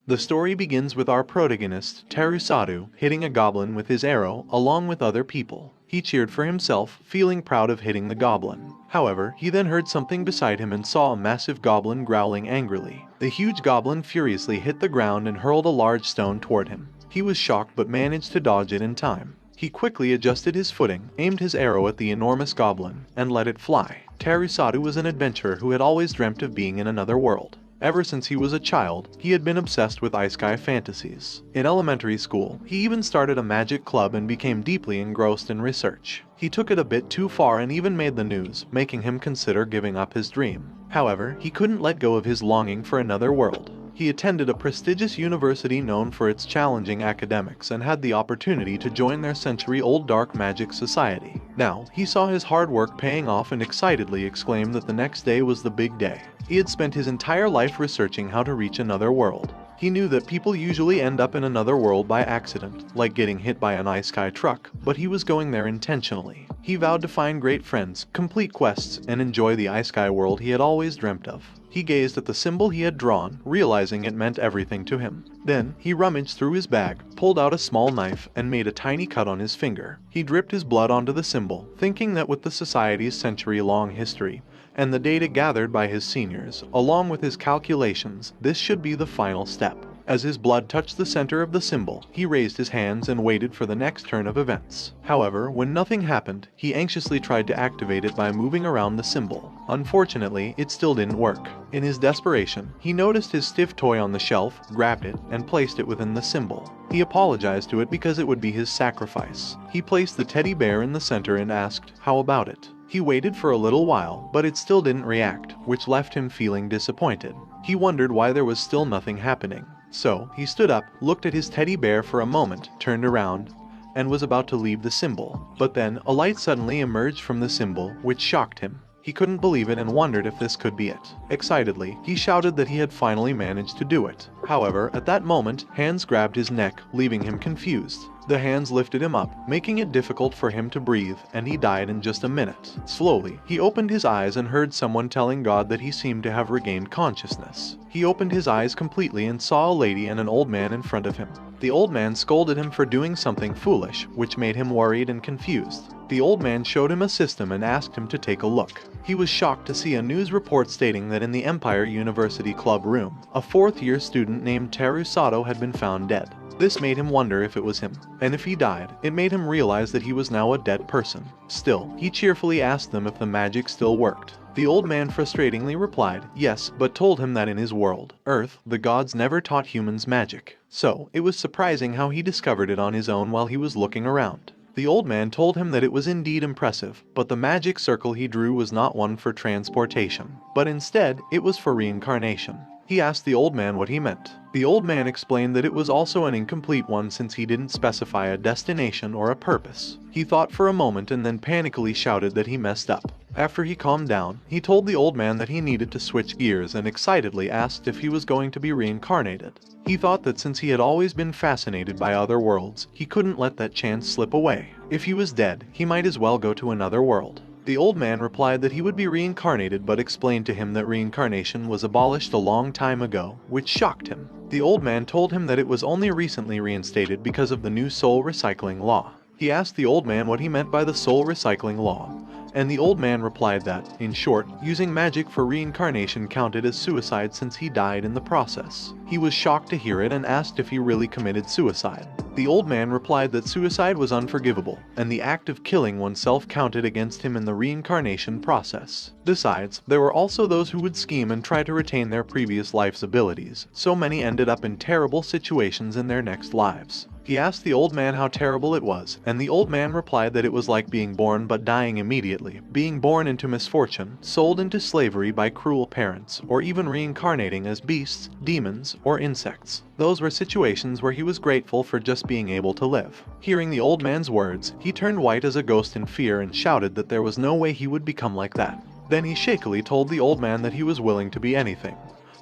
The story begins with our protagonist, Terusadu, hitting a goblin with his arrow along with other people. He cheered for himself, feeling proud of hitting the goblin. However, he then heard something beside him and saw a massive goblin growling angrily. The huge goblin furiously hit the ground and hurled a large stone toward him. He was shocked but managed to dodge it in time. He quickly adjusted his footing, aimed his arrow at the enormous goblin, and let it fly. Terusadu was an adventurer who had always dreamt of being in another world. Ever since he was a child, he had been obsessed with isekai fantasies. In elementary school, he even started a magic club and became deeply engrossed in research. He took it a bit too far and even made the news, making him consider giving up his dream. However, he couldn't let go of his longing for another world. He attended a prestigious university known for its challenging academics and had the opportunity to join their century-old dark magic society. Now, he saw his hard work paying off and excitedly exclaimed that the next day was the big day. He had spent his entire life researching how to reach another world. He knew that people usually end up in another world by accident, like getting hit by an isekai truck, but he was going there intentionally. He vowed to find great friends, complete quests, and enjoy the isekai world he had always dreamt of. He gazed at the symbol he had drawn, realizing it meant everything to him. Then, he rummaged through his bag, pulled out a small knife, and made a tiny cut on his finger. He dripped his blood onto the symbol, thinking that with the society's century-long history, and the data gathered by his seniors, along with his calculations, this should be the final step. As his blood touched the center of the symbol, he raised his hands and waited for the next turn of events. However, when nothing happened, he anxiously tried to activate it by moving around the symbol. Unfortunately, it still didn't work. In his desperation, he noticed his stiff toy on the shelf, grabbed it, and placed it within the symbol. He apologized to it because it would be his sacrifice. He placed the teddy bear in the center and asked, "How about it?" He waited for a little while, but it still didn't react, which left him feeling disappointed. He wondered why there was still nothing happening. So, he stood up, looked at his teddy bear for a moment, turned around, and was about to leave the symbol. But then, a light suddenly emerged from the symbol, which shocked him. He couldn't believe it and wondered if this could be it. Excitedly, he shouted that he had finally managed to do it. However, at that moment, hands grabbed his neck, leaving him confused. The hands lifted him up, making it difficult for him to breathe, and he died in just a minute. Slowly, he opened his eyes and heard someone telling God that he seemed to have regained consciousness. He opened his eyes completely and saw a lady and an old man in front of him. The old man scolded him for doing something foolish, which made him worried and confused. The old man showed him a system and asked him to take a look. He was shocked to see a news report stating that in the Empire University Club room, a fourth-year student named Terusado had been found dead. This made him wonder if it was him, and if he died, it made him realize that he was now a dead person. Still, he cheerfully asked them if the magic still worked. The old man frustratingly replied, yes, but told him that in his world, Earth, the gods never taught humans magic. So, it was surprising how he discovered it on his own while he was looking around. The old man told him that it was indeed impressive, but the magic circle he drew was not one for transportation, but instead, it was for reincarnation. He asked the old man what he meant. The old man explained that it was also an incomplete one since he didn't specify a destination or a purpose. He thought for a moment and then panically shouted that he messed up. After he calmed down, he told the old man that he needed to switch gears and excitedly asked if he was going to be reincarnated. He thought that since he had always been fascinated by other worlds, he couldn't let that chance slip away. If he was dead, he might as well go to another world. The old man replied that he would be reincarnated but explained to him that reincarnation was abolished a long time ago, which shocked him. The old man told him that it was only recently reinstated because of the new soul recycling law. He asked the old man what he meant by the soul recycling law, and the old man replied that, in short, using magic for reincarnation counted as suicide since he died in the process. He was shocked to hear it and asked if he really committed suicide. The old man replied that suicide was unforgivable, and the act of killing oneself counted against him in the reincarnation process. Besides, there were also those who would scheme and try to retain their previous life's abilities, so many ended up in terrible situations in their next lives. He asked the old man how terrible it was, and the old man replied that it was like being born but dying immediately, being born into misfortune, sold into slavery by cruel parents, or even reincarnating as beasts, demons, or insects. Those were situations where he was grateful for just being able to live. Hearing the old man's words, he turned white as a ghost in fear and shouted that there was no way he would become like that. Then he shakily told the old man that he was willing to be anything.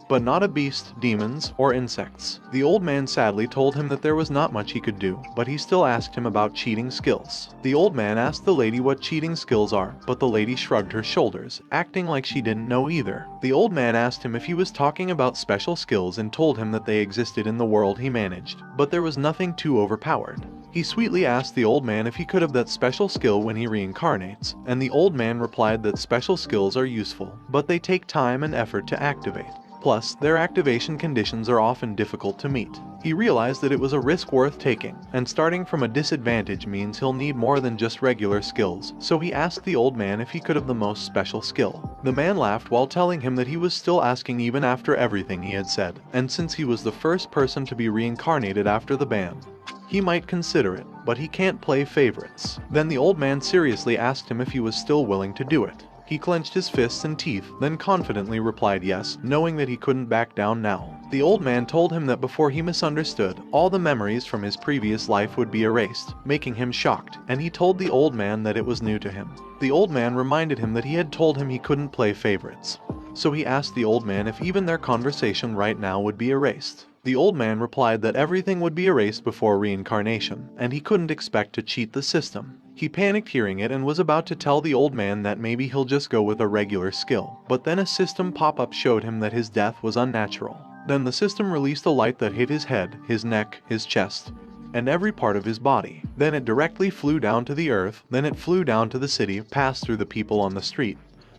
but not a beast, demons, or insects. The old man sadly told him that there was not much he could do, but he still asked him about cheating skills. The old man asked the lady what cheating skills are, but the lady shrugged her shoulders, acting like she didn't know either. The old man asked him if he was talking about special skills and told him that they existed in the world he managed, but there was nothing too overpowered. He sweetly asked the old man if he could have that special skill when he reincarnates, and the old man replied that special skills are useful, but they take time and effort to activate. Plus, their activation conditions are often difficult to meet. He realized that it was a risk worth taking, and starting from a disadvantage means he'll need more than just regular skills, so he asked the old man if he could have the most special skill. The man laughed while telling him that he was still asking even after everything he had said, and since he was the first person to be reincarnated after the ban, he might consider it, but he can't play favorites. Then the old man seriously asked him if he was still willing to do it. He clenched his fists and teeth, then confidently replied yes, knowing that he couldn't back down now. The old man told him that before he misunderstood, all the memories from his previous life would be erased, making him shocked, and he told the old man that it was new to him. The old man reminded him that he had told him he couldn't play favorites, so he asked the old man if even their conversation right now would be erased. The old man replied that everything would be erased before reincarnation, and he couldn't expect to cheat the system. He panicked hearing it and was about to tell the old man that maybe he'll just go with a regular skill, but then a system pop-up showed him that his death was unnatural. Then the system released a light that hit his head, his neck, his chest, and every part of his body. Then it directly flew down to the earth, then it flew down to the city, passed through the people on the street.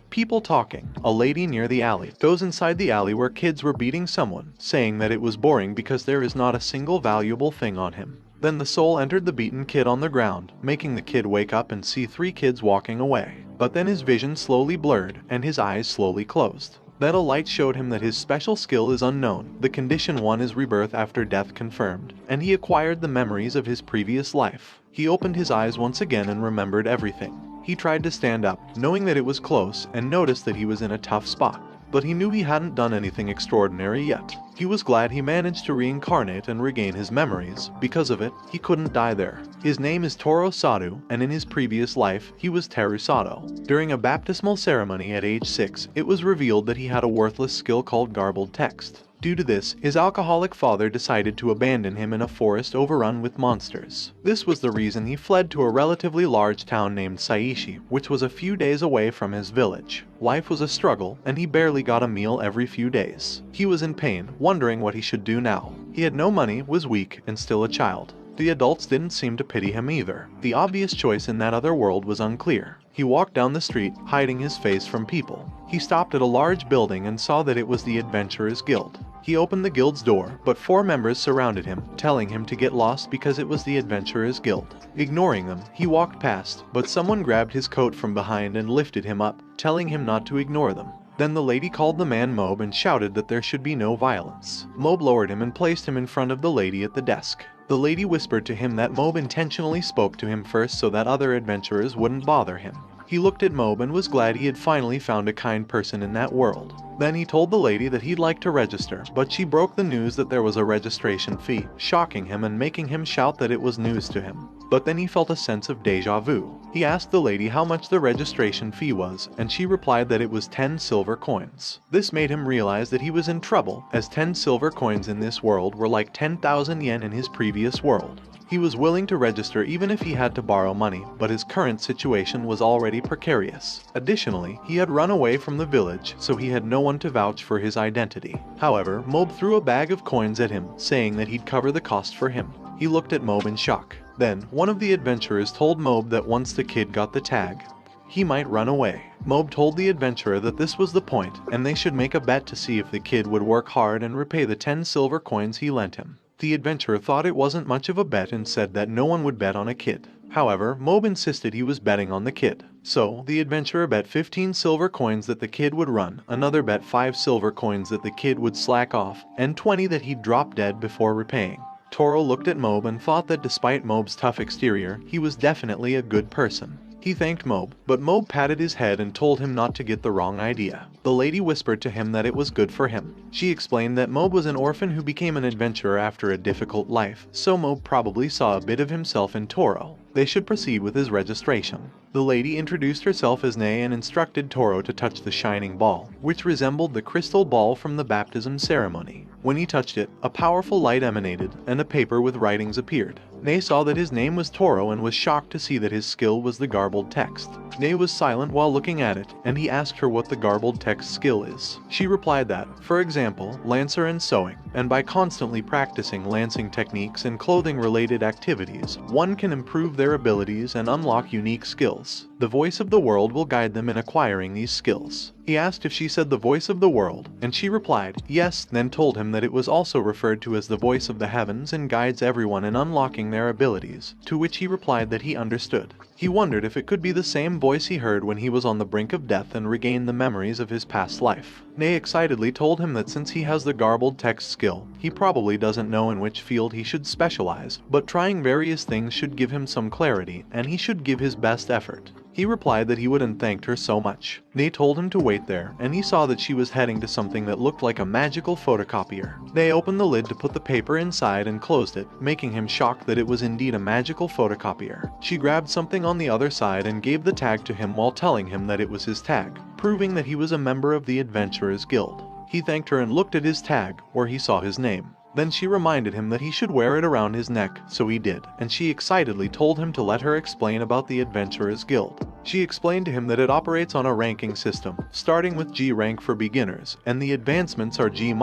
People talking, a lady near the alley, those inside the alley where kids were beating someone, saying that it was boring because there is not a single valuable thing on him. Then the soul entered the beaten kid on the ground, making the kid wake up and see 3 kids walking away. But then his vision slowly blurred, and his eyes slowly closed. Then a light showed him that his special skill is unknown, the condition 1 is rebirth after death confirmed, and he acquired the memories of his previous life. He opened his eyes once again and remembered everything. He tried to stand up, knowing that it was close, and noticed that he was in a tough spot. But he knew he hadn't done anything extraordinary yet. He was glad he managed to reincarnate and regain his memories. Because of it, he couldn't die there. His name is Toro Sadhu, and in his previous life, he was Teru Sado. During a baptismal ceremony at age 6, it was revealed that he had a worthless skill called garbled text. Due to this, his alcoholic father decided to abandon him in a forest overrun with monsters. This was the reason he fled to a relatively large town named Saishi, which was a few days away from his village. Life was a struggle, and he barely got a meal every few days. He was in pain, wondering what he should do now. He had no money, was weak, and still a child. The adults didn't seem to pity him either. The obvious choice in that other world was unclear. He walked down the street, hiding his face from people. He stopped at a large building and saw that it was the Adventurers Guild. He opened the guild's door, but 4 members surrounded him, telling him to get lost because it was the Adventurers Guild. Ignoring them, he walked past, but someone grabbed his coat from behind and lifted him up, telling him not to ignore them. Then the lady called the man Mob and shouted that there should be no violence. Mob lowered him and placed him in front of the lady at the desk. The lady whispered to him that Mob intentionally spoke to him first so that other adventurers wouldn't bother him. He looked at Mob and was glad he had finally found a kind person in that world. Then he told the lady that he'd like to register, but she broke the news that there was a registration fee, shocking him and making him shout that it was news to him. But then he felt a sense of deja vu. He asked the lady how much the registration fee was, and she replied that it was 10 silver coins. This made him realize that he was in trouble, as 10 silver coins in this world were like 10,000 yen in his previous world. He was willing to register even if he had to borrow money, but his current situation was already precarious. Additionally, he had run away from the village, so he had no one to vouch for his identity. However, Mob threw a bag of coins at him, saying that he'd cover the cost for him. He looked at Mob in shock. Then, one of the adventurers told Mob that once the kid got the tag, he might run away. Mob told the adventurer that this was the point, and they should make a bet to see if the kid would work hard and repay the 10 silver coins he lent him. The adventurer thought it wasn't much of a bet and said that no one would bet on a kid. However, Mob insisted he was betting on the kid. So, the adventurer bet 15 silver coins that the kid would run, another bet 5 silver coins that the kid would slack off, and 20 that he'd drop dead before repaying. Toro looked at Mob and thought that despite Mob's tough exterior, he was definitely a good person. He thanked Mob, but Mob patted his head and told him not to get the wrong idea. The lady whispered to him that it was good for him. She explained that Mob was an orphan who became an adventurer after a difficult life, so Mob probably saw a bit of himself in Toro. They should proceed with his registration. The lady introduced herself as Nay and instructed Toro to touch the shining ball, which resembled the crystal ball from the baptism ceremony. When he touched it, a powerful light emanated, and a paper with writings appeared. Nay saw that his name was Toro and was shocked to see that his skill was the garbled text. Nay was silent while looking at it, and he asked her what the garbled text skill is. She replied that, for example, lancer and sewing, and by constantly practicing lancing techniques and clothing-related activities, one can improve their abilities and unlock unique skills. The voice of the world will guide them in acquiring these skills. He asked if she said the voice of the world, and she replied, yes, then told him that it was also referred to as the voice of the heavens and guides everyone in unlocking their abilities, to which he replied that he understood. He wondered if it could be the same voice he heard when he was on the brink of death and regained the memories of his past life. Nay excitedly told him that since he has the garbled text skill, he probably doesn't know in which field he should specialize, but trying various things should give him some clarity, and he should give his best effort. He replied that he would and thanked her so much. Nay told him to wait there, and he saw that she was heading to something that looked like a magical photocopier. Nay opened the lid to put the paper inside and closed it, making him shocked that it was indeed a magical photocopier. She grabbed something on the other side and gave the tag to him while telling him that it was his tag, proving that he was a member of the Adventurers Guild. He thanked her and looked at his tag, where he saw his name. Then she reminded him that he should wear it around his neck, so he did, and she excitedly told him to let her explain about the Adventurers Guild. She explained to him that it operates on a ranking system, starting with G rank for beginners, and the advancements are G-,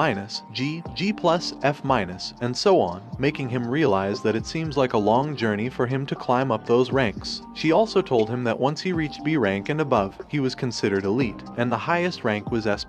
G, G+, F-, and so on, making him realize that it seems like a long journey for him to climb up those ranks. She also told him that once he reached B rank and above, he was considered elite, and the highest rank was S+.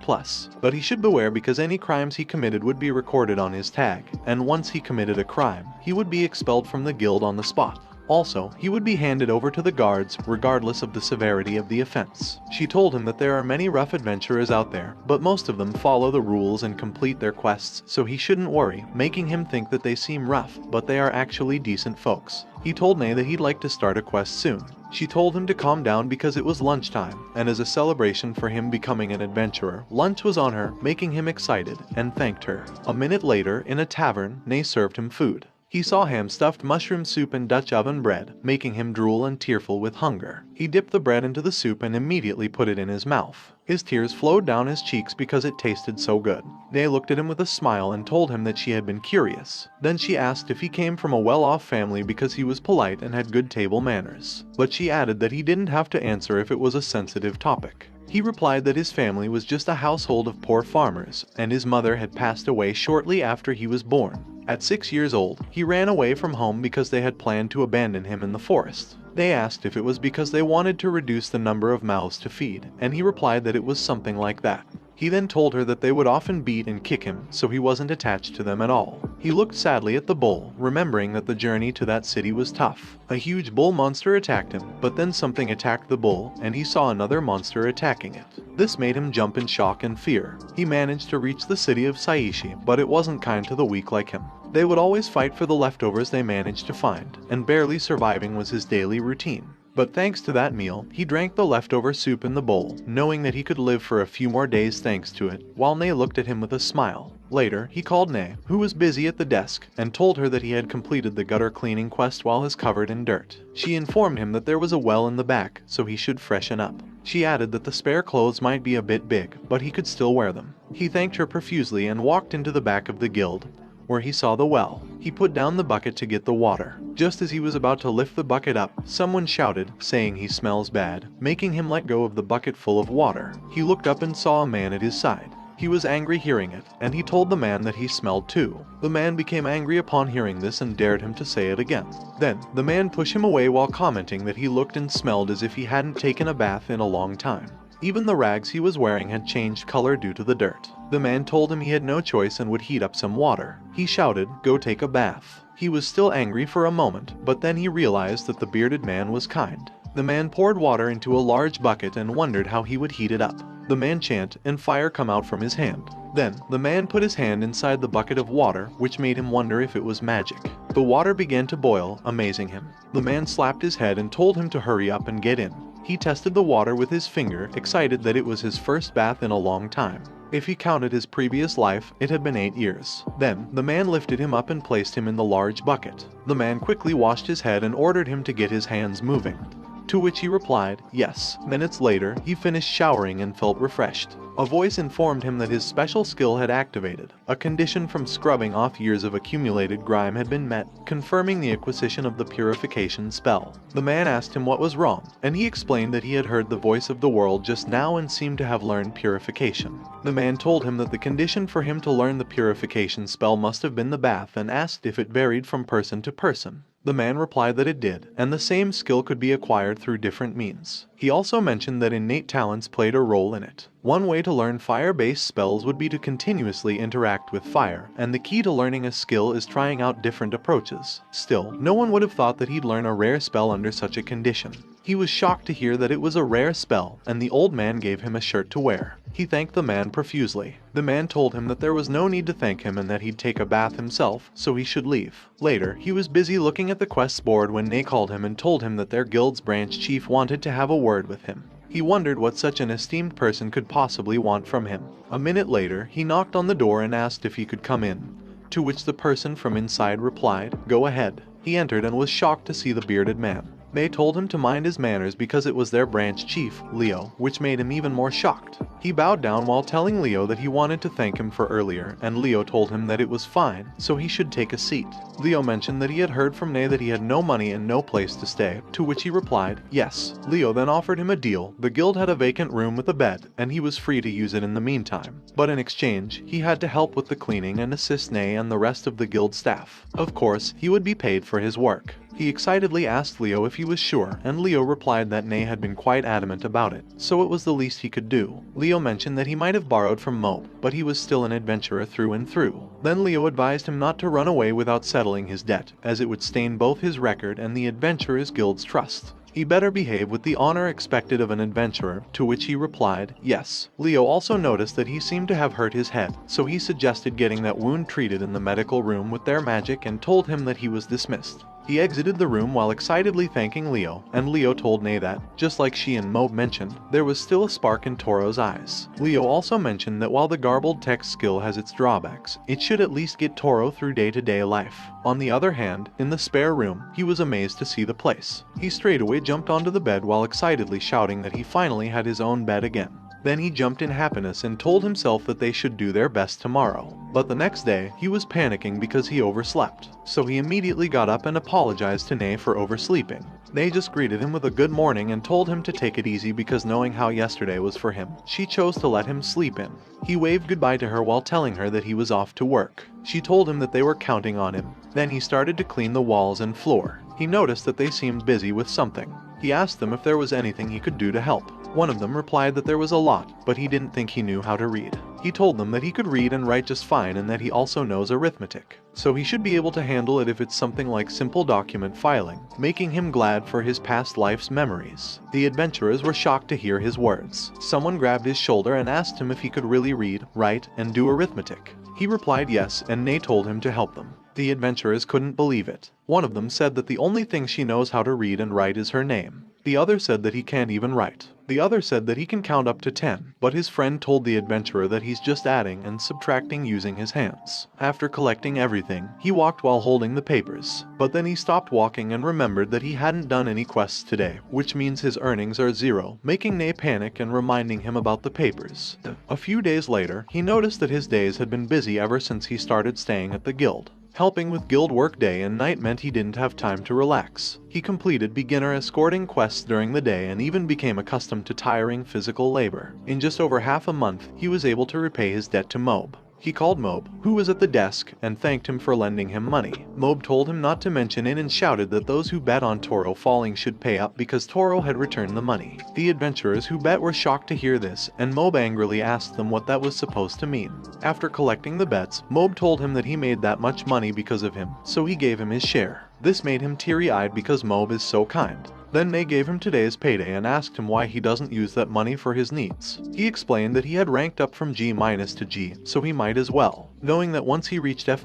But he should beware because any crimes he committed would be recorded on his tag, and once he committed a crime, he would be expelled from the guild on the spot. Also, he would be handed over to the guards, regardless of the severity of the offense. She told him that there are many rough adventurers out there, but most of them follow the rules and complete their quests, so he shouldn't worry, making him think that they seem rough, but they are actually decent folks. He told Nay that he'd like to start a quest soon. She told him to calm down because it was lunchtime, and as a celebration for him becoming an adventurer, lunch was on her, making him excited, and thanked her. A minute later, in a tavern, Nay served him food. He saw ham-stuffed mushroom soup and Dutch oven bread, making him drool and tearful with hunger. He dipped the bread into the soup and immediately put it in his mouth. His tears flowed down his cheeks because it tasted so good. Nay looked at him with a smile and told him that she had been curious. Then she asked if he came from a well-off family because he was polite and had good table manners. But she added that he didn't have to answer if it was a sensitive topic. He replied that his family was just a household of poor farmers, and his mother had passed away shortly after he was born. At 6 years old, he ran away from home because they had planned to abandon him in the forest. They asked if it was because they wanted to reduce the number of mouths to feed, and he replied that it was something like that. He then told her that they would often beat and kick him, so he wasn't attached to them at all. He looked sadly at the bull, remembering that the journey to that city was tough. A huge bull monster attacked him, but then something attacked the bull, and he saw another monster attacking it. This made him jump in shock and fear. He managed to reach the city of Saishi, but it wasn't kind to the weak like him. They would always fight for the leftovers they managed to find, and barely surviving was his daily routine. But thanks to that meal, he drank the leftover soup in the bowl, knowing that he could live for a few more days thanks to it, while Nay looked at him with a smile. Later, he called Nay, who was busy at the desk, and told her that he had completed the gutter cleaning quest while his covered in dirt. She informed him that there was a well in the back, so he should freshen up. She added that the spare clothes might be a bit big, but he could still wear them. He thanked her profusely and walked into the back of the guild, where he saw the well. He put down the bucket to get the water. Just as he was about to lift the bucket up, someone shouted, saying he smells bad, making him let go of the bucket full of water. He looked up and saw a man at his side. He was angry hearing it, and he told the man that he smelled too. The man became angry upon hearing this and dared him to say it again. Then, the man pushed him away while commenting that he looked and smelled as if he hadn't taken a bath in a long time. Even the rags he was wearing had changed color due to the dirt. The man told him he had no choice and would heat up some water. He shouted, "Go take a bath." He was still angry for a moment, but then he realized that the bearded man was kind. The man poured water into a large bucket and wondered how he would heat it up. The man chanted, and fire come out from his hand. Then, the man put his hand inside the bucket of water, which made him wonder if it was magic. The water began to boil, amazing him. The man slapped his head and told him to hurry up and get in. He tested the water with his finger, excited that it was his first bath in a long time. If he counted his previous life, it had been 8 years. Then, the man lifted him up and placed him in the large bucket. The man quickly washed his head and ordered him to get his hands moving. To which he replied, yes. Minutes later, he finished showering and felt refreshed. A voice informed him that his special skill had activated. A condition from scrubbing off years of accumulated grime had been met, confirming the acquisition of the purification spell. The man asked him what was wrong, and he explained that he had heard the voice of the world just now and seemed to have learned purification. The man told him that the condition for him to learn the purification spell must have been the bath and asked if it varied from person to person. The man replied that it did, and the same skill could be acquired through different means. He also mentioned that innate talents played a role in it. One way to learn fire-based spells would be to continuously interact with fire, and the key to learning a skill is trying out different approaches. Still, no one would have thought that he'd learn a rare spell under such a condition. He was shocked to hear that it was a rare spell, and the old man gave him a shirt to wear. He thanked the man profusely. The man told him that there was no need to thank him and that he'd take a bath himself, so he should leave. Later, he was busy looking at the quests board when Nay called him and told him that their guild's branch chief wanted to have a word with him. He wondered what such an esteemed person could possibly want from him. A minute later, he knocked on the door and asked if he could come in, to which the person from inside replied, "Go ahead." He entered and was shocked to see the bearded man. They told him to mind his manners because it was their branch chief, Leo, which made him even more shocked. He bowed down while telling Leo that he wanted to thank him for earlier, and Leo told him that it was fine, so he should take a seat. Leo mentioned that he had heard from Nay that he had no money and no place to stay, to which he replied, yes. Leo then offered him a deal. The guild had a vacant room with a bed, and he was free to use it in the meantime. But in exchange, he had to help with the cleaning and assist Nay and the rest of the guild staff. Of course, he would be paid for his work. He excitedly asked Leo if he was sure, and Leo replied that Nay had been quite adamant about it, so it was the least he could do. Leo mentioned that he might have borrowed from Moab, but he was still an adventurer through and through. Then Leo advised him not to run away without settling his debt, as it would stain both his record and the Adventurers Guild's trust. He better behave with the honor expected of an adventurer, to which he replied, yes. Leo also noticed that he seemed to have hurt his head, so he suggested getting that wound treated in the medical room with their magic and told him that he was dismissed. He exited the room while excitedly thanking Leo, and Leo told Nay that, just like she and Moab mentioned, there was still a spark in Toro's eyes. Leo also mentioned that while the garbled text skill has its drawbacks, it should at least get Toro through day-to-day life. On the other hand, in the spare room, he was amazed to see the place. He straightaway jumped onto the bed while excitedly shouting that he finally had his own bed again. Then he jumped in happiness and told himself that they should do their best tomorrow. But the next day, he was panicking because he overslept. So he immediately got up and apologized to Nay for oversleeping. Nay just greeted him with a good morning and told him to take it easy because knowing how yesterday was for him, she chose to let him sleep in. He waved goodbye to her while telling her that he was off to work. She told him that they were counting on him. Then he started to clean the walls and floor. He noticed that they seemed busy with something. He asked them if there was anything he could do to help. One of them replied that there was a lot, but he didn't think he knew how to read. He told them that he could read and write just fine and that he also knows arithmetic, so he should be able to handle it if it's something like simple document filing, making him glad for his past life's memories. The adventurers were shocked to hear his words. Someone grabbed his shoulder and asked him if he could really read, write, and do arithmetic. He replied yes, and Nay told him to help them. The adventurers couldn't believe it. One of them said that the only thing she knows how to read and write is her name. The other said that he can't even write. The other said that he can count up to 10, but his friend told the adventurer that he's just adding and subtracting using his hands. After collecting everything, he walked while holding the papers, but then he stopped walking and remembered that he hadn't done any quests today, which means his earnings are 0, making Nay panic and reminding him about the papers. A few days later, he noticed that his days had been busy ever since he started staying at the guild. Helping with guild work day and night meant he didn't have time to relax. He completed beginner escorting quests during the day and even became accustomed to tiring physical labor. In just over half a month, he was able to repay his debt to Moab. He called Moab, who was at the desk, and thanked him for lending him money. Moab told him not to mention it and shouted that those who bet on Toro falling should pay up because Toro had returned the money. The adventurers who bet were shocked to hear this, and Moab angrily asked them what that was supposed to mean. After collecting the bets, Moab told him that he made that much money because of him, so he gave him his share. This made him teary-eyed because Moab is so kind. Then May gave him today's payday and asked him why he doesn't use that money for his needs. He explained that he had ranked up from G- to G, so he might as well, knowing that once he reached F-,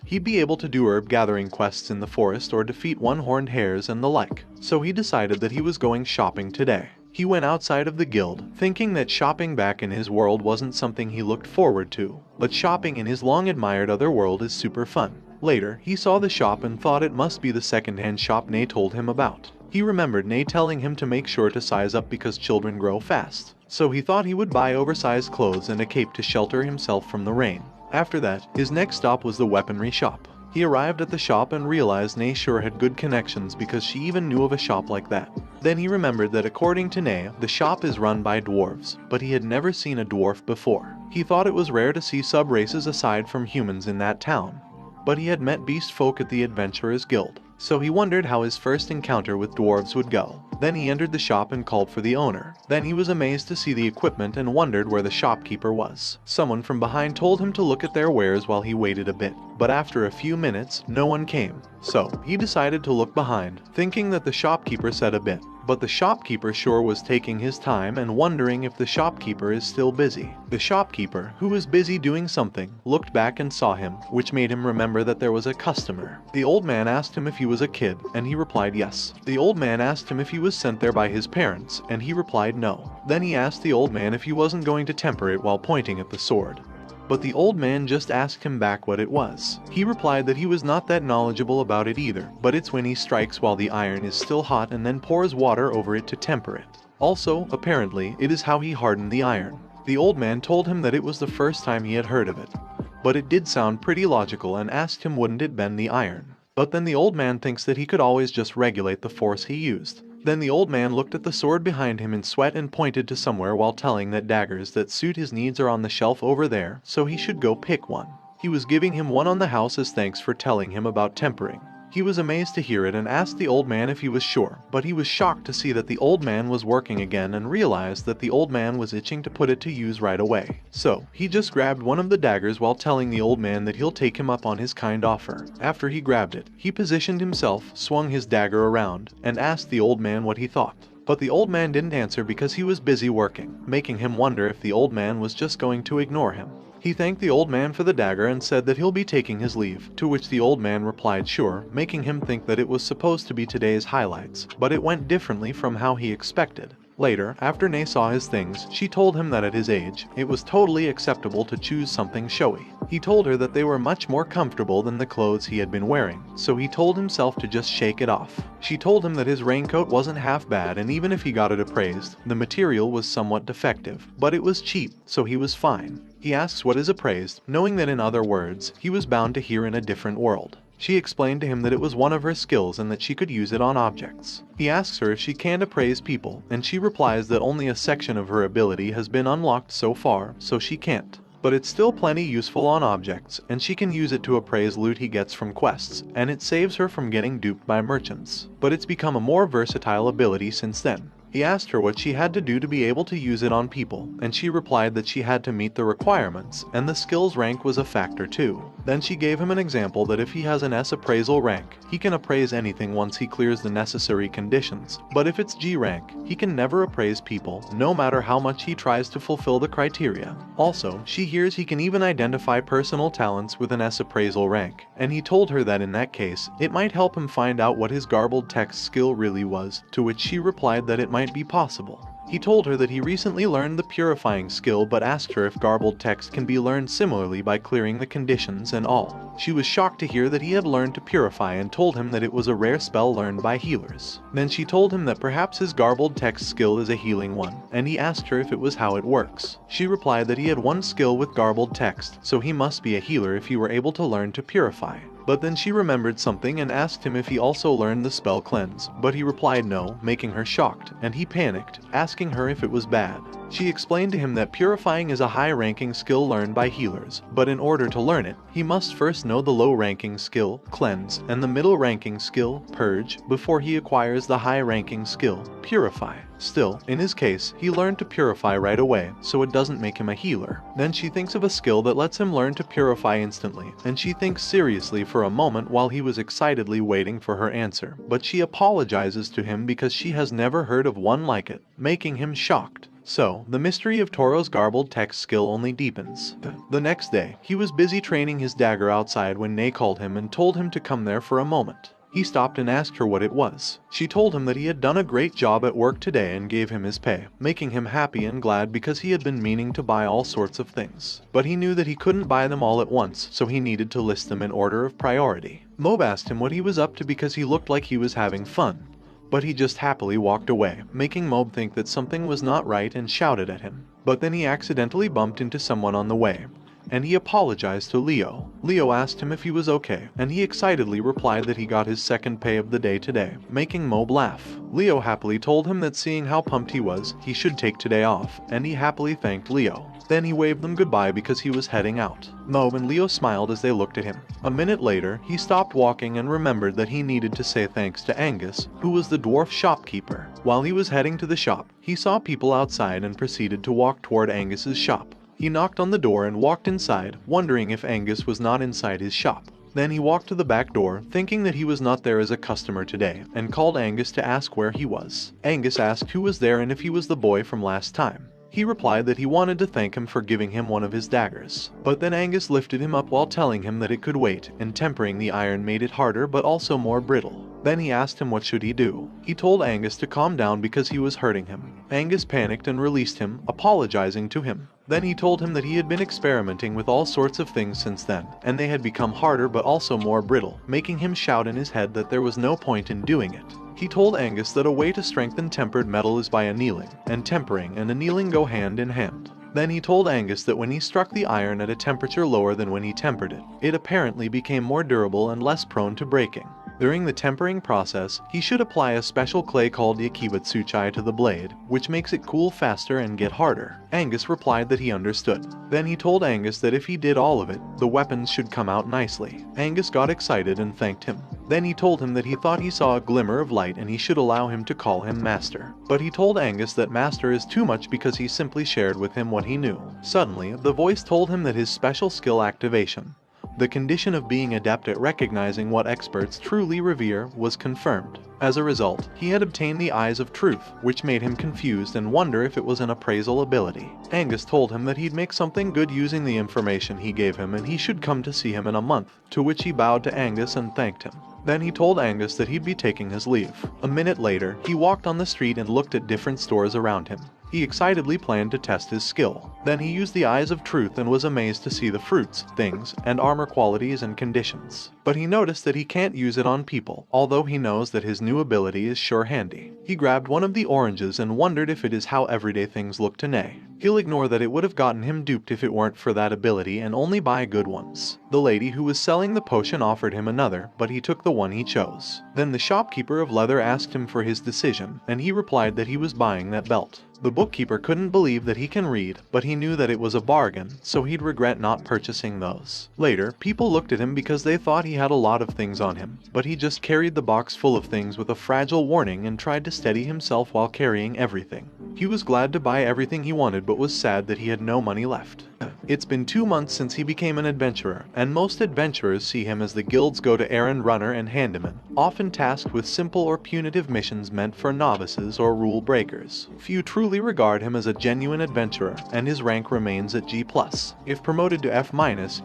he'd be able to do herb gathering quests in the forest or defeat one-horned hares and the like. So he decided that he was going shopping today. He went outside of the guild, thinking that shopping back in his world wasn't something he looked forward to, but shopping in his long-admired other world is super fun. Later, he saw the shop and thought it must be the second-hand shop Nay told him about. He remembered Nay telling him to make sure to size up because children grow fast, so he thought he would buy oversized clothes and a cape to shelter himself from the rain. After that, his next stop was the weaponry shop. He arrived at the shop and realized Nay sure had good connections because she even knew of a shop like that. Then he remembered that according to Nay, the shop is run by dwarves, but he had never seen a dwarf before. He thought it was rare to see sub-races aside from humans in that town, but he had met beast folk at the Adventurers Guild, so he wondered how his first encounter with dwarves would go. Then he entered the shop and called for the owner. Then he was amazed to see the equipment and wondered where the shopkeeper was. Someone from behind told him to look at their wares while he waited a bit, but after a few minutes, no one came. So, he decided to look behind, thinking that the shopkeeper said a bit. But the shopkeeper sure was taking his time and wondering if the shopkeeper is still busy. The shopkeeper, who was busy doing something, looked back and saw him, which made him remember that there was a customer. The old man asked him if he was a kid, and he replied yes. The old man asked him if he was sent there by his parents, and he replied no. Then he asked the old man if he wasn't going to temper it while pointing at the sword. But the old man just asked him back what it was. He replied that he was not that knowledgeable about it either, but it's when he strikes while the iron is still hot and then pours water over it to temper it. Also, apparently, it is how he hardened the iron. The old man told him that it was the first time he had heard of it, but it did sound pretty logical and asked him wouldn't it bend the iron. But then the old man thinks that he could always just regulate the force he used. Then the old man looked at the sword behind him in sweat and pointed to somewhere while telling that daggers that suit his needs are on the shelf over there, so he should go pick one. He was giving him one on the house as thanks for telling him about tempering. He was amazed to hear it and asked the old man if he was sure, but he was shocked to see that the old man was working again and realized that the old man was itching to put it to use right away. So, he just grabbed one of the daggers while telling the old man that he'll take him up on his kind offer. After he grabbed it, he positioned himself, swung his dagger around, and asked the old man what he thought. But the old man didn't answer because he was busy working, making him wonder if the old man was just going to ignore him. He thanked the old man for the dagger and said that he'll be taking his leave, to which the old man replied sure, making him think that it was supposed to be today's highlights, but it went differently from how he expected. Later, after Nay saw his things, she told him that at his age, it was totally acceptable to choose something showy. He told her that they were much more comfortable than the clothes he had been wearing, so he told himself to just shake it off. She told him that his raincoat wasn't half bad and even if he got it appraised, the material was somewhat defective, but it was cheap, so he was fine. He asks what is appraised, knowing that in other words, he was bound to hear in a different world. She explained to him that it was one of her skills and that she could use it on objects. He asks her if she can appraise people, and she replies that only a section of her ability has been unlocked so far, so she can't. But it's still plenty useful on objects, and she can use it to appraise loot he gets from quests, and it saves her from getting duped by merchants. But it's become a more versatile ability since then. He asked her what she had to do to be able to use it on people, and she replied that she had to meet the requirements, and the skills rank was a factor too. Then she gave him an example that if he has an S appraisal rank, he can appraise anything once he clears the necessary conditions, but if it's G rank, he can never appraise people, no matter how much he tries to fulfill the criteria. Also, she hears he can even identify personal talents with an S appraisal rank, and he told her that in that case, it might help him find out what his garbled text skill really was, to which she replied that it might be possible. He told her that he recently learned the purifying skill but asked her if garbled text can be learned similarly by clearing the conditions and all. She was shocked to hear that he had learned to purify and told him that it was a rare spell learned by healers. Then she told him that perhaps his garbled text skill is a healing one, and he asked her if it was how it works. She replied that he had one skill with garbled text, so he must be a healer if he were able to learn to purify. But then she remembered something and asked him if he also learned the spell cleanse, but he replied no, making her shocked, and he panicked, asking her if it was bad. She explained to him that purifying is a high-ranking skill learned by healers, but in order to learn it, he must first know the low-ranking skill, cleanse, and the middle-ranking skill, purge, before he acquires the high-ranking skill, purify. Still, in his case, he learned to purify right away, so it doesn't make him a healer. Then she thinks of a skill that lets him learn to purify instantly, and she thinks seriously for a moment while he was excitedly waiting for her answer. But she apologizes to him because she has never heard of one like it, making him shocked. So, the mystery of Toro's garbled text skill only deepens. The next day, he was busy training his dagger outside when Nay called him and told him to come there for a moment. He stopped and asked her what it was. She told him that he had done a great job at work today and gave him his pay, making him happy and glad because he had been meaning to buy all sorts of things. But he knew that he couldn't buy them all at once, so he needed to list them in order of priority. Mob asked him what he was up to because he looked like he was having fun. But he just happily walked away, making Mob think that something was not right and shouted at him. But then he accidentally bumped into someone on the way, and he apologized to Leo. Leo asked him if he was okay, and he excitedly replied that he got his second pay of the day today, making Mob laugh. Leo happily told him that seeing how pumped he was, he should take today off, and he happily thanked Leo. Then he waved them goodbye because he was heading out. Mob and Leo smiled as they looked at him. A minute later, he stopped walking and remembered that he needed to say thanks to Angus, who was the dwarf shopkeeper. While he was heading to the shop, he saw people outside and proceeded to walk toward Angus's shop. He knocked on the door and walked inside, wondering if Angus was not inside his shop. Then he walked to the back door, thinking that he was not there as a customer today, and called Angus to ask where he was. Angus asked who was there and if he was the boy from last time. He replied that he wanted to thank him for giving him one of his daggers. But then Angus lifted him up while telling him that it could wait, and tempering the iron made it harder but also more brittle. Then he asked him what should he do. He told Angus to calm down because he was hurting him. Angus panicked and released him, apologizing to him. Then he told him that he had been experimenting with all sorts of things since then, and they had become harder but also more brittle, making him shout in his head that there was no point in doing it. He told Angus that a way to strengthen tempered metal is by annealing, and tempering and annealing go hand in hand. Then he told Angus that when he struck the iron at a temperature lower than when he tempered it, it apparently became more durable and less prone to breaking. During the tempering process, he should apply a special clay called Yakibutsuchai to the blade, which makes it cool faster and get harder. Angus replied that he understood. Then he told Angus that if he did all of it, the weapons should come out nicely. Angus got excited and thanked him. Then he told him that he thought he saw a glimmer of light and he should allow him to call him Master. But he told Angus that Master is too much because he simply shared with him what he knew. Suddenly, the voice told him that his special skill activation, the condition of being adept at recognizing what experts truly revere, was confirmed. As a result, he had obtained the Eyes of Truth, which made him confused and wonder if it was an appraisal ability. Angus told him that he'd make something good using the information he gave him and he should come to see him in a month, to which he bowed to Angus and thanked him. Then he told Angus that he'd be taking his leave. A minute later, he walked on the street and looked at different stores around him. He excitedly planned to test his skill. Then he used the Eyes of Truth and was amazed to see the fruits, things, and armor qualities and conditions. But he noticed that he can't use it on people, although he knows that his new ability is sure handy. He grabbed one of the oranges and wondered if it is how everyday things look to Nay. He'll ignore that it would have gotten him duped if it weren't for that ability and only buy good ones. The lady who was selling the potion offered him another, but he took the one he chose. Then the shopkeeper of leather asked him for his decision, and he replied that he was buying that belt. The bookkeeper couldn't believe that he can read, but he knew that it was a bargain, so he'd regret not purchasing those. Later, people looked at him because they thought he had a lot of things on him, but he just carried the box full of things with a fragile warning and tried to steady himself while carrying everything. He was glad to buy everything he wanted but was sad that he had no money left. It's been 2 months since he became an adventurer, and most adventurers see him as the guild's go-to-errand runner and handyman, often tasked with simple or punitive missions meant for novices or rule breakers. Few truly regard him as a genuine adventurer, and his rank remains at G+. If promoted to F-,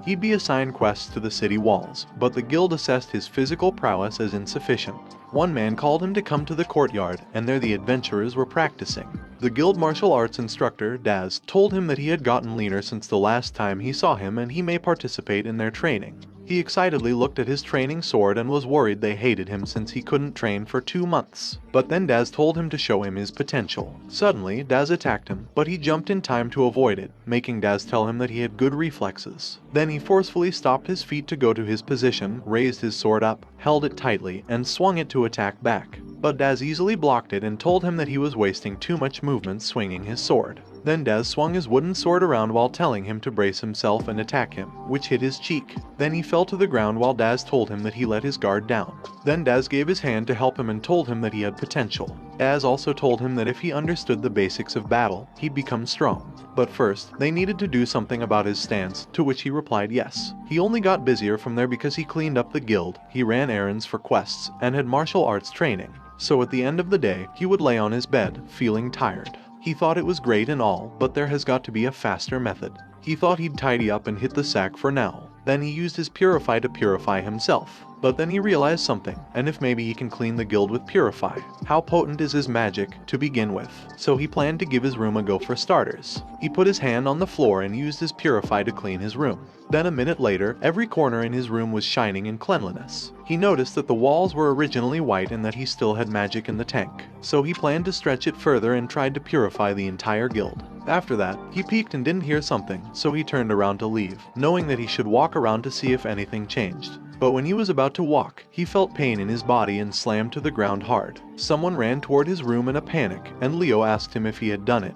he'd be assigned quests to the city walls, but the guild assessed his physical prowess as insufficient. One man called him to come to the courtyard, and there the adventurers were practicing. The guild martial arts instructor, Daz, told him that he had gotten leaner since the last time he saw him and he may participate in their training. He excitedly looked at his training sword and was worried they hated him since he couldn't train for 2 months. But then Daz told him to show him his potential. Suddenly, Daz attacked him, but he jumped in time to avoid it, making Daz tell him that he had good reflexes. Then he forcefully stopped his feet to go to his position, raised his sword up, held it tightly, and swung it to attack back. But Daz easily blocked it and told him that he was wasting too much movement swinging his sword. Then Daz swung his wooden sword around while telling him to brace himself and attack him, which hit his cheek. Then he fell to the ground while Daz told him that he let his guard down. Then Daz gave his hand to help him and told him that he had potential. Daz also told him that if he understood the basics of battle, he'd become strong. But first, they needed to do something about his stance, to which he replied yes. He only got busier from there because he cleaned up the guild, he ran errands for quests, and had martial arts training. So at the end of the day, he would lay on his bed, feeling tired. He thought it was great and all, but there has got to be a faster method. He thought he'd tidy up and hit the sack for now. Then he used his purify to purify himself. But then he realized something, and if maybe he can clean the guild with purify. How potent is his magic, to begin with? So he planned to give his room a go for starters. He put his hand on the floor and used his purify to clean his room. Then a minute later, every corner in his room was shining in cleanliness. He noticed that the walls were originally white and that he still had magic in the tank. So he planned to stretch it further and tried to purify the entire guild. After that, he peeked and didn't hear something, so he turned around to leave, knowing that he should walk around to see if anything changed. But when he was about to walk, he felt pain in his body and slammed to the ground hard. Someone ran toward his room in a panic, and Leo asked him if he had done it.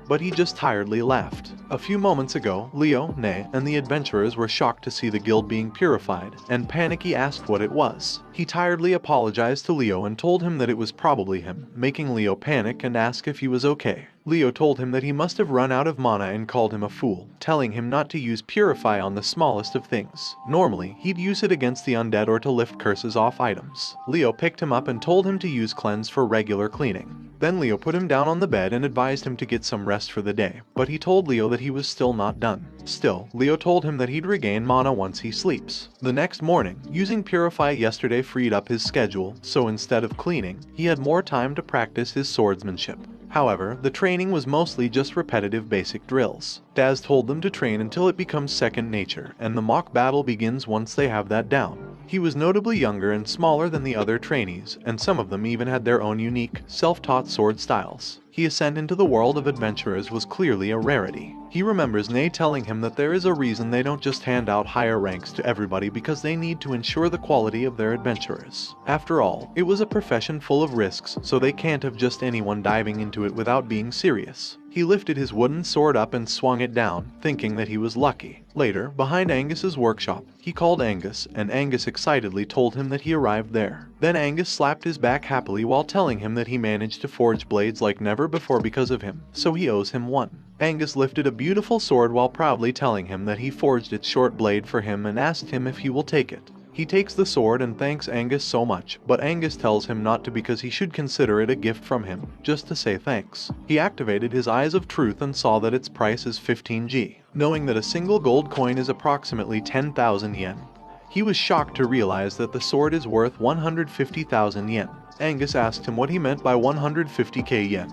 But he just tiredly laughed. A few moments ago, Leo, Nay, and the adventurers were shocked to see the guild being purified, and panicky asked what it was. He tiredly apologized to Leo and told him that it was probably him, making Leo panic and ask if he was okay. Leo told him that he must have run out of mana and called him a fool, telling him not to use purify on the smallest of things. Normally, he'd use it against the undead or to lift curses off items. Leo picked him up and told him to use cleanse for regular cleaning. Then Leo put him down on the bed and advised him to get some rest for the day, but he told Leo that he was still not done. Still, Leo told him that he'd regain mana once he sleeps. The next morning, using Purify yesterday freed up his schedule, so instead of cleaning, he had more time to practice his swordsmanship. However, the training was mostly just repetitive basic drills. Daz told them to train until it becomes second nature, and the mock battle begins once they have that down. He was notably younger and smaller than the other trainees, and some of them even had their own unique, self-taught sword styles. His ascent into the world of adventurers was clearly a rarity. He remembers Nay telling him that there is a reason they don't just hand out higher ranks to everybody because they need to ensure the quality of their adventurers. After all, it was a profession full of risks, so they can't have just anyone diving into it without being serious. He lifted his wooden sword up and swung it down, thinking that he was lucky. Later, behind Angus's workshop, he called Angus, and Angus excitedly told him that he arrived there. Then Angus slapped his back happily while telling him that he managed to forge blades like never before because of him, so he owes him one. Angus lifted a beautiful sword while proudly telling him that he forged its short blade for him and asked him if he will take it. He takes the sword and thanks Angus so much, but Angus tells him not to because he should consider it a gift from him, just to say thanks. He activated his eyes of truth and saw that its price is 15G, knowing that a single gold coin is approximately 10,000 yen. He was shocked to realize that the sword is worth 150,000 yen. Angus asked him what he meant by 150k yen,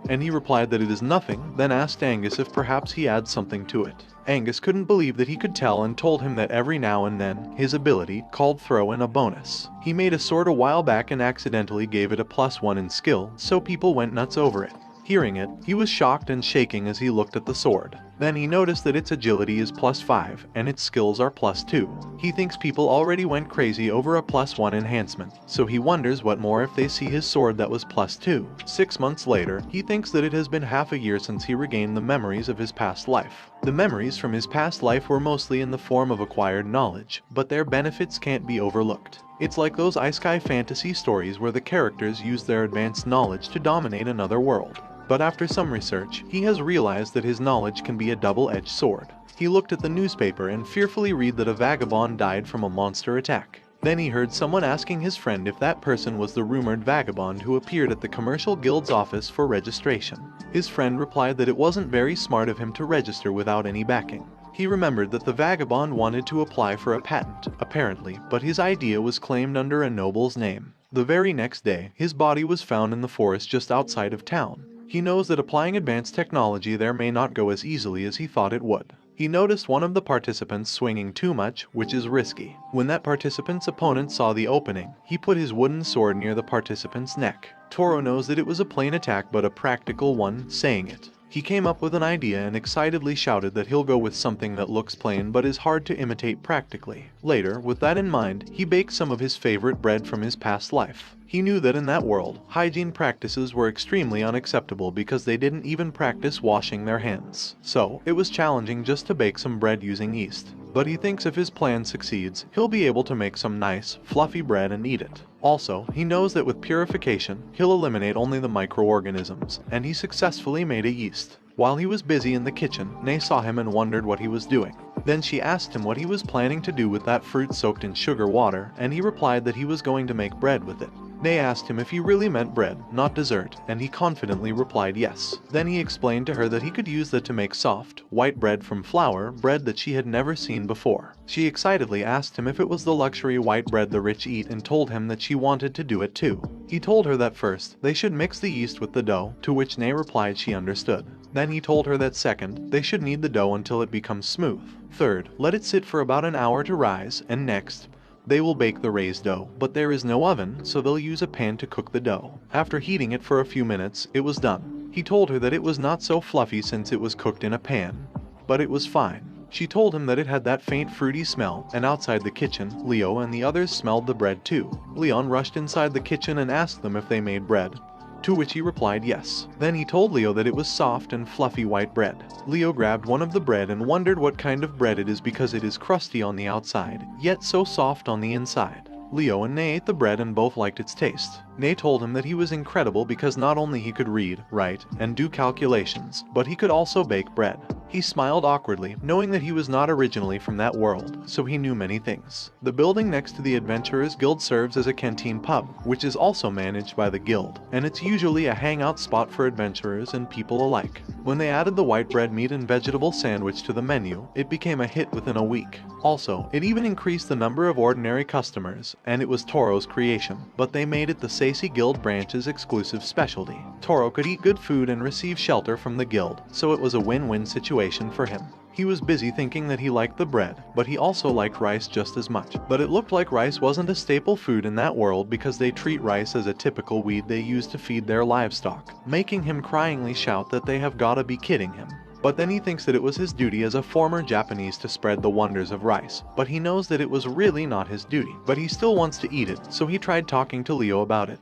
and he replied that it is nothing, then asked Angus if perhaps he adds something to it. Angus couldn't believe that he could tell and told him that every now and then, his ability, called throw in a bonus. He made a sword a while back and accidentally gave it a +1 in skill, so people went nuts over it. Hearing it, he was shocked and shaking as he looked at the sword. Then he noticed that its agility is +5, and its skills are +2. He thinks people already went crazy over a +1 enhancement, so he wonders what more if they see his sword that was +2. 6 months later, he thinks that it has been half a year since he regained the memories of his past life. The memories from his past life were mostly in the form of acquired knowledge, but their benefits can't be overlooked. It's like those isekai fantasy stories where the characters use their advanced knowledge to dominate another world. But after some research, he has realized that his knowledge can be a double-edged sword. He looked at the newspaper and fearfully read that a vagabond died from a monster attack. Then he heard someone asking his friend if that person was the rumored vagabond who appeared at the commercial guild's office for registration. His friend replied that it wasn't very smart of him to register without any backing. He remembered that the vagabond wanted to apply for a patent, apparently, but his idea was claimed under a noble's name. The very next day, his body was found in the forest just outside of town. He knows that applying advanced technology there may not go as easily as he thought it would. He noticed one of the participants swinging too much, which is risky. When that participant's opponent saw the opening, he put his wooden sword near the participant's neck. Toro knows that it was a plain attack but a practical one, saying it. He came up with an idea and excitedly shouted that he'll go with something that looks plain but is hard to imitate practically. Later, with that in mind, he baked some of his favorite bread from his past life. He knew that in that world, hygiene practices were extremely unacceptable because they didn't even practice washing their hands. So, it was challenging just to bake some bread using yeast. But he thinks if his plan succeeds, he'll be able to make some nice, fluffy bread and eat it. Also, he knows that with purification, he'll eliminate only the microorganisms, and he successfully made a yeast. While he was busy in the kitchen, Nay saw him and wondered what he was doing. Then she asked him what he was planning to do with that fruit soaked in sugar water, and he replied that he was going to make bread with it. Nay asked him if he really meant bread, not dessert, and he confidently replied yes. Then he explained to her that he could use that to make soft, white bread from flour, bread that she had never seen before. She excitedly asked him if it was the luxury white bread the rich eat and told him that she wanted to do it too. He told her that first, they should mix the yeast with the dough, to which Nay replied she understood. Then he told her that second, they should knead the dough until it becomes smooth. Third, let it sit for about an hour to rise, and next, they will bake the raised dough, but there is no oven, so they'll use a pan to cook the dough. After heating it for a few minutes, it was done. He told her that it was not so fluffy since it was cooked in a pan, but it was fine. She told him that it had that faint fruity smell, and outside the kitchen, Leo and the others smelled the bread too. Leon rushed inside the kitchen and asked them if they made bread, to which he replied yes. Then he told Leo that it was soft and fluffy white bread. Leo grabbed one of the bread and wondered what kind of bread it is because it is crusty on the outside, yet so soft on the inside. Leo and Nay ate the bread and both liked its taste. Nay told him that he was incredible because not only he could read, write, and do calculations, but he could also bake bread. He smiled awkwardly, knowing that he was not originally from that world, so he knew many things. The building next to the Adventurers Guild serves as a canteen pub, which is also managed by the guild, and it's usually a hangout spot for adventurers and people alike. When they added the white bread, meat, and vegetable sandwich to the menu, it became a hit within a week. Also, it even increased the number of ordinary customers, and it was Toro's creation, but they made it the Sacy Guild branch's exclusive specialty. Toro could eat good food and receive shelter from the guild, so it was a win-win situation for him. He was busy thinking that he liked the bread, but he also liked rice just as much. But it looked like rice wasn't a staple food in that world because they treat rice as a typical weed they use to feed their livestock, making him cryingly shout that they have gotta be kidding him. But then he thinks that it was his duty as a former Japanese to spread the wonders of rice, but he knows that it was really not his duty. But he still wants to eat it, so he tried talking to Leo about it.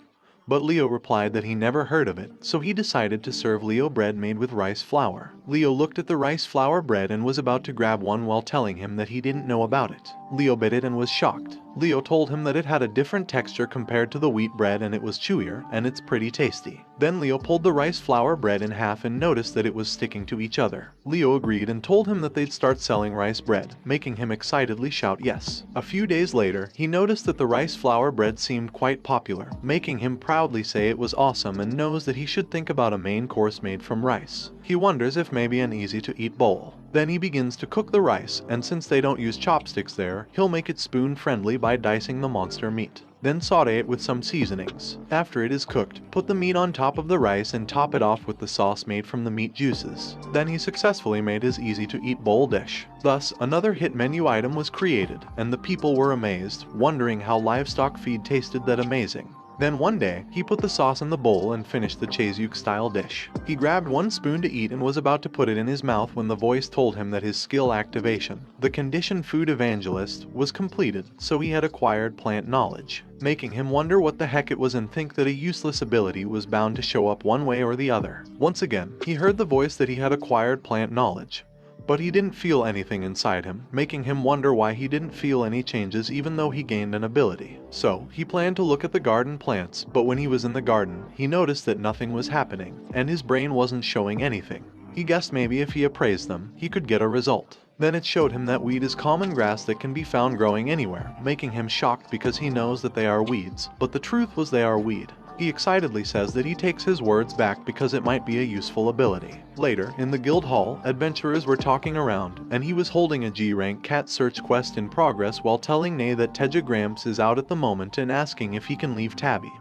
But Leo replied that he never heard of it, so he decided to serve Leo bread made with rice flour. Leo looked at the rice flour bread and was about to grab one while telling him that he didn't know about it. Leo bit it and was shocked. Leo told him that it had a different texture compared to the wheat bread and it was chewier, and it's pretty tasty. Then Leo pulled the rice flour bread in half and noticed that it was sticking to each other. Leo agreed and told him that they'd start selling rice bread, making him excitedly shout yes. A few days later, he noticed that the rice flour bread seemed quite popular, making him proudly say it was awesome and knows that he should think about a main course made from rice. He wonders if maybe an easy-to-eat bowl. Then he begins to cook the rice, and since they don't use chopsticks there, he'll make it spoon-friendly by dicing the monster meat. Then saute it with some seasonings. After it is cooked, put the meat on top of the rice and top it off with the sauce made from the meat juices. Then he successfully made his easy-to-eat bowl dish. Thus, another hit menu item was created, and the people were amazed, wondering how livestock feed tasted that amazing. Then one day, he put the sauce in the bowl and finished the Chaizuk-style dish. He grabbed one spoon to eat and was about to put it in his mouth when the voice told him that his skill activation, the conditioned food evangelist, was completed, so he had acquired plant knowledge, making him wonder what the heck it was and think that a useless ability was bound to show up one way or the other. Once again, he heard the voice that he had acquired plant knowledge, but he didn't feel anything inside him, making him wonder why he didn't feel any changes even though he gained an ability. So, he planned to look at the garden plants, but when he was in the garden, he noticed that nothing was happening, and his brain wasn't showing anything. He guessed maybe if he appraised them, he could get a result. Then it showed him that weed is common grass that can be found growing anywhere, making him shocked because he knows that they are weeds, but the truth was they are weed. He excitedly says that he takes his words back because it might be a useful ability. Later, in the guild hall, adventurers were talking around, and he was holding a G-rank cat search quest in progress while telling Nay that Teja Gramps is out at the moment and asking if he can leave Tabby,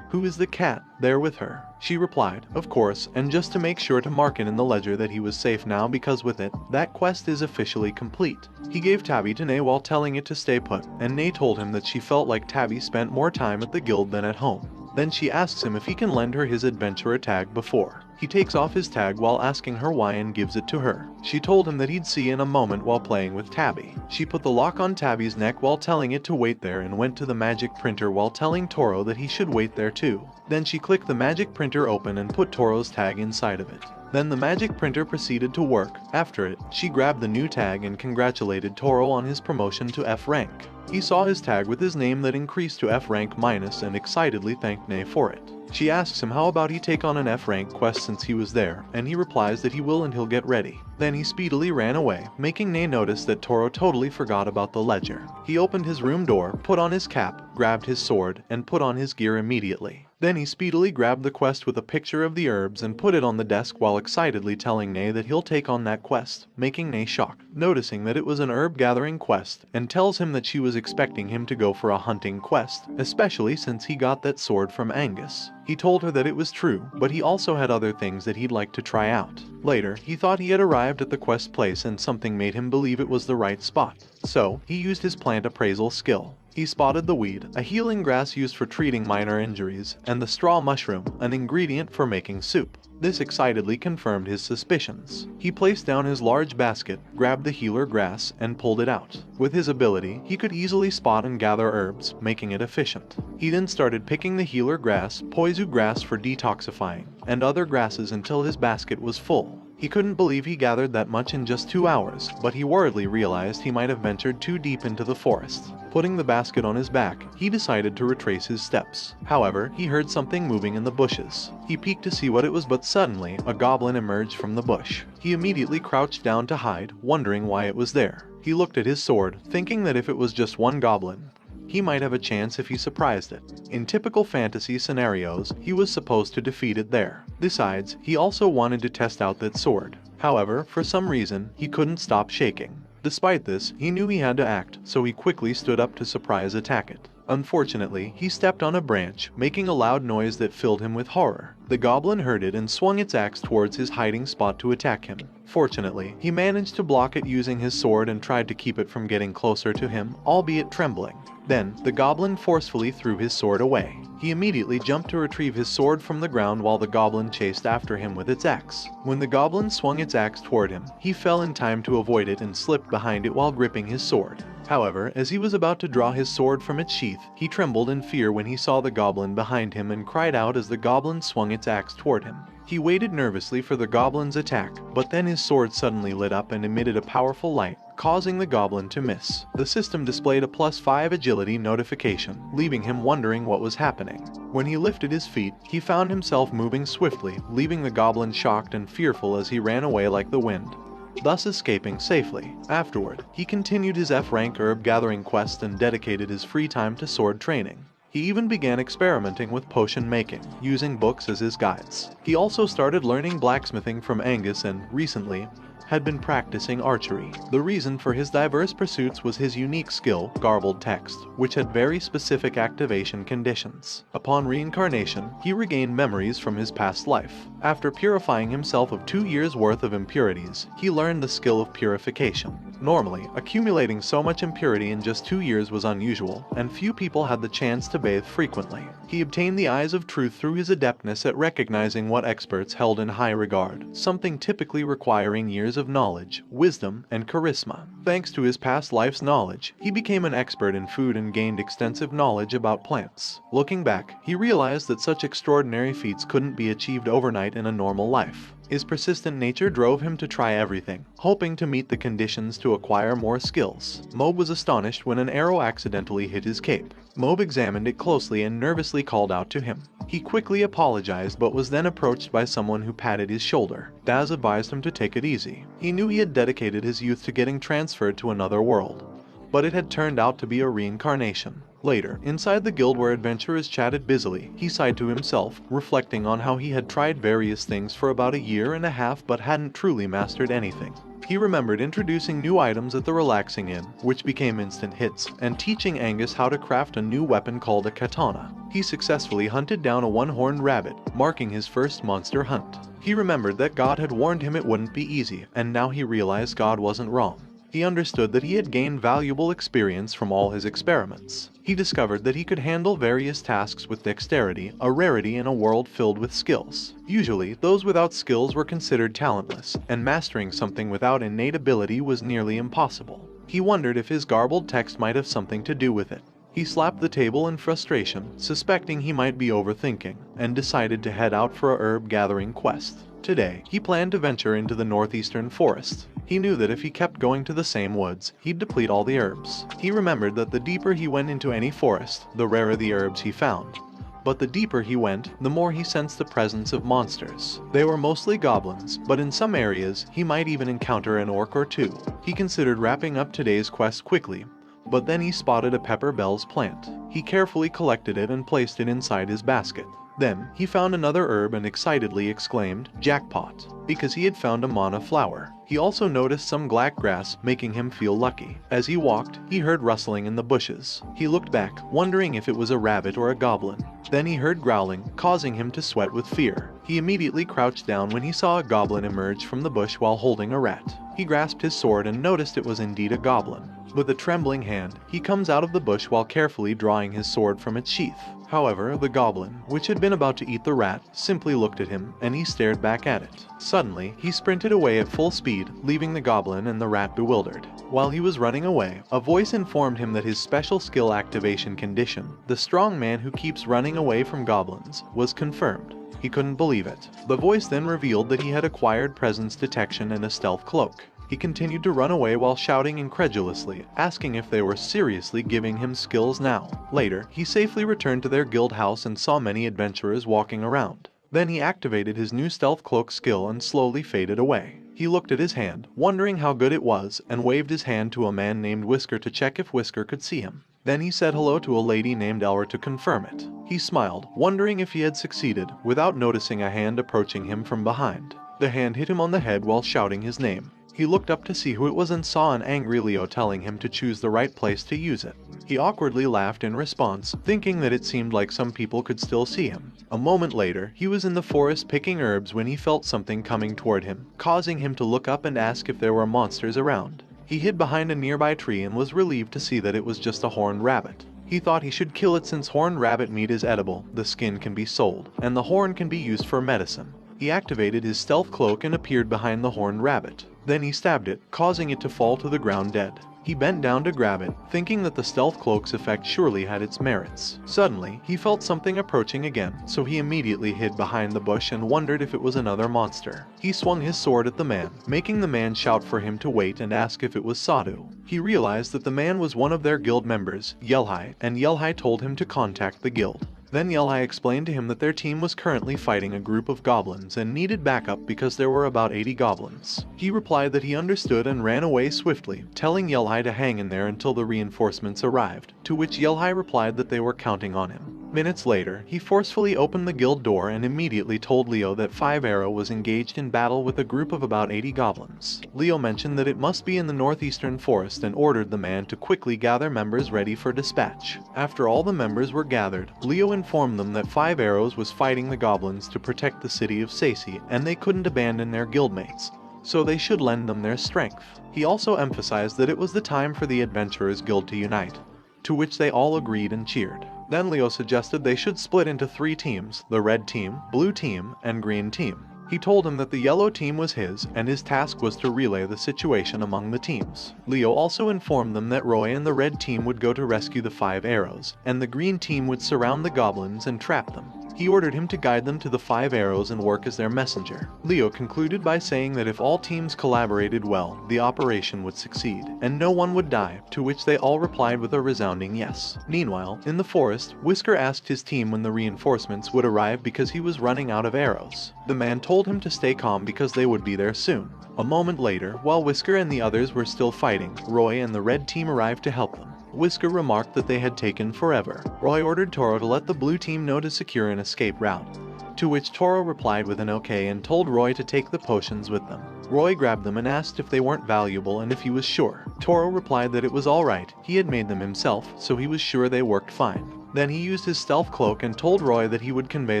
who is the cat, there with her. She replied, of course, and just to make sure to mark it in the ledger that he was safe now because with it, that quest is officially complete. He gave Tabby to Nay while telling it to stay put, and Nay told him that she felt like Tabby spent more time at the guild than at home. Then she asks him if he can lend her his adventurer tag before. He takes off his tag while asking her why and gives it to her. She told him that he'd see in a moment while playing with Tabby. She put the lock on Tabby's neck while telling it to wait there and went to the magic printer while telling Toro that he should wait there too. Then she clicked the magic printer open and put Toro's tag inside of it. Then the magic printer proceeded to work. After it, she grabbed the new tag and congratulated Toro on his promotion to F rank. He saw his tag with his name that increased to F rank minus and excitedly thanked Nei for it. She asks him how about he take on an F rank quest since he was there, and he replies that he will and he'll get ready. Then he speedily ran away, making Nei notice that Toro totally forgot about the ledger. He opened his room door, put on his cap, grabbed his sword, and put on his gear immediately. Then he speedily grabbed the quest with a picture of the herbs and put it on the desk while excitedly telling Nei that he'll take on that quest, making Nei shocked, noticing that it was an herb gathering quest, and tells him that she was expecting him to go for a hunting quest, especially since he got that sword from Angus. He told her that it was true, but he also had other things that he'd like to try out. Later, he thought he had arrived at the quest place and something made him believe it was the right spot. So, he used his plant appraisal skill. He spotted the weed, a healing grass used for treating minor injuries, and the straw mushroom, an ingredient for making soup. This excitedly confirmed his suspicions. He placed down his large basket, grabbed the healer grass, and pulled it out. With his ability, he could easily spot and gather herbs, making it efficient. He then started picking the healer grass, poisu grass for detoxifying, and other grasses until his basket was full. He couldn't believe he gathered that much in just 2 hours, but he worriedly realized he might have ventured too deep into the forest. Putting the basket on his back, he decided to retrace his steps. However, he heard something moving in the bushes. He peeked to see what it was, but suddenly, a goblin emerged from the bush. He immediately crouched down to hide, wondering why it was there. He looked at his sword, thinking that if it was just one goblin, he might have a chance if he surprised it. In typical fantasy scenarios, he was supposed to defeat it there. Besides, he also wanted to test out that sword. However, for some reason, he couldn't stop shaking. Despite this, he knew he had to act, so he quickly stood up to surprise attack it. Unfortunately, he stepped on a branch, making a loud noise that filled him with horror. The goblin heard it and swung its axe towards his hiding spot to attack him. Fortunately, he managed to block it using his sword and tried to keep it from getting closer to him, albeit trembling. Then, the goblin forcefully threw his sword away. He immediately jumped to retrieve his sword from the ground while the goblin chased after him with its axe. When the goblin swung its axe toward him, he fell in time to avoid it and slipped behind it while gripping his sword. However, as he was about to draw his sword from its sheath, he trembled in fear when he saw the goblin behind him and cried out as the goblin swung its axe toward him. He waited nervously for the goblin's attack, but then his sword suddenly lit up and emitted a powerful light, causing the goblin to miss. The system displayed a +5 agility notification, leaving him wondering what was happening. When he lifted his feet, he found himself moving swiftly, leaving the goblin shocked and fearful as he ran away like the wind, thus escaping safely. Afterward, he continued his F-rank herb gathering quest and dedicated his free time to sword training. He even began experimenting with potion making, using books as his guides. He also started learning blacksmithing from Angus and, recently, had been practicing archery. The reason for his diverse pursuits was his unique skill, garbled text, which had very specific activation conditions. Upon reincarnation, he regained memories from his past life. After purifying himself of 2 years' worth of impurities, he learned the skill of purification. Normally, accumulating so much impurity in just 2 years was unusual, and few people had the chance to bathe frequently. He obtained the eyes of truth through his adeptness at recognizing what experts held in high regard, something typically requiring years of knowledge, wisdom, and charisma. Thanks to his past life's knowledge, he became an expert in food and gained extensive knowledge about plants. Looking back, he realized that such extraordinary feats couldn't be achieved overnight in a normal life. His persistent nature drove him to try everything, hoping to meet the conditions to acquire more skills. Mob was astonished when an arrow accidentally hit his cape. Mob examined it closely and nervously called out to him. He quickly apologized but was then approached by someone who patted his shoulder. Daz advised him to take it easy. He knew he had dedicated his youth to getting transferred to another world, but it had turned out to be a reincarnation. Later, inside the guild where adventurers chatted busily, he sighed to himself, reflecting on how he had tried various things for about 1.5 years but hadn't truly mastered anything. He remembered introducing new items at the relaxing inn, which became instant hits, and teaching Angus how to craft a new weapon called a katana. He successfully hunted down a one-horned rabbit, marking his first monster hunt. He remembered that God had warned him it wouldn't be easy, and now he realized God wasn't wrong. he understood that he had gained valuable experience from all his experiments. He discovered that he could handle various tasks with dexterity, a rarity in a world filled with skills. Usually, those without skills were considered talentless, and mastering something without innate ability was nearly impossible. He wondered if his garbled text might have something to do with it. He slapped the table in frustration, suspecting he might be overthinking, and decided to head out for a herb-gathering quest. Today, he planned to venture into the northeastern forest. He knew that if he kept going to the same woods, he'd deplete all the herbs. He remembered that the deeper he went into any forest, the rarer the herbs he found. But the deeper he went, the more he sensed the presence of monsters. They were mostly goblins, but in some areas, he might even encounter an orc or two. He considered wrapping up today's quest quickly, but then he spotted a pepper bells plant. He carefully collected it and placed it inside his basket. Then, he found another herb and excitedly exclaimed, "Jackpot," because he had found a mana flower. He also noticed some black grass, making him feel lucky. As he walked, he heard rustling in the bushes. He looked back, wondering if it was a rabbit or a goblin. Then he heard growling, causing him to sweat with fear. He immediately crouched down when he saw a goblin emerge from the bush while holding a rat. He grasped his sword and noticed it was indeed a goblin. With a trembling hand, he comes out of the bush while carefully drawing his sword from its sheath. However, the goblin, which had been about to eat the rat, simply looked at him, and he stared back at it. Suddenly, he sprinted away at full speed, leaving the goblin and the rat bewildered. While he was running away, a voice informed him that his special skill activation condition, the strong man who keeps running away from goblins, was confirmed. He couldn't believe it. The voice then revealed that he had acquired presence detection and a stealth cloak. He continued to run away while shouting incredulously, asking if they were seriously giving him skills now. Later, he safely returned to their guild house and saw many adventurers walking around. Then he activated his new stealth cloak skill and slowly faded away. He looked at his hand, wondering how good it was, and waved his hand to a man named Whisker to check if Whisker could see him. Then he said hello to a lady named Elra to confirm it. He smiled, wondering if he had succeeded, without noticing a hand approaching him from behind. The hand hit him on the head while shouting his name. He looked up to see who it was and saw an angry Leo telling him to choose the right place to use it. He awkwardly laughed in response, thinking that it seemed like some people could still see him. A moment later, he was in the forest picking herbs when he felt something coming toward him, causing him to look up and ask if there were monsters around. He hid behind a nearby tree and was relieved to see that it was just a horned rabbit. He thought he should kill it since horned rabbit meat is edible, the skin can be sold, and the horn can be used for medicine. He activated his stealth cloak and appeared behind the horned rabbit. Then he stabbed it, causing it to fall to the ground dead. He bent down to grab it, thinking that the stealth cloak's effect surely had its merits. Suddenly, he felt something approaching again, so he immediately hid behind the bush and wondered if it was another monster. He swung his sword at the man, making the man shout for him to wait and ask if it was Sadhu. He realized that the man was one of their guild members, Yelhai, and Yelhai told him to contact the guild. Then Yelhai explained to him that their team was currently fighting a group of goblins and needed backup because there were about 80 goblins. He replied that he understood and ran away swiftly, telling Yelhai to hang in there until the reinforcements arrived, to which Yelhai replied that they were counting on him. Minutes later, he forcefully opened the guild door and immediately told Leo that Five Arrow was engaged in battle with a group of about 80 goblins. Leo mentioned that it must be in the northeastern forest and ordered the man to quickly gather members ready for dispatch. After all the members were gathered, Leo informed them that Five Arrows was fighting the goblins to protect the city of Saci, and they couldn't abandon their guildmates, so they should lend them their strength. He also emphasized that it was the time for the Adventurers Guild to unite, to which they all agreed and cheered. Then Leo suggested they should split into 3 teams, the red team, blue team, and green team. He told him that the yellow team was his, and his task was to relay the situation among the teams. Leo also informed them that Roy and the red team would go to rescue the 5 arrows, and the green team would surround the goblins and trap them. He ordered him to guide them to the 5 arrows and work as their messenger. Leo concluded by saying that if all teams collaborated well, the operation would succeed, and no one would die, to which they all replied with a resounding yes. Meanwhile, in the forest, Whisker asked his team when the reinforcements would arrive because he was running out of arrows. The man told him to stay calm because they would be there soon. A moment later, while Whisker and the others were still fighting, Roy and the red team arrived to help them. Whisker remarked that they had taken forever. Roy ordered Toro to let the blue team know to secure an escape route, to which Toro replied with an okay and told Roy to take the potions with them. Roy grabbed them and asked if they weren't valuable and if he was sure. Toro replied that it was alright, he had made them himself, so he was sure they worked fine. Then he used his stealth cloak and told Roy that he would convey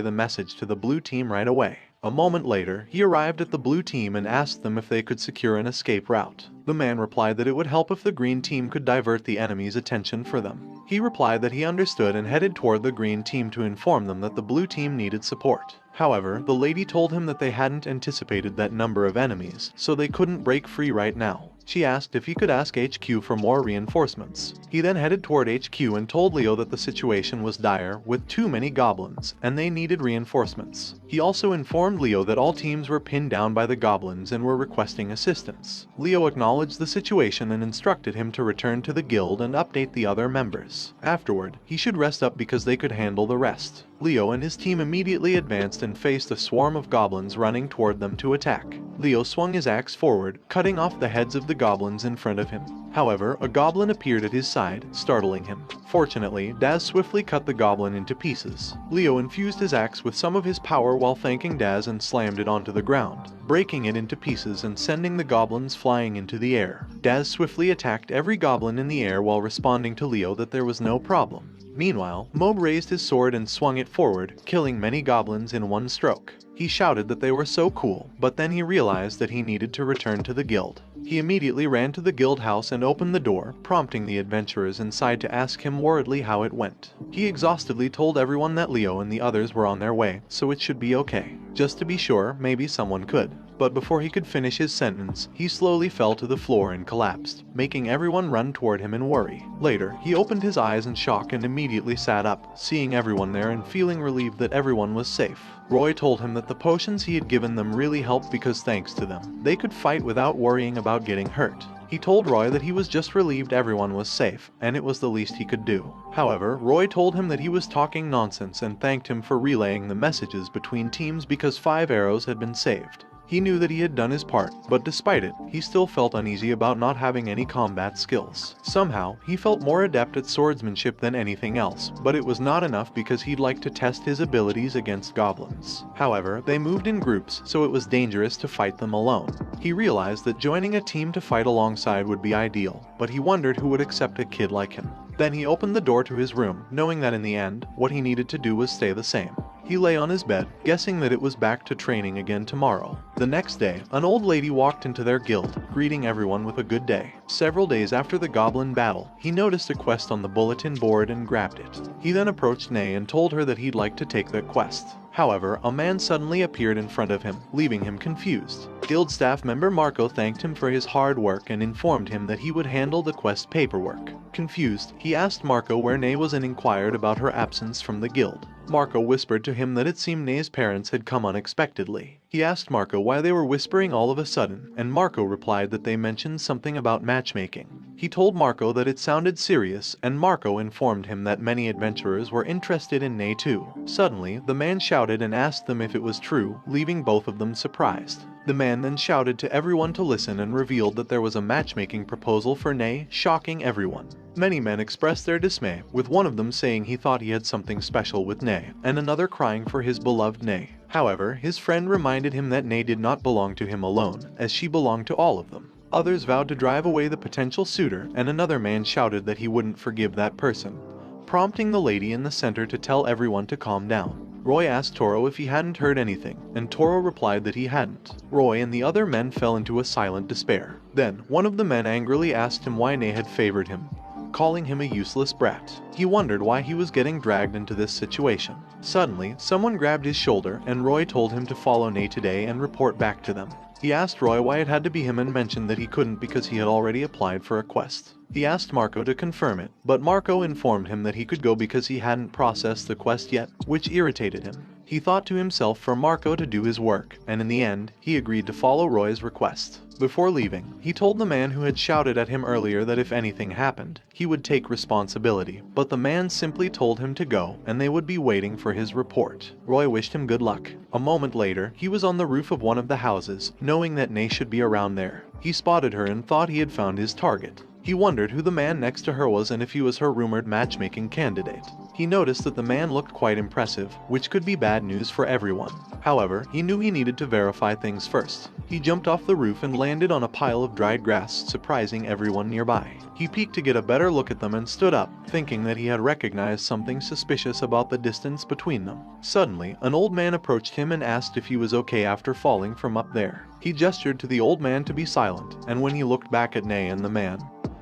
the message to the blue team right away. A moment later, he arrived at the blue team and asked them if they could secure an escape route. The man replied that it would help if the green team could divert the enemy's attention for them. He replied that he understood and headed toward the green team to inform them that the blue team needed support. However, the lady told him that they hadn't anticipated that number of enemies, so they couldn't break free right now. She asked if he could ask HQ for more reinforcements. He then headed toward HQ and told Leo that the situation was dire, with too many goblins, and they needed reinforcements. He also informed Leo that all teams were pinned down by the goblins and were requesting assistance. Leo acknowledged the situation and instructed him to return to the guild and update the other members. Afterward, he should rest up because they could handle the rest. Leo and his team immediately advanced and faced a swarm of goblins running toward them to attack. Leo swung his axe forward, cutting off the heads of the goblins in front of him. However, a goblin appeared at his side, startling him. Fortunately, Daz swiftly cut the goblin into pieces. Leo infused his axe with some of his power while thanking Daz and slammed it onto the ground, breaking it into pieces and sending the goblins flying into the air. Daz swiftly attacked every goblin in the air while responding to Leo that there was no problem. Meanwhile, Mob raised his sword and swung it forward, killing many goblins in one stroke. He shouted that they were so cool, but then he realized that he needed to return to the guild. He immediately ran to the guild house and opened the door, prompting the adventurers inside to ask him worriedly how it went. He exhaustedly told everyone that Leo and the others were on their way, so it should be okay. Just to be sure, maybe someone could. But before he could finish his sentence, he slowly fell to the floor and collapsed, making everyone run toward him in worry. Later, he opened his eyes in shock and immediately sat up, seeing everyone there and feeling relieved that everyone was safe. Roy told him that the potions he had given them really helped because thanks to them, they could fight without worrying about getting hurt. He told Roy that he was just relieved everyone was safe, and it was the least he could do. However, Roy told him that he was talking nonsense and thanked him for relaying the messages between teams because 5 arrows had been saved. He knew that he had done his part, but despite it, he still felt uneasy about not having any combat skills. Somehow, he felt more adept at swordsmanship than anything else, but it was not enough because he'd like to test his abilities against goblins. However, they moved in groups, so it was dangerous to fight them alone. He realized that joining a team to fight alongside would be ideal, but he wondered who would accept a kid like him. Then he opened the door to his room, knowing that in the end, what he needed to do was stay the same. He lay on his bed, guessing that it was back to training again tomorrow. The next day, an old lady walked into their guild, greeting everyone with a good day. Several days after the goblin battle, he noticed a quest on the bulletin board and grabbed it. He then approached Nay and told her that he'd like to take that quest. However, a man suddenly appeared in front of him, leaving him confused. Guild staff member Marco thanked him for his hard work and informed him that he would handle the quest paperwork. Confused, he asked Marco where Nay was and inquired about her absence from the guild. Marco whispered to him that it seemed Nay's parents had come unexpectedly. He asked Marco why they were whispering all of a sudden, and Marco replied that they mentioned something about matchmaking. He told Marco that it sounded serious, and Marco informed him that many adventurers were interested in Nay too. Suddenly, the man shouted and asked them if it was true, leaving both of them surprised. The man then shouted to everyone to listen and revealed that there was a matchmaking proposal for Nay, shocking everyone. Many men expressed their dismay, with one of them saying he thought he had something special with Nay, and another crying for his beloved Nay. However, his friend reminded him that Nay did not belong to him alone, as she belonged to all of them. Others vowed to drive away the potential suitor, and another man shouted that he wouldn't forgive that person, prompting the lady in the center to tell everyone to calm down. Roy asked Toro if he hadn't heard anything, and Toro replied that he hadn't. Roy and the other men fell into a silent despair. Then, one of the men angrily asked him why Nay had favored him, calling him a useless brat. He wondered why he was getting dragged into this situation. Suddenly, someone grabbed his shoulder, and Roy told him to follow Nay today and report back to them. He asked Roy why it had to be him and mentioned that he couldn't because he had already applied for a quest. He asked Marco to confirm it, but Marco informed him that he could go because he hadn't processed the quest yet, which irritated him. He thought to himself for Marco to do his work, and in the end, he agreed to follow Roy's request. Before leaving, he told the man who had shouted at him earlier that if anything happened, he would take responsibility, but the man simply told him to go, and they would be waiting for his report. Roy wished him good luck. A moment later, he was on the roof of one of the houses, knowing that Nay should be around there. He spotted her and thought he had found his target. He wondered who the man next to her was and if he was her rumored matchmaking candidate. He noticed that the man looked quite impressive, which could be bad news for everyone. However, he knew he needed to verify things first. He jumped off the roof and landed on a pile of dried grass, surprising everyone nearby. He peeked to get a better look at them and stood up, thinking that he had recognized something suspicious about the distance between them. Suddenly, an old man approached him and asked if he was okay after falling from up there. He gestured to the old man to be silent, and when he looked back at Nay and the man,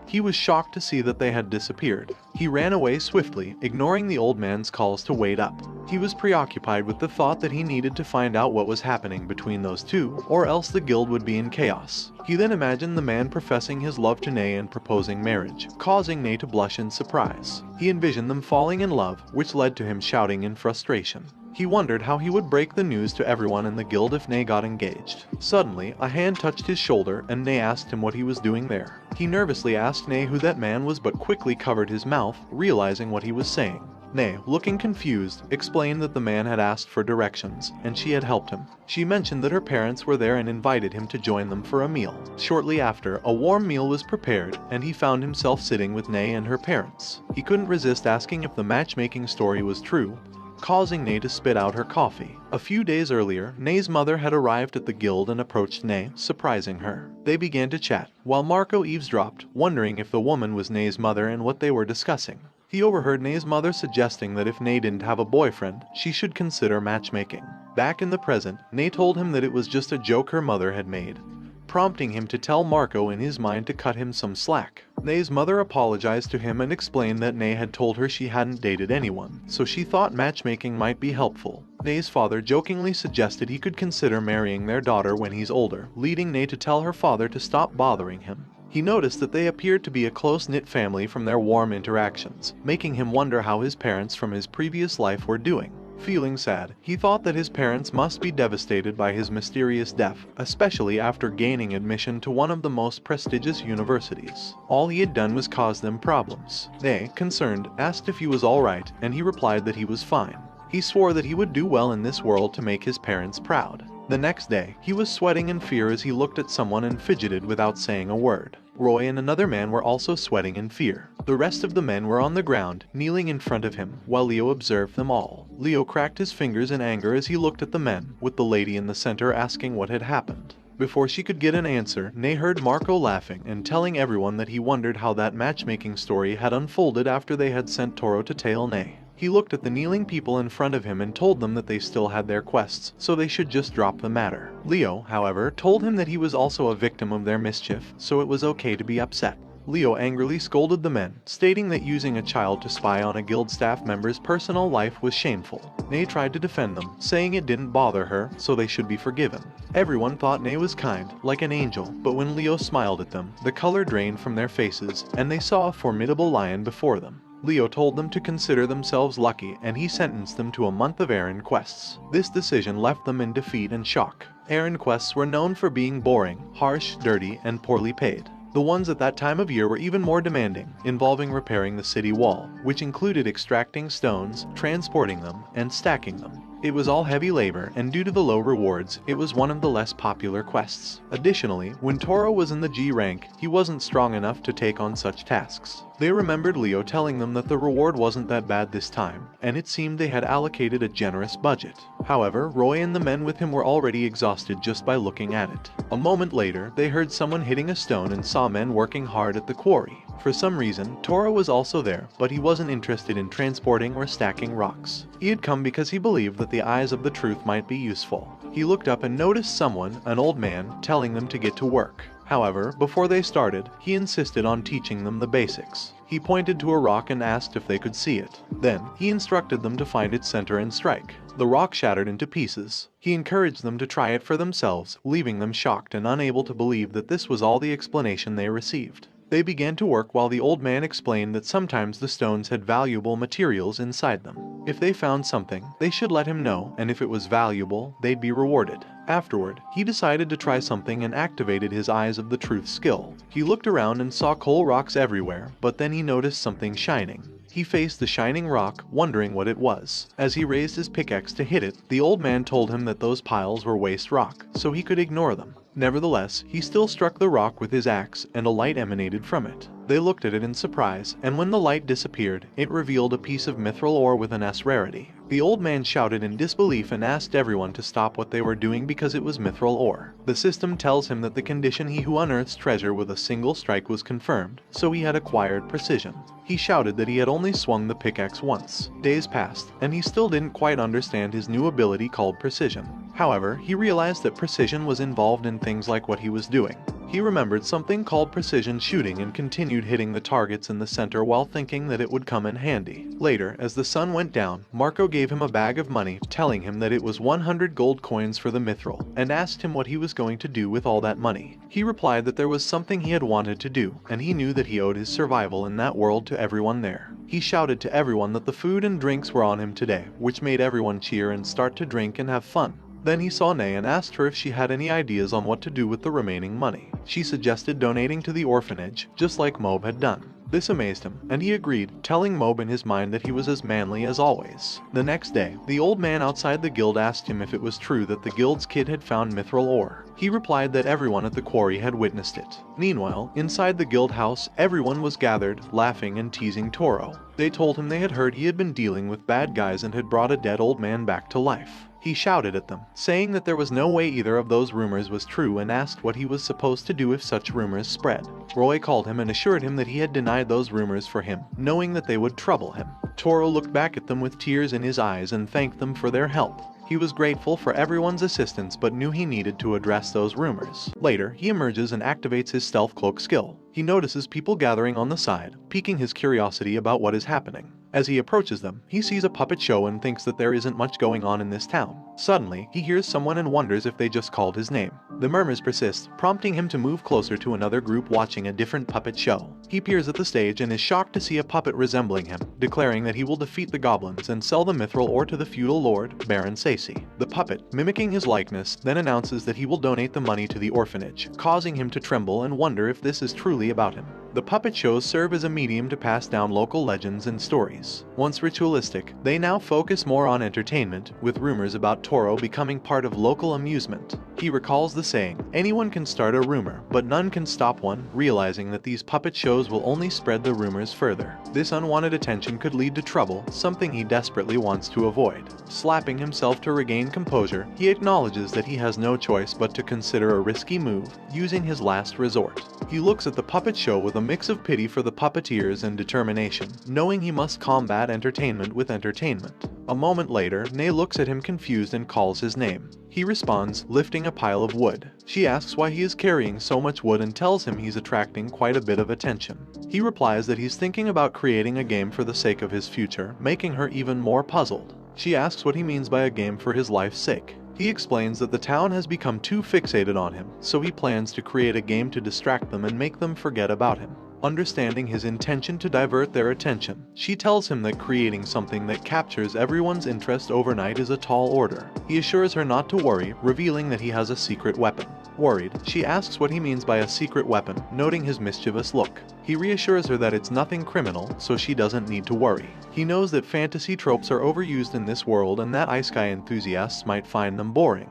he was shocked to see that they had disappeared. He ran away swiftly, ignoring the old man's calls to wait up. He was preoccupied with the thought that he needed to find out what was happening between those two, or else the guild would be in chaos. He then imagined the man professing his love to Nay and proposing marriage, causing Nay to blush in surprise. He envisioned them falling in love, which led to him shouting in frustration. He wondered how he would break the news to everyone in the guild if Nay got engaged. Suddenly, a hand touched his shoulder and Nay asked him what he was doing there. He nervously asked Nay who that man was but quickly covered his mouth, realizing what he was saying. Nay, looking confused, explained that the man had asked for directions, and she had helped him. She mentioned that her parents were there and invited him to join them for a meal. Shortly after, a warm meal was prepared, and he found himself sitting with Nay and her parents. He couldn't resist asking if the matchmaking story was true, causing Nay to spit out her coffee. A few days earlier, Nay's mother had arrived at the guild and approached Nay, surprising her. They began to chat, while Marco eavesdropped, wondering if the woman was Nay's mother and what they were discussing. He overheard Nay's mother suggesting that if Nay didn't have a boyfriend, she should consider matchmaking. Back in the present, Nay told him that it was just a joke her mother had made, prompting him to tell Marco in his mind to cut him some slack. Nay's mother apologized to him and explained that Nay had told her she hadn't dated anyone, so she thought matchmaking might be helpful. Nay's father jokingly suggested he could consider marrying their daughter when he's older, leading Nay to tell her father to stop bothering him. He noticed that they appeared to be a close-knit family from their warm interactions, making him wonder how his parents from his previous life were doing. Feeling sad, he thought that his parents must be devastated by his mysterious death, especially after gaining admission to one of the most prestigious universities. All he had done was cause them problems. Nay, concerned, asked if he was alright, and he replied that he was fine. He swore that he would do well in this world to make his parents proud. The next day, he was sweating in fear as he looked at someone and fidgeted without saying a word. Roy and another man were also sweating in fear. The rest of the men were on the ground, kneeling in front of him, while Leo observed them all. Leo cracked his fingers in anger as he looked at the men, with the lady in the center asking what had happened. Before she could get an answer, Nay heard Marco laughing and telling everyone that he wondered how that matchmaking story had unfolded after they had sent Toro to tail Nay. He looked at the kneeling people in front of him and told them that they still had their quests, so they should just drop the matter. Leo, however, told him that he was also a victim of their mischief, so it was okay to be upset. Leo angrily scolded the men, stating that using a child to spy on a guild staff member's personal life was shameful. Nay tried to defend them, saying it didn't bother her, so they should be forgiven. Everyone thought Nay was kind, like an angel, but when Leo smiled at them, the color drained from their faces, and they saw a formidable lion before them. Leo told them to consider themselves lucky, and he sentenced them to a month of errand quests. This decision left them in defeat and shock. Errand quests were known for being boring, harsh, dirty, and poorly paid. The ones at that time of year were even more demanding, involving repairing the city wall, which included extracting stones, transporting them, and stacking them. It was all heavy labor, and due to the low rewards, it was one of the less popular quests. Additionally, when Toro was in the G rank, he wasn't strong enough to take on such tasks. They remembered Leo telling them that the reward wasn't that bad this time, and it seemed they had allocated a generous budget. However, Roy and the men with him were already exhausted just by looking at it. A moment later, they heard someone hitting a stone and saw men working hard at the quarry. For some reason, Toro was also there, but he wasn't interested in transporting or stacking rocks. He had come because he believed that the eyes of the truth might be useful. He looked up and noticed someone, an old man, telling them to get to work. However, before they started, he insisted on teaching them the basics. He pointed to a rock and asked if they could see it. Then, he instructed them to find its center and strike. The rock shattered into pieces. He encouraged them to try it for themselves, leaving them shocked and unable to believe that this was all the explanation they received. They began to work while the old man explained that sometimes the stones had valuable materials inside them. If they found something, they should let him know, and if it was valuable, they'd be rewarded. Afterward, he decided to try something and activated his Eyes of the Truth skill. He looked around and saw coal rocks everywhere, but then he noticed something shining. He faced the shining rock, wondering what it was. As he raised his pickaxe to hit it, the old man told him that those piles were waste rock, so he could ignore them. Nevertheless, he still struck the rock with his axe, and a light emanated from it. They looked at it in surprise, and when the light disappeared, it revealed a piece of mithril ore with an S rarity. The old man shouted in disbelief and asked everyone to stop what they were doing because it was mithril ore. The system tells him that the condition he who unearths treasure with a single strike was confirmed, so he had acquired precision. He shouted that he had only swung the pickaxe once. Days passed, and he still didn't quite understand his new ability called precision. However, he realized that precision was involved in things like what he was doing. He remembered something called precision shooting and continued hitting the targets in the center while thinking that it would come in handy. Later, as the sun went down, Marco gave him a bag of money, telling him that it was 100 gold coins for the mithril, and asked him what he was going to do with all that money. He replied that there was something he had wanted to do, and he knew that he owed his survival in that world to everyone there. He shouted to everyone that the food and drinks were on him today, which made everyone cheer and start to drink and have fun. Then he saw Nay and asked her if she had any ideas on what to do with the remaining money. She suggested donating to the orphanage, just like Mob had done. This amazed him, and he agreed, telling Mob in his mind that he was as manly as always. The next day, the old man outside the guild asked him if it was true that the guild's kid had found mithril ore. He replied that everyone at the quarry had witnessed it. Meanwhile, inside the guild house, everyone was gathered, laughing and teasing Toro. They told him they had heard he had been dealing with bad guys and had brought a dead old man back to life. He shouted at them, saying that there was no way either of those rumors was true and asked what he was supposed to do if such rumors spread. Roy called him and assured him that he had denied those rumors for him, knowing that they would trouble him. Toro looked back at them with tears in his eyes and thanked them for their help. He was grateful for everyone's assistance but knew he needed to address those rumors. Later, he emerges and activates his stealth cloak skill. He notices people gathering on the side, piquing his curiosity about what is happening. As he approaches them, he sees a puppet show and thinks that there isn't much going on in this town. Suddenly, he hears someone and wonders if they just called his name. The murmurs persist, prompting him to move closer to another group watching a different puppet show. He peers at the stage and is shocked to see a puppet resembling him, declaring that he will defeat the goblins and sell the mithril ore to the feudal lord, Baron Sacy. The puppet, mimicking his likeness, then announces that he will donate the money to the orphanage, causing him to tremble and wonder if this is truly about him. The puppet shows serve as a medium to pass down local legends and stories. Once ritualistic, they now focus more on entertainment, with rumors about Toro becoming part of local amusement. He recalls the saying, "Anyone can start a rumor, but none can stop one," realizing that these puppet shows will only spread the rumors further. This unwanted attention could lead to trouble, something he desperately wants to avoid. Slapping himself to regain composure, he acknowledges that he has no choice but to consider a risky move, using his last resort. He looks at the puppet show with a mix of pity for the puppeteers and determination, knowing he must combat entertainment with entertainment. A moment later, Nay looks at him confused and calls his name. He responds, lifting a pile of wood. She asks why he is carrying so much wood and tells him he's attracting quite a bit of attention. He replies that he's thinking about creating a game for the sake of his future, making her even more puzzled. She asks what he means by a game for his life's sake. He explains that the town has become too fixated on him, so he plans to create a game to distract them and make them forget about him. Understanding his intention to divert their attention, she tells him that creating something that captures everyone's interest overnight is a tall order. He assures her not to worry, revealing that he has a secret weapon. Worried, she asks what he means by a secret weapon, noting his mischievous look. He reassures her that it's nothing criminal, so she doesn't need to worry. He knows that fantasy tropes are overused in this world and that Isekai enthusiasts might find them boring.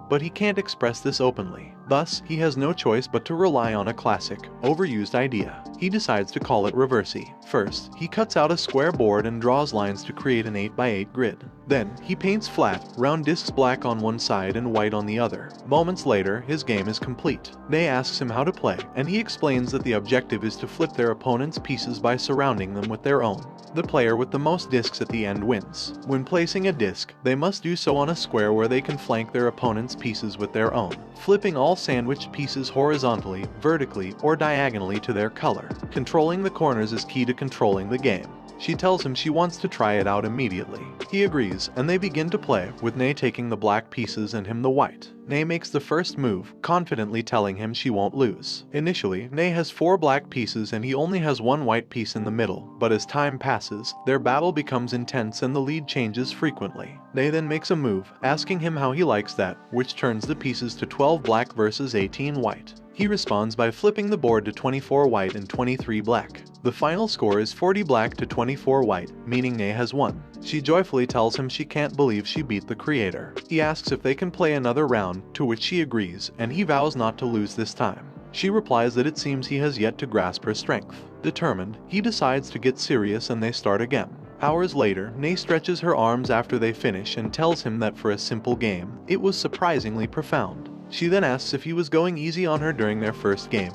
But he can't express this openly. Thus, he has no choice but to rely on a classic, overused idea. He decides to call it Reversey. First, he cuts out a square board and draws lines to create an 8x8 grid. Then, he paints flat, round discs black on one side and white on the other. Moments later, his game is complete. Nay asks him how to play, and he explains that the objective is to flip their opponent's pieces by surrounding them with their own. The player with the most discs at the end wins. When placing a disc, they must do so on a square where they can flank their opponent's pieces with their own, flipping all sandwiched pieces horizontally, vertically, or diagonally to their color. Controlling the corners is key to controlling the game. She tells him she wants to try it out immediately. He agrees, and they begin to play, with Nay taking the black pieces and him the white. Nay makes the first move, confidently telling him she won't lose. Initially, Nay has 4 black pieces and he only has 1 white piece in the middle, but as time passes, their battle becomes intense and the lead changes frequently. Nay then makes a move, asking him how he likes that, which turns the pieces to 12 black versus 18 white. He responds by flipping the board to 24 white and 23 black. The final score is 40 black to 24 white, meaning Ne has won. She joyfully tells him she can't believe she beat the creator. He asks if they can play another round, to which she agrees, and he vows not to lose this time. She replies that it seems he has yet to grasp her strength. Determined, he decides to get serious and they start again. Hours later, Ne stretches her arms after they finish and tells him that for a simple game, it was surprisingly profound. She then asks if he was going easy on her during their first game,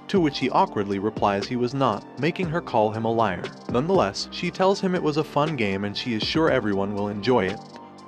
to which he awkwardly replies he was not, making her call him a liar. Nonetheless, she tells him it was a fun game and she is sure everyone will enjoy it,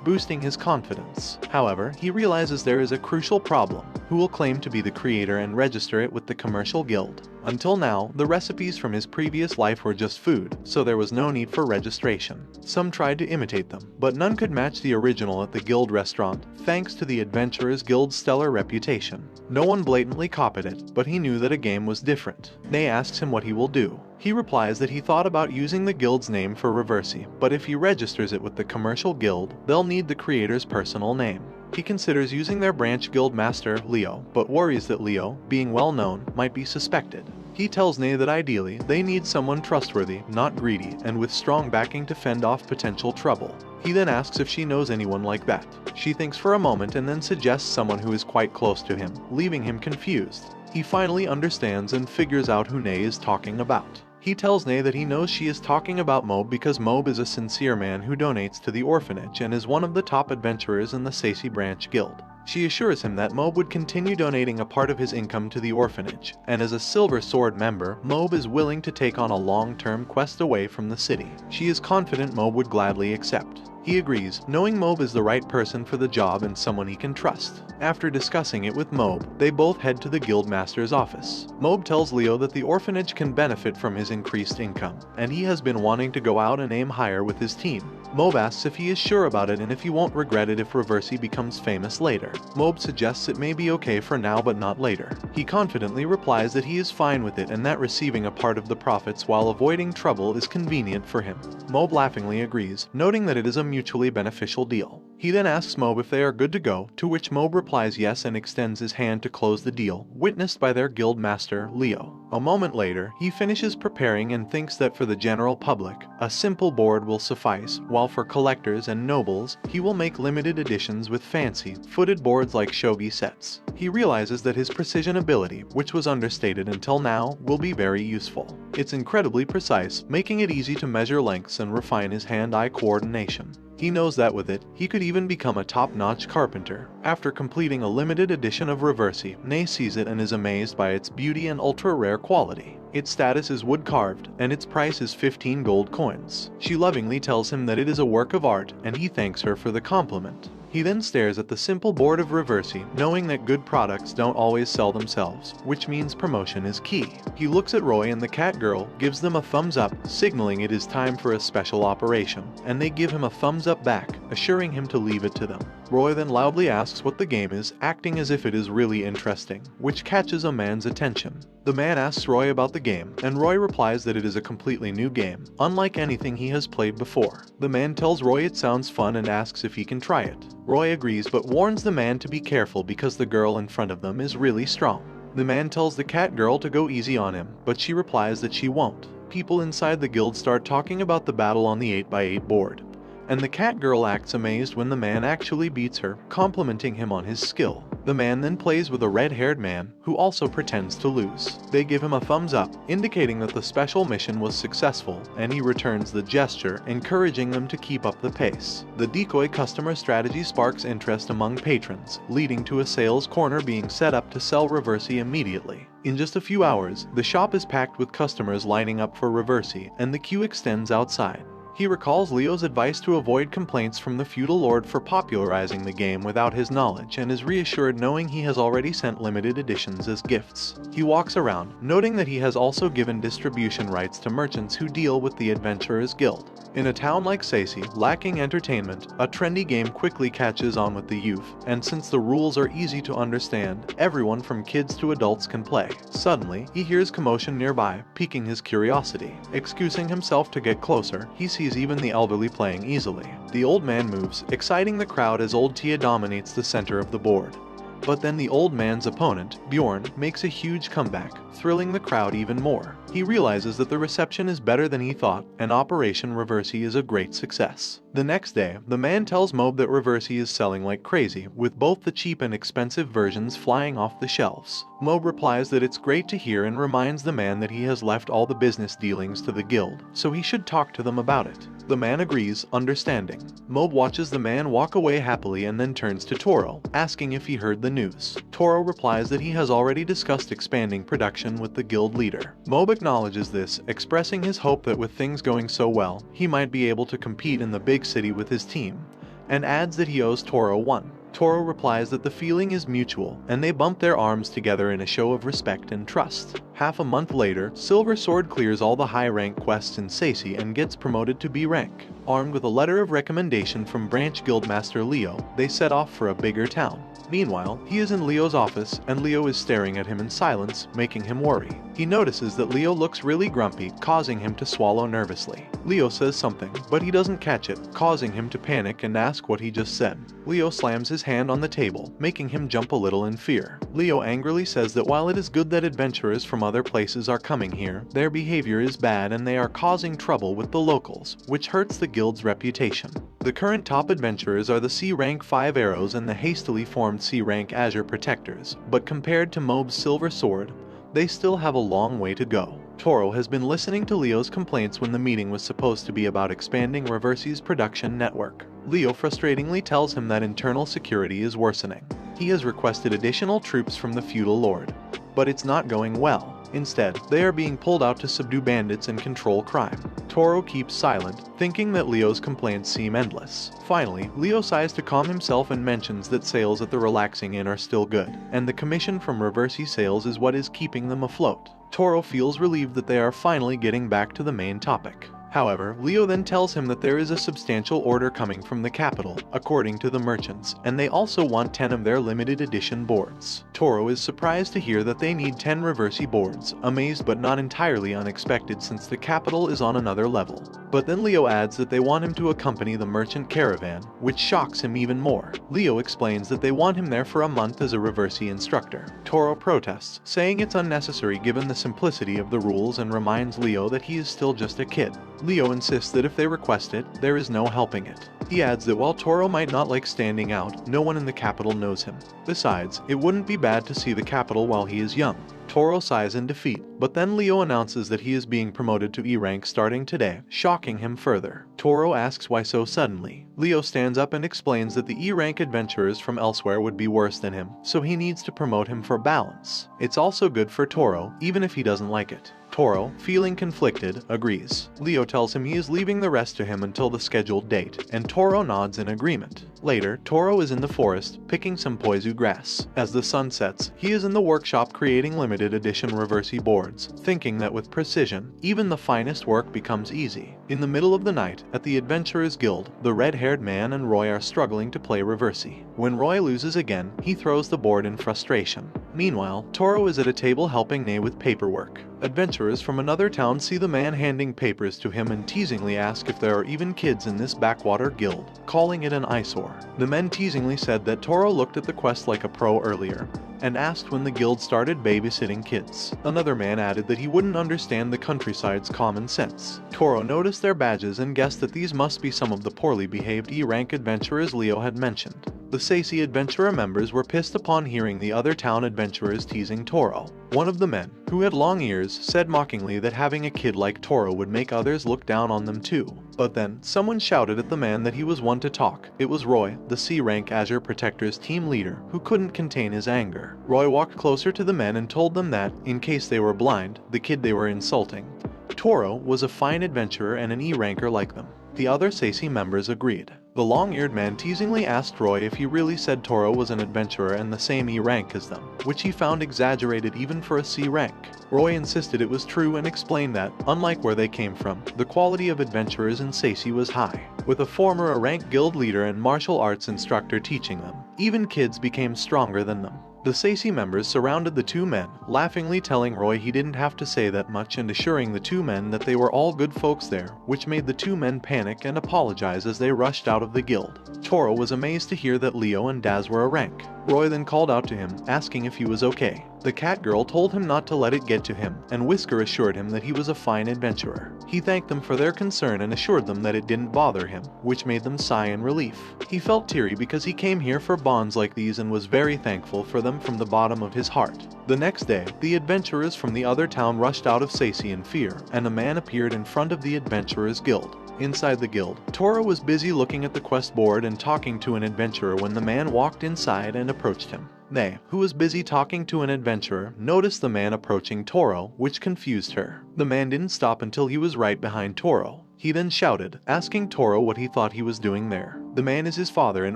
boosting his confidence. However, he realizes there is a crucial problem: who will claim to be the creator and register it with the commercial guild. Until now, the recipes from his previous life were just food, so there was no need for registration. Some tried to imitate them, but none could match the original at the guild restaurant, thanks to the Adventurers Guild's stellar reputation. No one blatantly copied it, but he knew that a game was different. Ne asks him what he will do. He replies that he thought about using the guild's name for Reversi, but if he registers it with the commercial guild, they'll need the creator's personal name. He considers using their branch guild master, Leo, but worries that Leo, being well known, might be suspected. He tells Ne that ideally, they need someone trustworthy, not greedy, and with strong backing to fend off potential trouble. He then asks if she knows anyone like that. She thinks for a moment and then suggests someone who is quite close to him, leaving him confused. He finally understands and figures out who Ne is talking about. He tells Ne that he knows she is talking about Mobe because Mobe is a sincere man who donates to the orphanage and is one of the top adventurers in the Sacy Branch Guild. She assures him that Mobe would continue donating a part of his income to the orphanage, and as a Silver Sword member, Mobe is willing to take on a long-term quest away from the city. She is confident Mobe would gladly accept. He agrees, knowing Mobe is the right person for the job and someone he can trust. After discussing it with Mobe, they both head to the Guildmaster's office. Mobe tells Leo that the orphanage can benefit from his increased income, and he has been wanting to go out and aim higher with his team. Mobe asks if he is sure about it and if he won't regret it if Reversi becomes famous later. Mobe suggests it may be okay for now but not later. He confidently replies that he is fine with it and that receiving a part of the profits while avoiding trouble is convenient for him. Mobe laughingly agrees, noting that it is a mutually beneficial deal. He then asks Mobe if they are good to go, to which Mobe replies yes and extends his hand to close the deal, witnessed by their guild master, Leo. A moment later, he finishes preparing and thinks that for the general public, a simple board will suffice, while for collectors and nobles, he will make limited editions with fancy, footed boards like shogi sets. He realizes that his precision ability, which was understated until now, will be very useful. It's incredibly precise, making it easy to measure lengths and refine his hand-eye coordination. He knows that with it, he could even become a top-notch carpenter. After completing a limited edition of Reversi, Ne sees it and is amazed by its beauty and ultra-rare quality. Its status is wood-carved, and its price is 15 gold coins. She lovingly tells him that it is a work of art, and he thanks her for the compliment. He then stares at the simple board of Reversi, knowing that good products don't always sell themselves, which means promotion is key. He looks at Roy and the cat girl, gives them a thumbs up, signaling it is time for a special operation, and they give him a thumbs up back, assuring him to leave it to them. Roy then loudly asks what the game is, acting as if it is really interesting, which catches a man's attention. The man asks Roy about the game, and Roy replies that it is a completely new game, unlike anything he has played before. The man tells Roy it sounds fun and asks if he can try it. Roy agrees but warns the man to be careful because the girl in front of them is really strong. The man tells the cat girl to go easy on him, but she replies that she won't. People inside the guild start talking about the battle on the 8x8 board, and the cat girl acts amazed when the man actually beats her, complimenting him on his skill. The man then plays with a red-haired man, who also pretends to lose. They give him a thumbs up, indicating that the special mission was successful, and he returns the gesture, encouraging them to keep up the pace. The decoy customer strategy sparks interest among patrons, leading to a sales corner being set up to sell Reversi immediately. In just a few hours, the shop is packed with customers lining up for Reversi, and the queue extends outside. He recalls Leo's advice to avoid complaints from the feudal lord for popularizing the game without his knowledge and is reassured knowing he has already sent limited editions as gifts. He walks around, noting that he has also given distribution rights to merchants who deal with the Adventurers Guild. In a town like Sacy, lacking entertainment, a trendy game quickly catches on with the youth, and since the rules are easy to understand, everyone from kids to adults can play. Suddenly, he hears commotion nearby, piquing his curiosity. Excusing himself to get closer, he sees even the elderly playing easily. The old man moves, exciting the crowd as old Tia dominates the center of the board. But then the old man's opponent, Bjorn, makes a huge comeback, thrilling the crowd even more. He realizes that the reception is better than he thought, and Operation Reversi is a great success. The next day, the man tells Mob that Reversi is selling like crazy, with both the cheap and expensive versions flying off the shelves. Mob replies that it's great to hear and reminds the man that he has left all the business dealings to the guild, so he should talk to them about it. The man agrees, understanding. Mob watches the man walk away happily and then turns to Toro, asking if he heard the news. Toro replies that he has already discussed expanding production with the guild leader. Mob acknowledges this, expressing his hope that with things going so well, he might be able to compete in the big city with his team, and adds that he owes Toro one. Toro replies that the feeling is mutual, and they bump their arms together in a show of respect and trust. Half a month later, Silver Sword clears all the high-rank quests in Sacy and gets promoted to B rank. Armed with a letter of recommendation from Branch Guildmaster Leo, they set off for a bigger town. Meanwhile, he is in Leo's office, and Leo is staring at him in silence, making him worry. He notices that Leo looks really grumpy, causing him to swallow nervously. Leo says something, but he doesn't catch it, causing him to panic and ask what he just said. Leo slams his hand on the table, making him jump a little in fear. Leo angrily says that while it is good that adventurers from other places are coming here, their behavior is bad and they are causing trouble with the locals, which hurts the guild's reputation. The current top adventurers are the C-rank 5 Arrows and the hastily formed C-rank Azure Protectors, but compared to Mob's Silver Sword, they still have a long way to go. Toro has been listening to Leo's complaints when the meeting was supposed to be about expanding Reversi's production network. Leo frustratingly tells him that internal security is worsening. He has requested additional troops from the feudal lord, but it's not going well. Instead, they are being pulled out to subdue bandits and control crime. Toro keeps silent, thinking that Leo's complaints seem endless. Finally, Leo sighs to calm himself and mentions that sales at the relaxing inn are still good, and the commission from Reversi sales is what is keeping them afloat. Toro feels relieved that they are finally getting back to the main topic. However, Leo then tells him that there is a substantial order coming from the capital, according to the merchants, and they also want 10 of their limited edition boards. Toro is surprised to hear that they need 10 Reversi boards, amazed but not entirely unexpected since the capital is on another level. But then Leo adds that they want him to accompany the merchant caravan, which shocks him even more. Leo explains that they want him there for a month as a Reversi instructor. Toro protests, saying it's unnecessary given the simplicity of the rules and reminds Leo that he is still just a kid. Leo insists that if they request it, there is no helping it. He adds that while Toro might not like standing out, no one in the capital knows him. Besides, it wouldn't be bad to see the capital while he is young. Toro sighs in defeat, but then Leo announces that he is being promoted to E rank starting today, shocking him further. Toro asks why so suddenly. Leo stands up and explains that the E rank adventurers from elsewhere would be worse than him, so he needs to promote him for balance. It's also good for Toro, even if he doesn't like it. Toro, feeling conflicted, agrees. Leo tells him he is leaving the rest to him until the scheduled date, and Toro nods in agreement. Later, Toro is in the forest, picking some poisu grass. As the sun sets, he is in the workshop creating limited edition Reversi boards, thinking that with precision, even the finest work becomes easy. In the middle of the night, at the Adventurers Guild, the red-haired man and Roy are struggling to play Reversi. When Roy loses again, he throws the board in frustration. Meanwhile, Toro is at a table helping Nay with paperwork. Adventurers from another town see the man handing papers to him and teasingly ask if there are even kids in this backwater guild, calling it an eyesore. The men teasingly said that Toro looked at the quest like a pro earlier, and asked when the guild started babysitting kids. Another man added that he wouldn't understand the countryside's common sense. Toro noticed their badges and guessed that these must be some of the poorly behaved E-rank adventurers Leo had mentioned. The Sacy adventurer members were pissed upon hearing the other town adventurers teasing Toro. One of the men, who had long ears, said mockingly that having a kid like Toro would make others look down on them too. But then, someone shouted at the man that he was one to talk. It was Roy, the C-rank Azure Protector's team leader, who couldn't contain his anger. Roy walked closer to the men and told them that, in case they were blind, the kid they were insulting, Toro, was a fine adventurer and an E-ranker like them. The other Sacy members agreed. The long-eared man teasingly asked Roy if he really said Toro was an adventurer and the same E-rank as them, which he found exaggerated even for a C-rank. Roy insisted it was true and explained that, unlike where they came from, the quality of adventurers in Sacy was high. With a former rank guild leader and martial arts instructor teaching them, even kids became stronger than them. The Sacy members surrounded the two men, laughingly telling Roy he didn't have to say that much and assuring the two men that they were all good folks there, which made the two men panic and apologize as they rushed out of the guild. Toro was amazed to hear that Leo and Daz were a rank. Roy then called out to him, asking if he was okay. The cat girl told him not to let it get to him, and Whisker assured him that he was a fine adventurer. He thanked them for their concern and assured them that it didn't bother him, which made them sigh in relief. He felt teary because he came here for bonds like these and was very thankful for them from the bottom of his heart. The next day, the adventurers from the other town rushed out of Sacy in fear, and a man appeared in front of the Adventurers Guild. Inside the guild, Toro was busy looking at the quest board and talking to an adventurer when the man walked inside and approached him. They, who was busy talking to an adventurer, noticed the man approaching Toro, which confused her. The man didn't stop until he was right behind Toro. He then shouted, asking Toro what he thought he was doing there. The man is his father and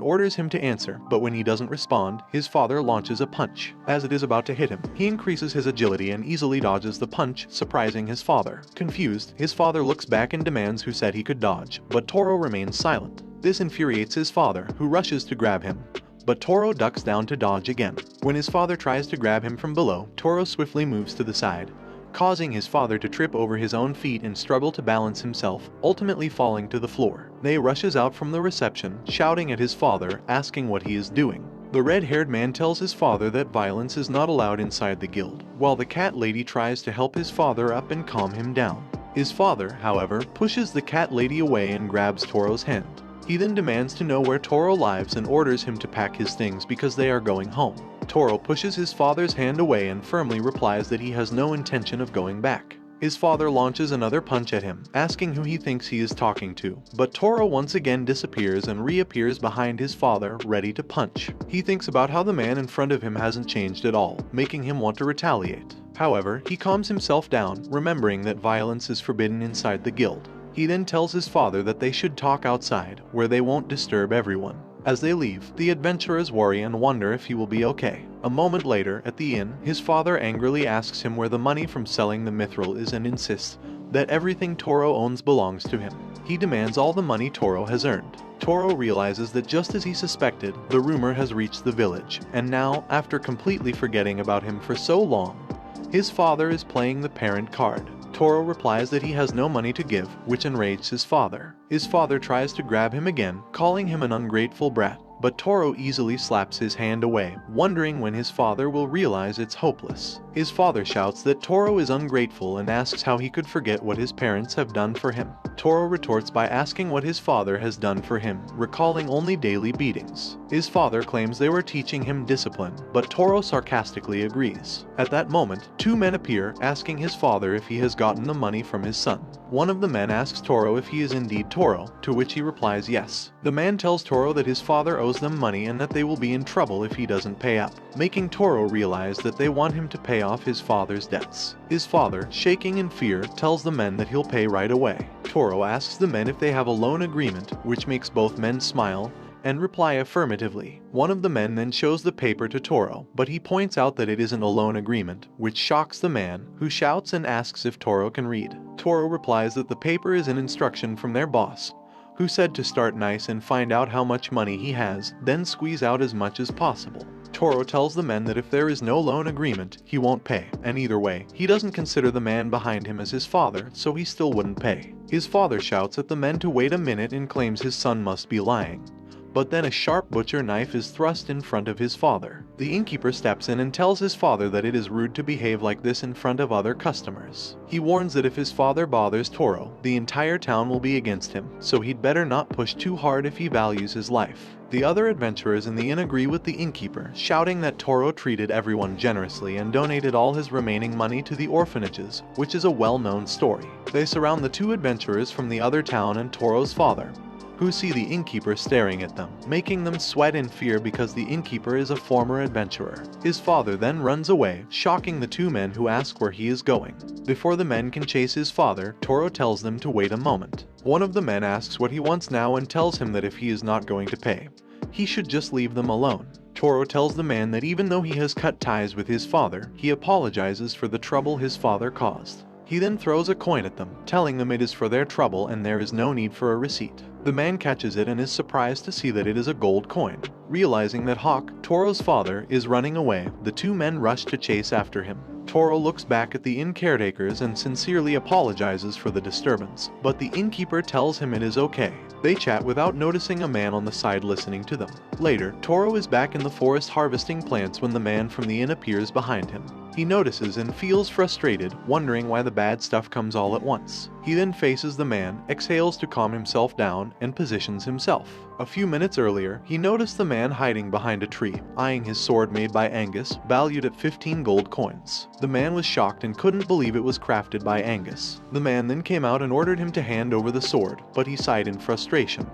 orders him to answer, but when he doesn't respond, his father launches a punch. As it is about to hit him, he increases his agility and easily dodges the punch, surprising his father. Confused, his father looks back and demands who said he could dodge, but Toro remains silent. This infuriates his father, who rushes to grab him. But Toro ducks down to dodge again. When his father tries to grab him from below, Toro swiftly moves to the side, causing his father to trip over his own feet and struggle to balance himself, ultimately falling to the floor. They rushes out from the reception, shouting at his father, asking what he is doing. The red-haired man tells his father that violence is not allowed inside the guild, while the cat lady tries to help his father up and calm him down. His father, however, pushes the cat lady away and grabs Toro's hand. He then demands to know where Toro lives and orders him to pack his things because they are going home. Toro pushes his father's hand away and firmly replies that he has no intention of going back. His father launches another punch at him, asking who he thinks he is talking to, but Toro once again disappears and reappears behind his father, ready to punch. He thinks about how the man in front of him hasn't changed at all, making him want to retaliate. However, he calms himself down, remembering that violence is forbidden inside the guild. He then tells his father that they should talk outside, where they won't disturb everyone. As they leave, the adventurers worry and wonder if he will be okay. A moment later, at the inn, his father angrily asks him where the money from selling the mithril is and insists that everything Toro owns belongs to him. He demands all the money Toro has earned. Toro realizes that just as he suspected, the rumor has reached the village, and now, after completely forgetting about him for so long, his father is playing the parent card. Toro replies that he has no money to give, which enrages his father. His father tries to grab him again, calling him an ungrateful brat, but Toro easily slaps his hand away, wondering when his father will realize it's hopeless. His father shouts that Toro is ungrateful and asks how he could forget what his parents have done for him. Toro retorts by asking what his father has done for him, recalling only daily beatings. His father claims they were teaching him discipline, but Toro sarcastically agrees. At that moment, two men appear, asking his father if he has gotten the money from his son. One of the men asks Toro if he is indeed Toro, to which he replies yes. The man tells Toro that his father owes them money and that they will be in trouble if he doesn't pay up, making Toro realize that they want him to pay off his father's debts. His father, shaking in fear, tells the men that he'll pay right away. Toro asks the men if they have a loan agreement, which makes both men smile and reply affirmatively. One of the men then shows the paper to Toro, but he points out that it isn't a loan agreement, which shocks the man, who shouts and asks if Toro can read. Toro replies that the paper is an instruction from their boss, who said to start nice and find out how much money he has, then squeeze out as much as possible. Toro tells the men that if there is no loan agreement, he won't pay, and either way, he doesn't consider the man behind him as his father, so he still wouldn't pay. His father shouts at the men to wait a minute and claims his son must be lying. But then a sharp butcher knife is thrust in front of his father. The innkeeper steps in and tells his father that it is rude to behave like this in front of other customers. He warns that if his father bothers Toro, the entire town will be against him, so he'd better not push too hard if he values his life. The other adventurers in the inn agree with the innkeeper, shouting that Toro treated everyone generously and donated all his remaining money to the orphanages, which is a well-known story. They surround the two adventurers from the other town and Toro's father, who see the innkeeper staring at them, making them sweat in fear because the innkeeper is a former adventurer. His father then runs away, shocking the two men who ask where he is going. Before the men can chase his father, Toro tells them to wait a moment. One of the men asks what he wants now and tells him that if he is not going to pay, he should just leave them alone. Toro tells the man that even though he has cut ties with his father, he apologizes for the trouble his father caused. He then throws a coin at them, telling them it is for their trouble and there is no need for a receipt. The man catches it and is surprised to see that it is a gold coin. Realizing that Hawk, Toro's father, is running away, the two men rush to chase after him. Toro looks back at the inn caretakers and sincerely apologizes for the disturbance, but the innkeeper tells him it is okay. They chat without noticing a man on the side listening to them. Later, Toro is back in the forest harvesting plants when the man from the inn appears behind him. He notices and feels frustrated, wondering why the bad stuff comes all at once. He then faces the man, exhales to calm himself down, and positions himself. A few minutes earlier, he noticed the man hiding behind a tree, eyeing his sword made by Angus, valued at 15 gold coins. The man was shocked and couldn't believe it was crafted by Angus. The man then came out and ordered him to hand over the sword, but he sighed in frustration,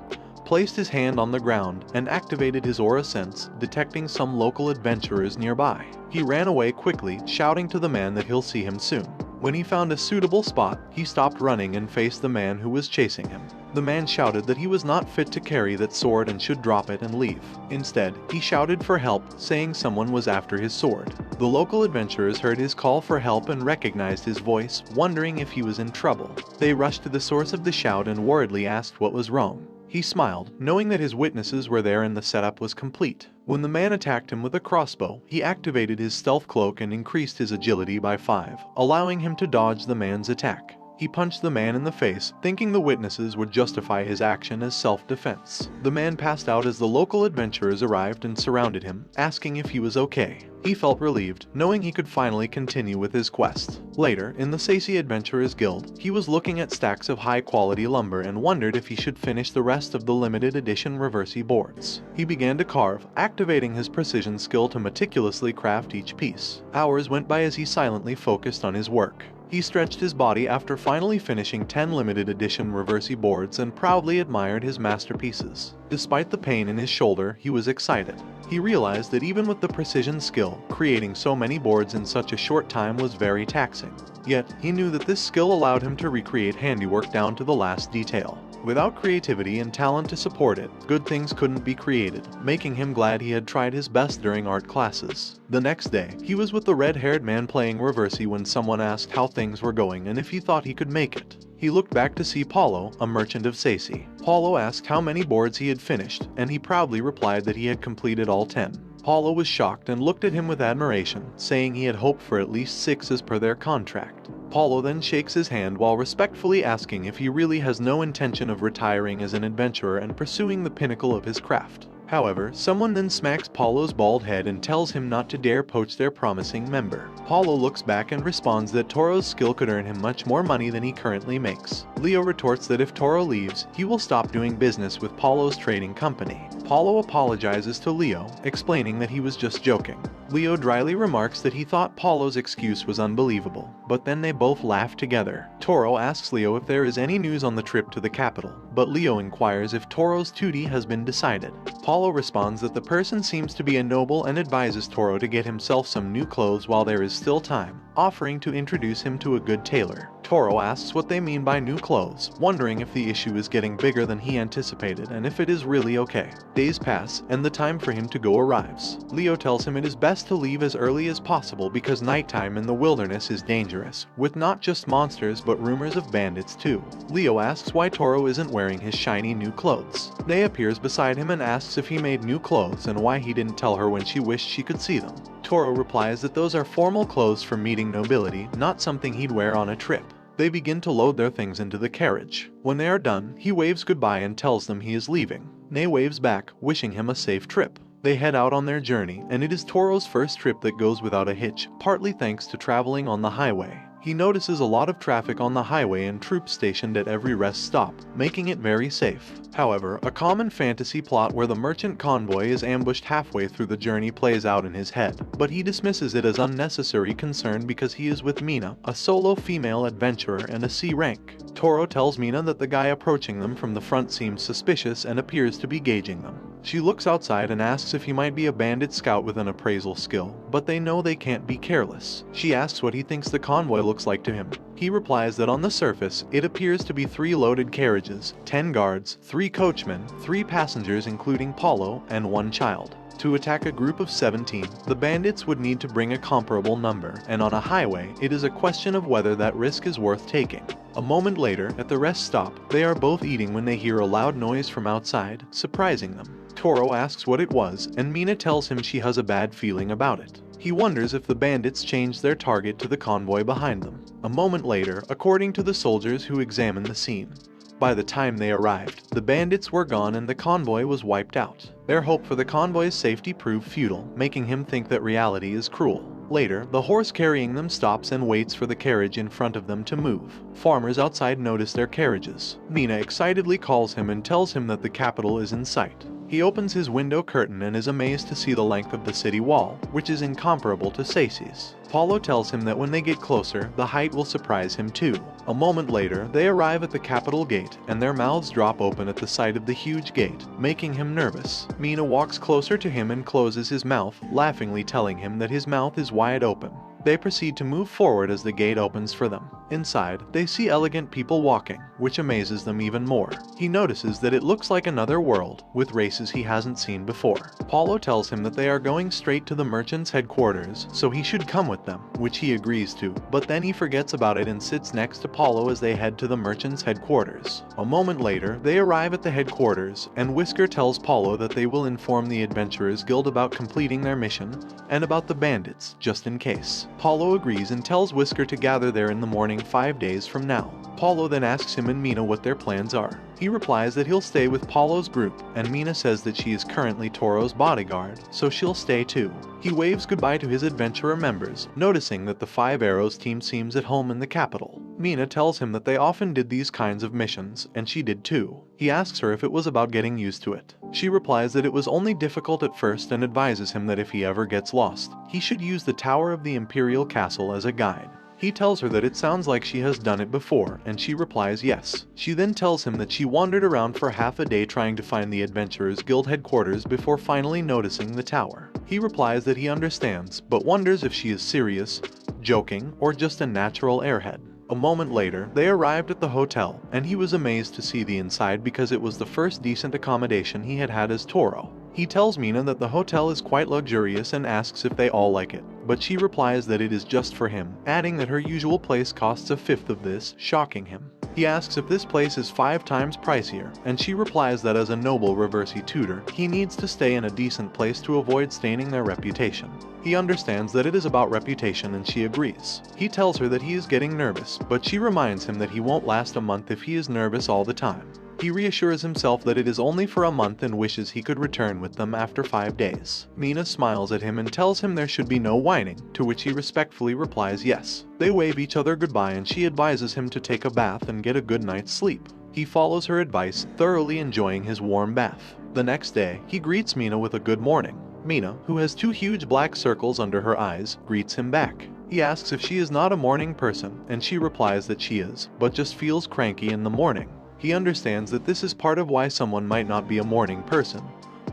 placed his hand on the ground, and activated his aura sense, detecting some local adventurers nearby. He ran away quickly, shouting to the man that he'll see him soon. When he found a suitable spot, he stopped running and faced the man who was chasing him. The man shouted that he was not fit to carry that sword and should drop it and leave. Instead, he shouted for help, saying someone was after his sword. The local adventurers heard his call for help and recognized his voice, wondering if he was in trouble. They rushed to the source of the shout and worriedly asked what was wrong. He smiled, knowing that his witnesses were there and the setup was complete. When the man attacked him with a crossbow, he activated his stealth cloak and increased his agility by 5, allowing him to dodge the man's attack. He punched the man in the face, thinking the witnesses would justify his action as self-defense. The man passed out as the local adventurers arrived and surrounded him, asking if he was okay. He felt relieved, knowing he could finally continue with his quest. Later, in the Sacy Adventurers Guild, he was looking at stacks of high-quality lumber and wondered if he should finish the rest of the limited edition Reversi boards. He began to carve, activating his precision skill to meticulously craft each piece. Hours went by as he silently focused on his work. He stretched his body after finally finishing 10 limited edition Reversi boards and proudly admired his masterpieces. Despite the pain in his shoulder, he was excited. He realized that even with the precision skill, creating so many boards in such a short time was very taxing. Yet, he knew that this skill allowed him to recreate handiwork down to the last detail. Without creativity and talent to support it, good things couldn't be created, making him glad he had tried his best during art classes. The next day, he was with the red-haired man playing Reversi when someone asked how things were going and if he thought he could make it. He looked back to see Paulo, a merchant of Sacy. Paulo asked how many boards he had finished, and he proudly replied that he had completed all 10. Paulo was shocked and looked at him with admiration, saying he had hoped for at least 6 as per their contract. Paulo then shakes his hand while respectfully asking if he really has no intention of retiring as an adventurer and pursuing the pinnacle of his craft. However, someone then smacks Paulo's bald head and tells him not to dare poach their promising member. Paulo looks back and responds that Toro's skill could earn him much more money than he currently makes. Leo retorts that if Toro leaves, he will stop doing business with Paulo's trading company. Paulo apologizes to Leo, explaining that he was just joking. Leo dryly remarks that he thought Paulo's excuse was unbelievable, but then they both laugh together. Toro asks Leo if there is any news on the trip to the capital, but Leo inquires if Toro's duty has been decided. Paulo responds that the person seems to be a noble and advises Toro to get himself some new clothes while there is still time, offering to introduce him to a good tailor. Toro asks what they mean by new clothes, wondering if the issue is getting bigger than he anticipated and if it is really okay. Days pass, and the time for him to go arrives. Leo tells him it is best to leave as early as possible because nighttime in the wilderness is dangerous, with not just monsters but rumors of bandits too. Leo asks why Toro isn't wearing his shiny new clothes. Nay appears beside him and asks if he made new clothes and why he didn't tell her when she wished she could see them. Toro replies that those are formal clothes for meeting nobility, not something he'd wear on a trip. They begin to load their things into the carriage. When they are done, he waves goodbye and tells them he is leaving. Nay waves back, wishing him a safe trip. They head out on their journey, and it is Toro's first trip that goes without a hitch, partly thanks to traveling on the highway. He notices a lot of traffic on the highway and troops stationed at every rest stop, making it very safe. However, a common fantasy plot where the merchant convoy is ambushed halfway through the journey plays out in his head, but he dismisses it as unnecessary concern because he is with Mina, a solo female adventurer and a C rank. Toro tells Mina that the guy approaching them from the front seems suspicious and appears to be gauging them. She looks outside and asks if he might be a bandit scout with an appraisal skill, but they know they can't be careless. She asks what he thinks the convoy looks like to him. He replies that on the surface, it appears to be 3 loaded carriages, 10 guards, 3 coachmen, 3 passengers including Paulo, and 1 child. To attack a group of 17, the bandits would need to bring a comparable number, and on a highway, it is a question of whether that risk is worth taking. A moment later, at the rest stop, they are both eating when they hear a loud noise from outside, surprising them. Toro asks what it was, and Mina tells him she has a bad feeling about it. He He wonders if the bandits changed their target to the convoy behind them. A moment later, according to the soldiers who examined the scene, by the time they arrived, the bandits were gone and the convoy was wiped out. Their hope for the convoy's safety proved futile, making him think that reality is cruel. Later, the horse carrying them stops and waits for the carriage in front of them to move. Farmers outside notice their carriages. Mina excitedly calls him and tells him that the capital is in sight. He opens his window curtain and is amazed to see the length of the city wall, which is incomparable to Seise's. Paulo tells him that when they get closer, the height will surprise him too. A moment later, they arrive at the capital gate, and their mouths drop open at the sight of the huge gate, making him nervous. Mina walks closer to him and closes his mouth, laughingly telling him that his mouth is wide open. They proceed to move forward as the gate opens for them. Inside, they see elegant people walking, which amazes them even more. He notices that it looks like another world, with races he hasn't seen before. Paulo tells him that they are going straight to the merchant's headquarters, so he should come with them, which he agrees to, but then he forgets about it and sits next to Paulo as they head to the merchant's headquarters. A moment later, they arrive at the headquarters, and Whisker tells Paulo that they will inform the Adventurers Guild about completing their mission, and about the bandits, just in case. Paulo agrees and tells Whisker to gather there in the morning 5 days from now. Paulo then asks him and Mina what their plans are. He replies that he'll stay with Paulo's group, and Mina says that she is currently Toro's bodyguard, so she'll stay too. He waves goodbye to his adventurer members, noticing that the Five Arrows team seems at home in the capital. Mina tells him that they often did these kinds of missions, and she did too. He asks her if it was about getting used to it. She replies that it was only difficult at first and advises him that if he ever gets lost, he should use the Tower of the Imperial Castle as a guide. He tells her that it sounds like she has done it before, and she replies yes. She then tells him that she wandered around for half a day trying to find the Adventurers Guild headquarters before finally noticing the tower. He replies that he understands, but wonders if she is serious, joking, or just a natural airhead. A moment later, they arrived at the hotel, and he was amazed to see the inside because it was the first decent accommodation he had had as Toro. He tells Mina that the hotel is quite luxurious and asks if they all like it, but she replies that it is just for him, adding that her usual place costs a fifth of this, shocking him. He asks if this place is 5 times pricier, and she replies that as a noble Reversi tutor, he needs to stay in a decent place to avoid staining their reputation. He understands that it is about reputation and she agrees. He tells her that he is getting nervous, but she reminds him that he won't last a month if he is nervous all the time. He reassures himself that it is only for a month and wishes he could return with them after 5 days. Mina smiles at him and tells him there should be no whining, to which he respectfully replies yes. They wave each other goodbye and she advises him to take a bath and get a good night's sleep. He follows her advice, thoroughly enjoying his warm bath. The next day, he greets Mina with a good morning. Mina, who has 2 huge black circles under her eyes, greets him back. He asks if she is not a morning person, and she replies that she is, but just feels cranky in the morning. He understands that this is part of why someone might not be a morning person,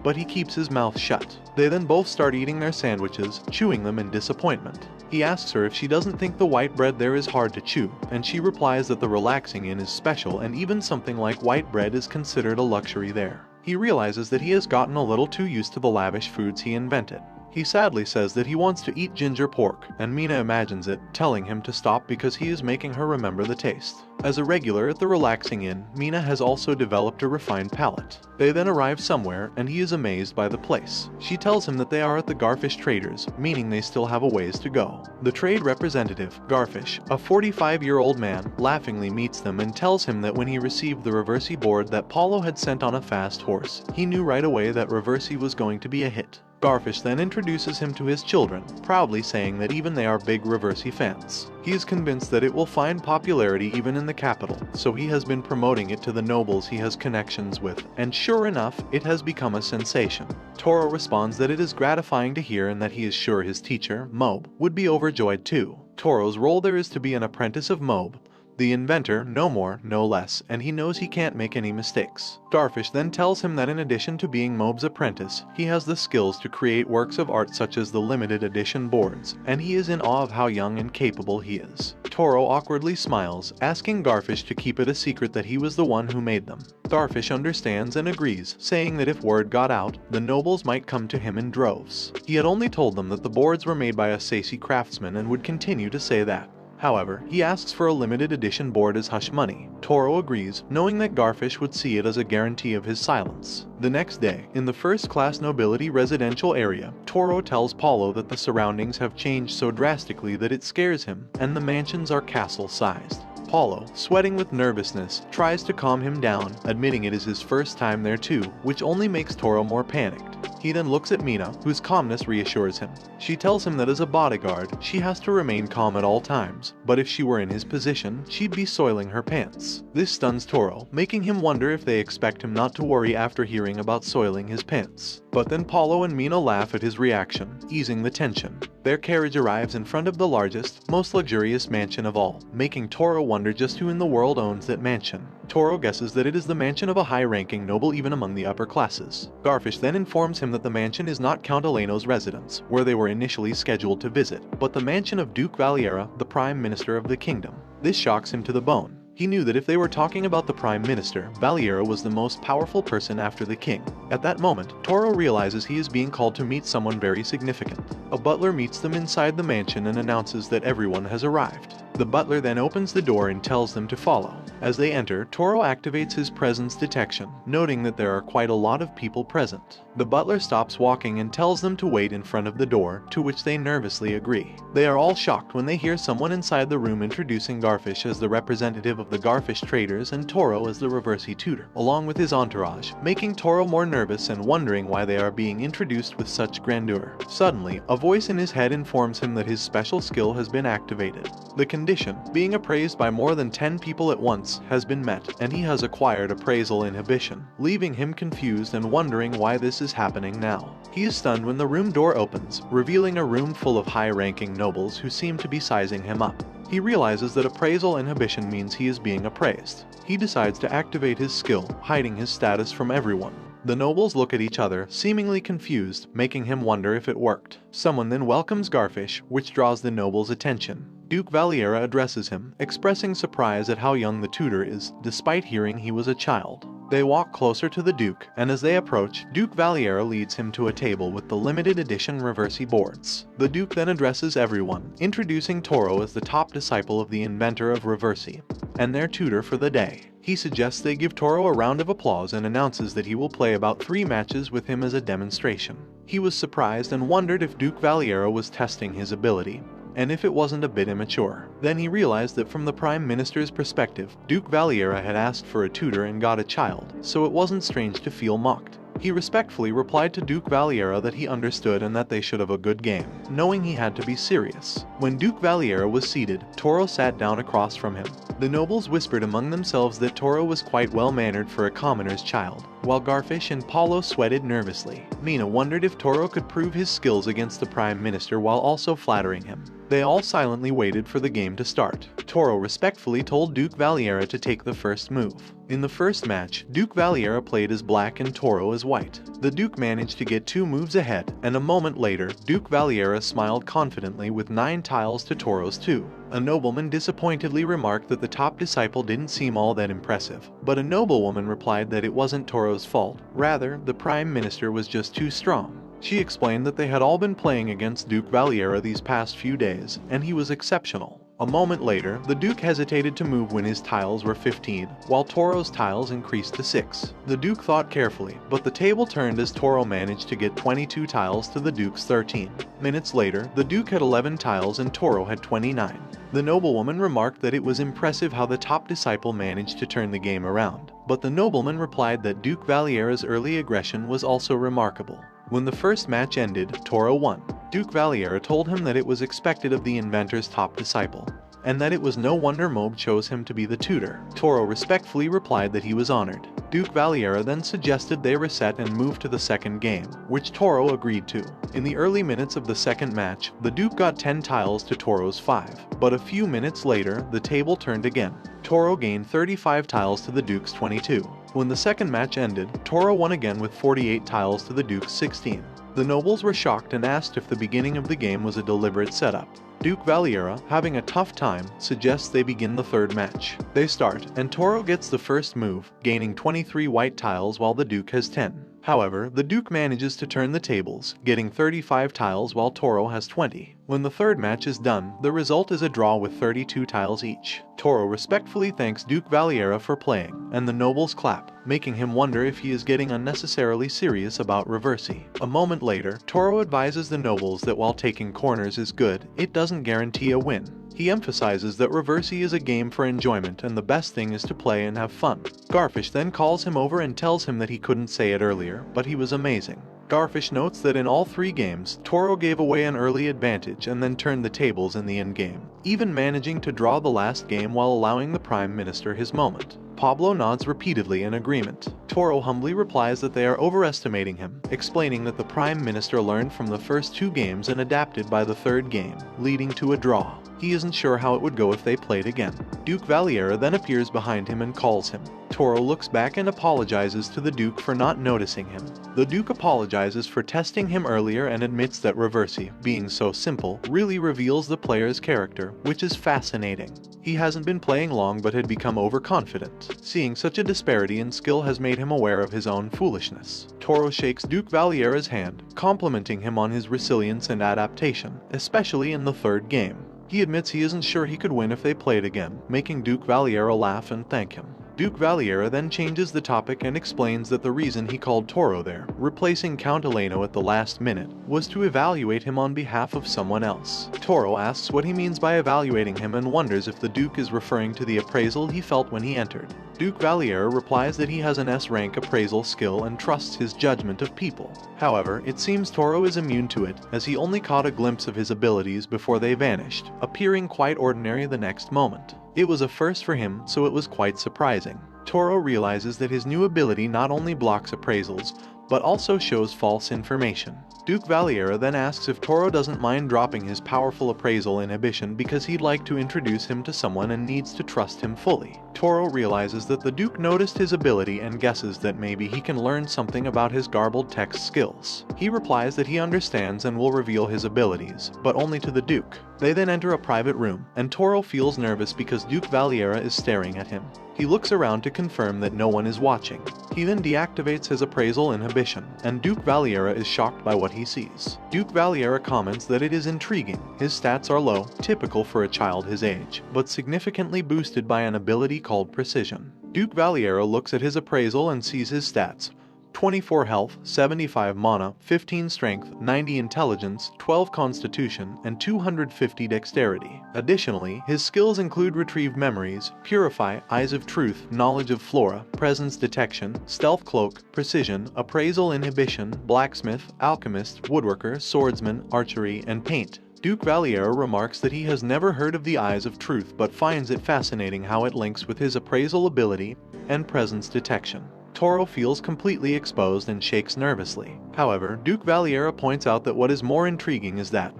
but he keeps his mouth shut. They then both start eating their sandwiches, chewing them in disappointment. He asks her if she doesn't think the white bread there is hard to chew, and she replies that the relaxing inn is special and even something like white bread is considered a luxury there. He realizes that he has gotten a little too used to the lavish foods he invented. He sadly says that he wants to eat ginger pork, and Mina imagines it, telling him to stop because he is making her remember the taste. As a regular at the relaxing inn, Mina has also developed a refined palate. They then arrive somewhere, and he is amazed by the place. She tells him that they are at the Garfish Traders, meaning they still have a ways to go. The trade representative, Garfish, a 45-year-old man, laughingly meets them and tells him that when he received the Reversi board that Paulo had sent on a fast horse, he knew right away that Reversi was going to be a hit. Garfish then introduces him to his children, proudly saying that even they are big Reversi fans. He is convinced that it will find popularity even in the capital, so he has been promoting it to the nobles he has connections with, and sure enough, it has become a sensation. Toro responds that it is gratifying to hear and that he is sure his teacher, Mobe, would be overjoyed too. Toro's role there is to be an apprentice of Mobe, the inventor, no more, no less, and he knows he can't make any mistakes. Garfish then tells him that in addition to being Mobe's apprentice, he has the skills to create works of art such as the limited edition boards, and he is in awe of how young and capable he is. Toro awkwardly smiles, asking Garfish to keep it a secret that he was the one who made them. Garfish understands and agrees, saying that if word got out, the nobles might come to him in droves. He had only told them that the boards were made by a Seisi craftsman and would continue to say that. However, he asks for a limited edition board as hush money. Toro agrees, knowing that Garfish would see it as a guarantee of his silence. The next day, in the first-class nobility residential area, Toro tells Paulo that the surroundings have changed so drastically that it scares him, and the mansions are castle-sized. Paulo, sweating with nervousness, tries to calm him down, admitting it is his first time there too, which only makes Toro more panicked. He then looks at Mina, whose calmness reassures him. She tells him that as a bodyguard, she has to remain calm at all times, but if she were in his position, she'd be soiling her pants. This stuns Toro, making him wonder if they expect him not to worry after hearing about soiling his pants. But then Paulo and Mina laugh at his reaction, easing the tension. Their carriage arrives in front of the largest, most luxurious mansion of all, making Toro wonder just who in the world owns that mansion. Toro guesses that it is the mansion of a high-ranking noble even among the upper classes. Garfish then informs him that the mansion is not Count Eleno's residence, where they were initially scheduled to visit, but the mansion of Duke Valera, the Prime Minister of the kingdom. This shocks him to the bone. He knew that if they were talking about the Prime Minister, Valera was the most powerful person after the king. At that moment, Toro realizes he is being called to meet someone very significant. A butler meets them inside the mansion and announces that everyone has arrived. The butler then opens the door and tells them to follow. As they enter, Toro activates his presence detection, noting that there are quite a lot of people present. The butler stops walking and tells them to wait in front of the door, to which they nervously agree. They are all shocked when they hear someone inside the room introducing Garfish as the representative of the Garfish traders and Toro as the Reversi tutor, along with his entourage, making Toro more nervous and wondering why they are being introduced with such grandeur. Suddenly, a voice in his head informs him that his special skill has been activated. The condition, being appraised by more than 10 people at once, has been met, and he has acquired appraisal inhibition, leaving him confused and wondering why this is happening now. He is stunned when the room door opens, revealing a room full of high-ranking nobles who seem to be sizing him up. He realizes that appraisal inhibition means he is being appraised. He decides to activate his skill, hiding his status from everyone. The nobles look at each other, seemingly confused, making him wonder if it worked. Someone then welcomes Garfish, which draws the nobles' attention. Duke Valera addresses him, expressing surprise at how young the tutor is, despite hearing he was a child. They walk closer to the Duke, and as they approach, Duke Valera leads him to a table with the limited edition Reversi boards. The Duke then addresses everyone, introducing Toro as the top disciple of the inventor of Reversi, and their tutor for the day. He suggests they give Toro a round of applause and announces that he will play about 3 matches with him as a demonstration. He was surprised and wondered if Duke Valera was testing his ability, and if it wasn't a bit immature. Then he realized that from the Prime Minister's perspective, Duke Valera had asked for a tutor and got a child, so it wasn't strange to feel mocked. He respectfully replied to Duke Valera that he understood and that they should have a good game, knowing he had to be serious. When Duke Valera was seated, Toro sat down across from him. The nobles whispered among themselves that Toro was quite well-mannered for a commoner's child, while Garfish and Paulo sweated nervously. Mina wondered if Toro could prove his skills against the Prime Minister while also flattering him. They all silently waited for the game to start. Toro respectfully told Duke Valera to take the first move. In the first match, Duke Valera played as black and Toro as white. The Duke managed to get 2 moves ahead, and a moment later, Duke Valera smiled confidently with 9 tiles to Toro's 2. A nobleman disappointedly remarked that the top disciple didn't seem all that impressive, but a noblewoman replied that it wasn't Toro's fault, rather, the Prime Minister was just too strong. She explained that they had all been playing against Duke Valera these past few days, and he was exceptional. A moment later, the Duke hesitated to move when his tiles were 15, while Toro's tiles increased to 6. The Duke thought carefully, but the table turned as Toro managed to get 22 tiles to the Duke's 13. Minutes later, the Duke had 11 tiles and Toro had 29. The noblewoman remarked that it was impressive how the top disciple managed to turn the game around, but the nobleman replied that Duke Valera's early aggression was also remarkable. When the first match ended, Toro won. Duke Valera told him that it was expected of the inventor's top disciple, and that it was no wonder Mob chose him to be the tutor. Toro respectfully replied that he was honored. Duke Valera then suggested they reset and move to the second game, which Toro agreed to. In the early minutes of the second match, the Duke got 10 tiles to Toro's 5, but a few minutes later, the table turned again. Toro gained 35 tiles to the Duke's 22. When the second match ended, Toro won again with 48 tiles to the Duke's 16. The nobles were shocked and asked if the beginning of the game was a deliberate setup. Duke Valera, having a tough time, suggests they begin the third match. They start, and Toro gets the first move, gaining 23 white tiles while the Duke has 10. However, the Duke manages to turn the tables, getting 35 tiles while Toro has 20. When the third match is done, the result is a draw with 32 tiles each. Toro respectfully thanks Duke Valiera for playing, and the nobles clap, making him wonder if he is getting unnecessarily serious about Reversi. A moment later, Toro advises the nobles that while taking corners is good, it doesn't guarantee a win. He emphasizes that Reversi is a game for enjoyment and the best thing is to play and have fun. Garfish then calls him over and tells him that he couldn't say it earlier, but he was amazing. Garfish notes that in all 3 games, Toro gave away an early advantage and then turned the tables in the endgame, even managing to draw the last game while allowing the Prime Minister his moment. Pablo nods repeatedly in agreement. Toro humbly replies that they are overestimating him, explaining that the Prime Minister learned from the first 2 games and adapted by the 3rd game, leading to a draw. He isn't sure how it would go if they played again. Duke Valiera then appears behind him and calls him. Toro looks back and apologizes to the Duke for not noticing him. The Duke apologizes for testing him earlier and admits that Reversi, being so simple, really reveals the player's character, which is fascinating. He hasn't been playing long but had become overconfident. Seeing such a disparity in skill has made him aware of his own foolishness. Toro shakes Duke Valiera's hand, complimenting him on his resilience and adaptation, especially in the 3rd game. He admits he isn't sure he could win if they played again, making Duke Valiera laugh and thank him. Duke Valiera then changes the topic and explains that the reason he called Toro there, replacing Count Eleno at the last minute, was to evaluate him on behalf of someone else. Toro asks what he means by evaluating him and wonders if the Duke is referring to the appraisal he felt when he entered. Duke Valiera replies that he has an S-rank appraisal skill and trusts his judgment of people. However, it seems Toro is immune to it, as he only caught a glimpse of his abilities before they vanished, appearing quite ordinary the next moment. It was a first for him, so it was quite surprising. Toro realizes that his new ability not only blocks appraisals, but also shows false information. Duke Valiera then asks if Toro doesn't mind dropping his powerful appraisal inhibition because he'd like to introduce him to someone and needs to trust him fully. Toro realizes that the Duke noticed his ability and guesses that maybe he can learn something about his garbled text skills. He replies that he understands and will reveal his abilities, but only to the Duke. They then enter a private room, and Toro feels nervous because Duke Valiera is staring at him. He looks around to confirm that no one is watching. He then deactivates his appraisal inhibition, and Duke Valiera is shocked by what he sees. Duke Valiera comments that it is intriguing. His stats are low, typical for a child his age, but significantly boosted by an ability called Precision. Duke Valiera looks at his appraisal and sees his stats: 24 health, 75 mana, 15 strength, 90 intelligence, 12 constitution, and 250 dexterity. Additionally, his skills include Retrieve Memories, Purify, Eyes of Truth, Knowledge of Flora, Presence Detection, Stealth Cloak, Precision, Appraisal Inhibition, Blacksmith, Alchemist, Woodworker, Swordsman, Archery, and Paint. Duke Valiera remarks that he has never heard of the Eyes of Truth but finds it fascinating how it links with his appraisal ability and presence detection. Toro feels completely exposed and shakes nervously. However, Duke Valiera points out that what is more intriguing is that,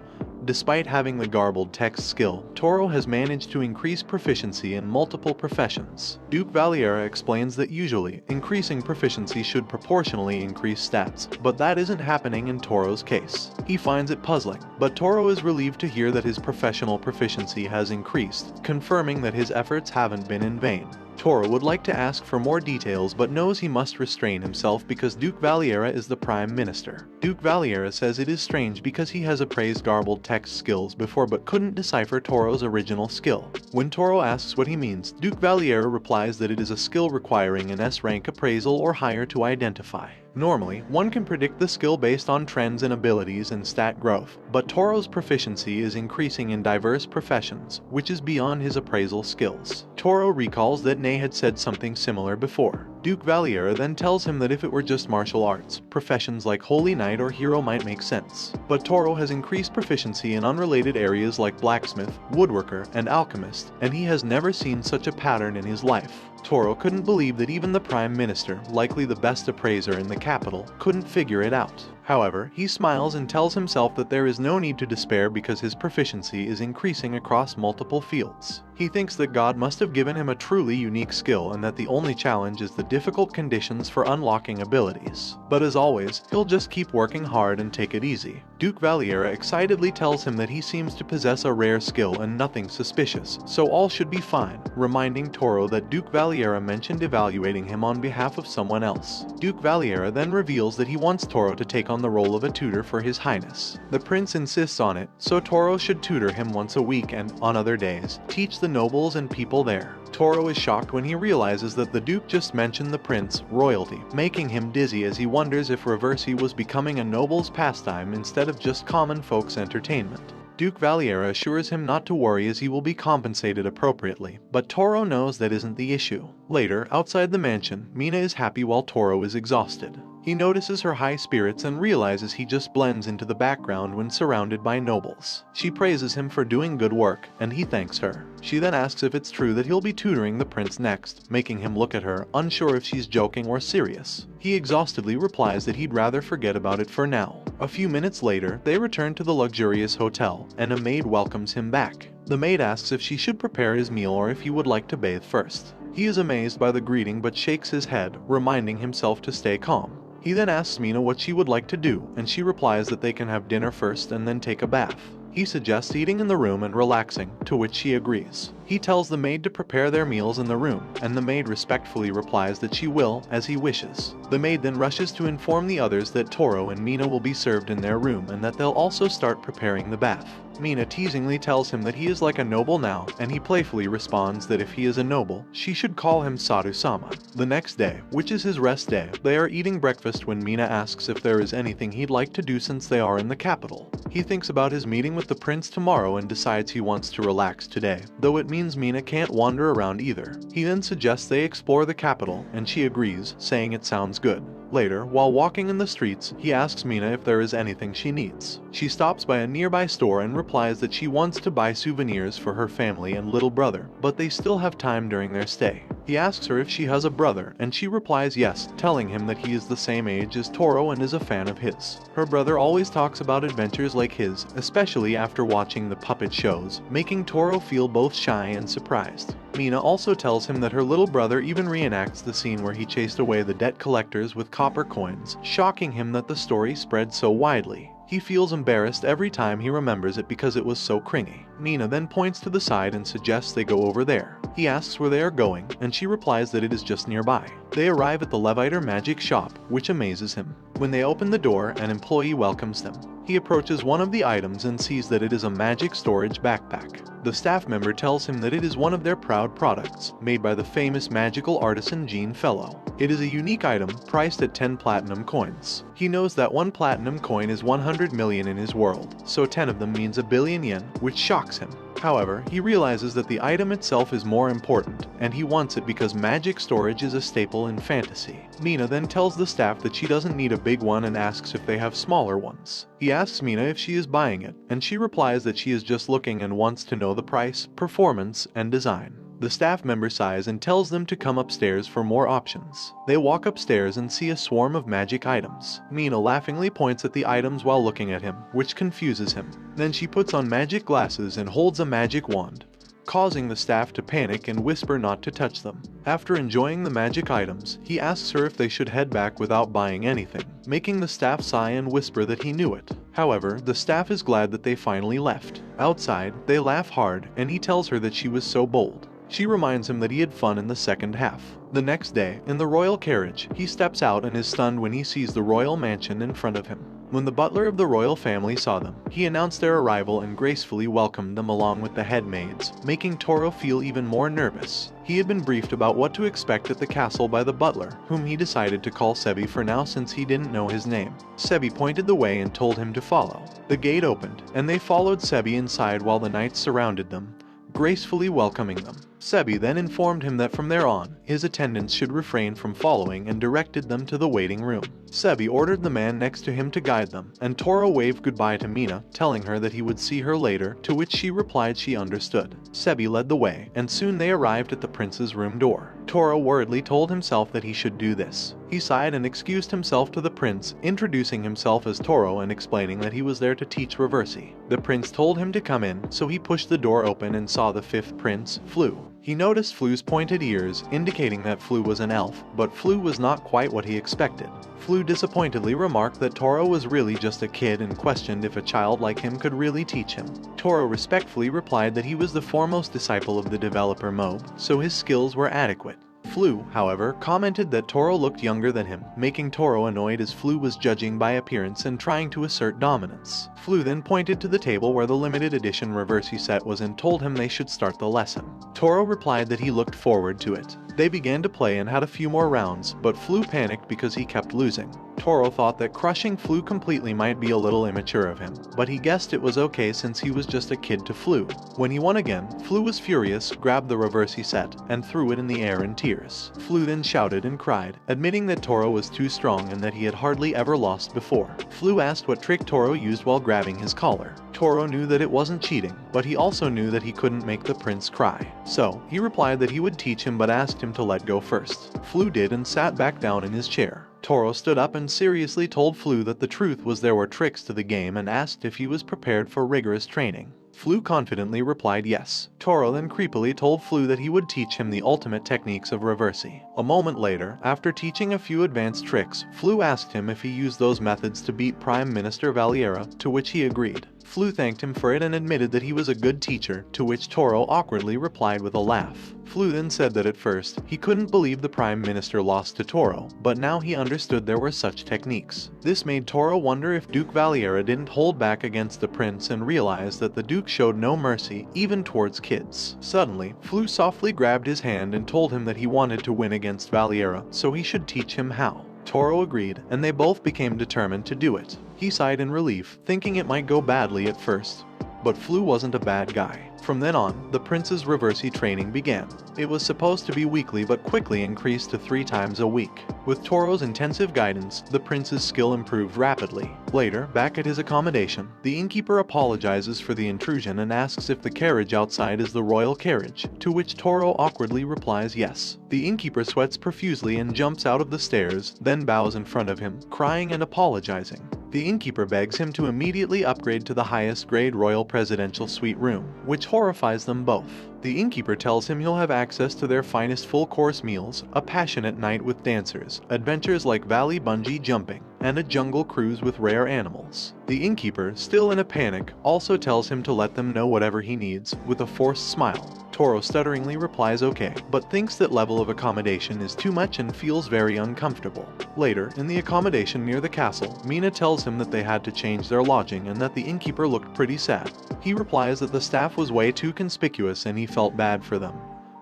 despite having the garbled text skill, Toro has managed to increase proficiency in multiple professions. Duke Valiera explains that usually, increasing proficiency should proportionally increase stats, but that isn't happening in Toro's case. He finds it puzzling, but Toro is relieved to hear that his professional proficiency has increased, confirming that his efforts haven't been in vain. Toro would like to ask for more details but knows he must restrain himself because Duke Valiera is the Prime Minister. Duke Valiera says it is strange because he has appraised garbled text skills before but couldn't decipher Toro's original skill. When Toro asks what he means, Duke Valiera replies that it is a skill requiring an S-rank appraisal or higher to identify. Normally, one can predict the skill based on trends in abilities and stat growth, but Toro's proficiency is increasing in diverse professions, which is beyond his appraisal skills. Toro recalls that Ney had said something similar before. Duke Valiera then tells him that if it were just martial arts, professions like Holy Knight or Hero might make sense. But Toro has increased proficiency in unrelated areas like Blacksmith, Woodworker, and Alchemist, and he has never seen such a pattern in his life. Toro couldn't believe that even the Prime Minister, likely the best appraiser in the capital, couldn't figure it out. However, he smiles and tells himself that there is no need to despair because his proficiency is increasing across multiple fields. He thinks that God must have given him a truly unique skill and that the only challenge is the difficult conditions for unlocking abilities. But as always, he'll just keep working hard and take it easy. Duke Valiera excitedly tells him that he seems to possess a rare skill and nothing suspicious, so all should be fine, reminding Toro that Duke Valiera mentioned evaluating him on behalf of someone else. Duke Valiera then reveals that he wants Toro to take on the role of a tutor for His Highness. The prince insists on it, so Toro should tutor him once a week and, on other days, teach the nobles and people there. Toro is shocked when he realizes that the Duke just mentioned the prince, royalty, making him dizzy as he wonders if reversey was becoming a noble's pastime instead of just common folks' entertainment. Duke Valiera assures him not to worry as he will be compensated appropriately, but Toro knows that isn't the issue. Later, outside the mansion, Mina is happy while Toro is exhausted. He notices her high spirits and realizes he just blends into the background when surrounded by nobles. She praises him for doing good work, and he thanks her. She then asks if it's true that he'll be tutoring the prince next, making him look at her, unsure if she's joking or serious. He exhaustedly replies that he'd rather forget about it for now. A few minutes later, they return to the luxurious hotel, and a maid welcomes him back. The maid asks if she should prepare his meal or if he would like to bathe first. He is amazed by the greeting but shakes his head, reminding himself to stay calm. He then asks Mina what she would like to do, and she replies that they can have dinner first and then take a bath. He suggests eating in the room and relaxing, to which she agrees. He tells the maid to prepare their meals in the room, and the maid respectfully replies that she will, as he wishes. The maid then rushes to inform the others that Toro and Mina will be served in their room and that they'll also start preparing the bath. Mina teasingly tells him that he is like a noble now, and he playfully responds that if he is a noble, she should call him Saru-sama. The next day, which is his rest day, they are eating breakfast when Mina asks if there is anything he'd like to do since they are in the capital. He thinks about his meeting with the prince tomorrow and decides he wants to relax today, though it means Mina can't wander around either. He then suggests they explore the capital, and she agrees, saying it sounds good. Later, while walking in the streets, he asks Mina if there is anything she needs. She stops by a nearby store and replies that she wants to buy souvenirs for her family and little brother, but they still have time during their stay. He asks her if she has a brother, and she replies yes, telling him that he is the same age as Toro and is a fan of his. Her brother always talks about adventures like his, especially after watching the puppet shows, making Toro feel both shy and surprised. Mina also tells him that her little brother even reenacts the scene where he chased away the debt collectors with copper coins, shocking him that the story spread so widely. He feels embarrassed every time he remembers it because it was so cringy. Mina then points to the side and suggests they go over there. He asks where they are going, and she replies that it is just nearby. They arrive at the Leviter magic shop, which amazes him. When they open the door, an employee welcomes them. He approaches one of the items and sees that it is a magic storage backpack. The staff member tells him that it is one of their proud products, made by the famous magical artisan Gene Fellow. It is a unique item, priced at 10 platinum coins. He knows that 1 platinum coin is 100 million in his world, so 10 of them means a billion yen, which shocks him. However, he realizes that the item itself is more important, and he wants it because magic storage is a staple in fantasy. Mina then tells the staff that she doesn't need a big one and asks if they have smaller ones. He asks Mina if she is buying it, and she replies that she is just looking and wants to know the price, performance, and design. The staff member sighs and tells them to come upstairs for more options. They walk upstairs and see a swarm of magic items. Mina laughingly points at the items while looking at him, which confuses him. Then she puts on magic glasses and holds a magic wand, causing the staff to panic and whisper not to touch them. After enjoying the magic items, he asks her if they should head back without buying anything, making the staff sigh and whisper that he knew it. However, the staff is glad that they finally left. Outside, they laugh hard, and he tells her that she was so bold. She reminds him that he had fun in the second half. The next day, in the royal carriage, he steps out and is stunned when he sees the royal mansion in front of him. When the butler of the royal family saw them, he announced their arrival and gracefully welcomed them along with the head maids, making Toro feel even more nervous. He had been briefed about what to expect at the castle by the butler, whom he decided to call Sebi for now since he didn't know his name. Sebi pointed the way and told him to follow. The gate opened, and they followed Sebi inside while the knights surrounded them, gracefully welcoming them. Sebi then informed him that from there on, his attendants should refrain from following and directed them to the waiting room. Sebi ordered the man next to him to guide them, and Toro waved goodbye to Mina, telling her that he would see her later, to which she replied she understood. Sebi led the way, and soon they arrived at the prince's room door. Toro worriedly told himself that he should do this. He sighed and excused himself to the prince, introducing himself as Toro and explaining that he was there to teach reversi. The prince told him to come in, so he pushed the door open and saw the fifth prince, Flu. He noticed Flu's pointed ears, indicating that Flu was an elf, but Flu was not quite what he expected. Flu disappointedly remarked that Toro was really just a kid and questioned if a child like him could really teach him. Toro respectfully replied that he was the foremost disciple of the developer Mob, so his skills were adequate. Flu, however, commented that Toro looked younger than him, making Toro annoyed as Flu was judging by appearance and trying to assert dominance. Flu then pointed to the table where the limited edition reversi set was and told him they should start the lesson. Toro replied that he looked forward to it. They began to play and had a few more rounds, but Flu panicked because he kept losing. Toro thought that crushing Flu completely might be a little immature of him, but he guessed it was okay since he was just a kid to Flu. When he won again, Flu was furious, grabbed the reversi set, and threw it in the air in tears. Flu then shouted and cried, admitting that Toro was too strong and that he had hardly ever lost before. Flu asked what trick Toro used while grabbing his collar. Toro knew that it wasn't cheating, but he also knew that he couldn't make the prince cry. So, he replied that he would teach him but asked him to let go first. Flu did and sat back down in his chair. Toro stood up and seriously told Flu that the truth was there were tricks to the game and asked if he was prepared for rigorous training. Flu confidently replied yes. Toro then creepily told Flu that he would teach him the ultimate techniques of reversi. A moment later, after teaching a few advanced tricks, Flu asked him if he used those methods to beat Prime Minister Valiera, to which he agreed. Flu thanked him for it and admitted that he was a good teacher, to which Toro awkwardly replied with a laugh. Flu then said that at first, he couldn't believe the Prime Minister lost to Toro, but now he understood there were such techniques. This made Toro wonder if Duke Valiera didn't hold back against the prince and realized that the Duke showed no mercy, even towards kids. Suddenly, Flu softly grabbed his hand and told him that he wanted to win against Valiera, so he should teach him how. Toro agreed, and they both became determined to do it. He sighed in relief, thinking it might go badly at first. But Flu wasn't a bad guy. From then on, the prince's reversi training began. It was supposed to be weekly but quickly increased to 3 times a week. With Toro's intensive guidance, the prince's skill improved rapidly. Later, back at his accommodation, the innkeeper apologizes for the intrusion and asks if the carriage outside is the royal carriage, to which Toro awkwardly replies yes. The innkeeper sweats profusely and jumps out of the stairs, then bows in front of him, crying and apologizing. The innkeeper begs him to immediately upgrade to the highest grade royal presidential suite room, which horrifies them both. The innkeeper tells him he'll have access to their finest full-course meals, a passionate night with dancers, adventures like valley bungee jumping, and a jungle cruise with rare animals. The innkeeper, still in a panic, also tells him to let them know whatever he needs, with a forced smile. Toro stutteringly replies okay, but thinks that level of accommodation is too much and feels very uncomfortable. Later, in the accommodation near the castle, Mina tells him that they had to change their lodging and that the innkeeper looked pretty sad. He replies that the staff was way too conspicuous and he felt bad for them.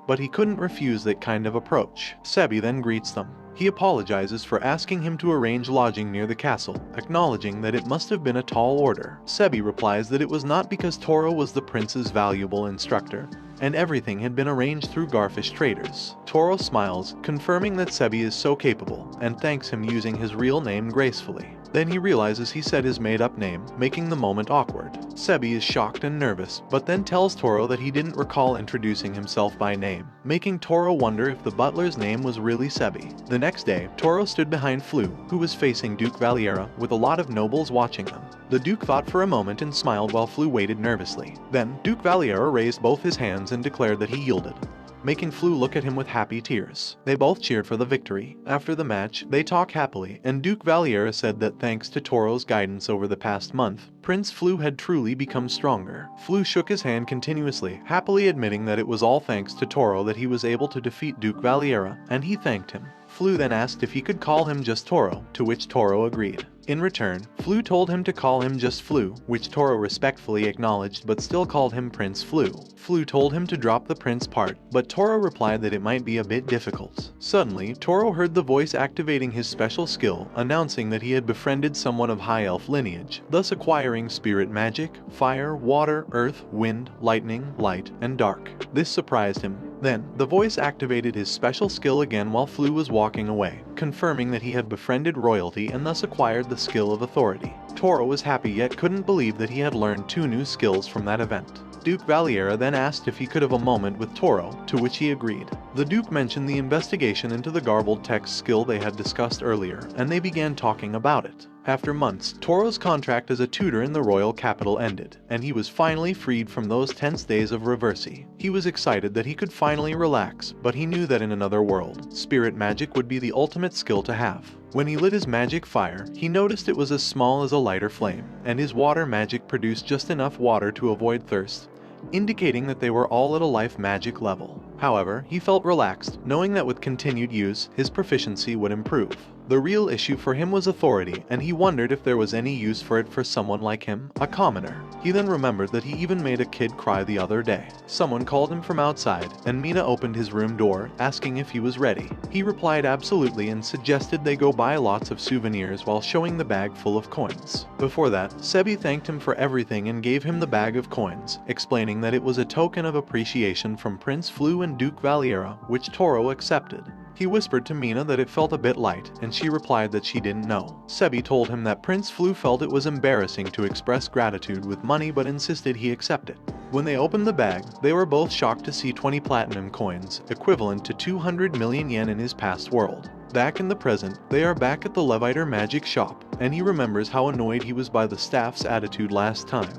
But he couldn't refuse that kind of approach. Sebi then greets them. He apologizes for asking him to arrange lodging near the castle, acknowledging that it must have been a tall order. Sebi replies that it was not because Toro was the prince's valuable instructor, and everything had been arranged through Garfish traders. Toro smiles, confirming that Sebi is so capable, and thanks him using his real name gracefully. Then he realizes he said his made-up name, making the moment awkward. Sebi is shocked and nervous, but then tells Toro that he didn't recall introducing himself by name, making Toro wonder if the butler's name was really Sebi. The next day, Toro stood behind Flu, who was facing Duke Valiera, with a lot of nobles watching them. The Duke thought for a moment and smiled while Flu waited nervously. Then, Duke Valiera raised both his hands and declared that he yielded, making Flu look at him with happy tears. They both cheered for the victory. After the match, they talk happily, and Duke Valiera said that thanks to Toro's guidance over the past month, Prince Flu had truly become stronger. Flu shook his hand continuously, happily admitting that it was all thanks to Toro that he was able to defeat Duke Valiera, and he thanked him. Flu then asked if he could call him just Toro, to which Toro agreed. In return, Flu told him to call him just Flu, which Toro respectfully acknowledged but still called him Prince Flu. Flu told him to drop the prince part, but Toro replied that it might be a bit difficult. Suddenly, Toro heard the voice activating his special skill, announcing that he had befriended someone of high elf lineage, thus acquiring spirit magic, fire, water, earth, wind, lightning, light, and dark. This surprised him, Then, the voice activated his special skill again while Flu was walking away, confirming that he had befriended royalty and thus acquired the skill of authority. Toro was happy yet couldn't believe that he had learned 2 new skills from that event. Duke Valiera then asked if he could have a moment with Toro, to which he agreed. The Duke mentioned the investigation into the garbled text skill they had discussed earlier, and they began talking about it. After months, Toro's contract as a tutor in the royal capital ended, and he was finally freed from those tense days of reversey. He was excited that he could finally relax, but he knew that in another world, spirit magic would be the ultimate skill to have. When he lit his magic fire, he noticed it was as small as a lighter flame, and his water magic produced just enough water to avoid thirst, indicating that they were all at a life magic level. However, he felt relaxed, knowing that with continued use, his proficiency would improve. The real issue for him was authority, and he wondered if there was any use for it for someone like him, a commoner. He then remembered that he even made a kid cry the other day. Someone called him from outside, and Mina opened his room door, asking if he was ready. He replied absolutely and suggested they go buy lots of souvenirs while showing the bag full of coins. Before that, Sebi thanked him for everything and gave him the bag of coins, explaining that it was a token of appreciation from Prince Flu and Duke Valiera, which Toro accepted. He whispered to Mina that it felt a bit light, and she replied that she didn't know. Sebi told him that Prince Flu felt it was embarrassing to express gratitude with money but insisted he accept it. When they opened the bag, they were both shocked to see 20 platinum coins, equivalent to 200 million yen in his past world. Back in the present, they are back at the Leviter magic shop, and he remembers how annoyed he was by the staff's attitude last time,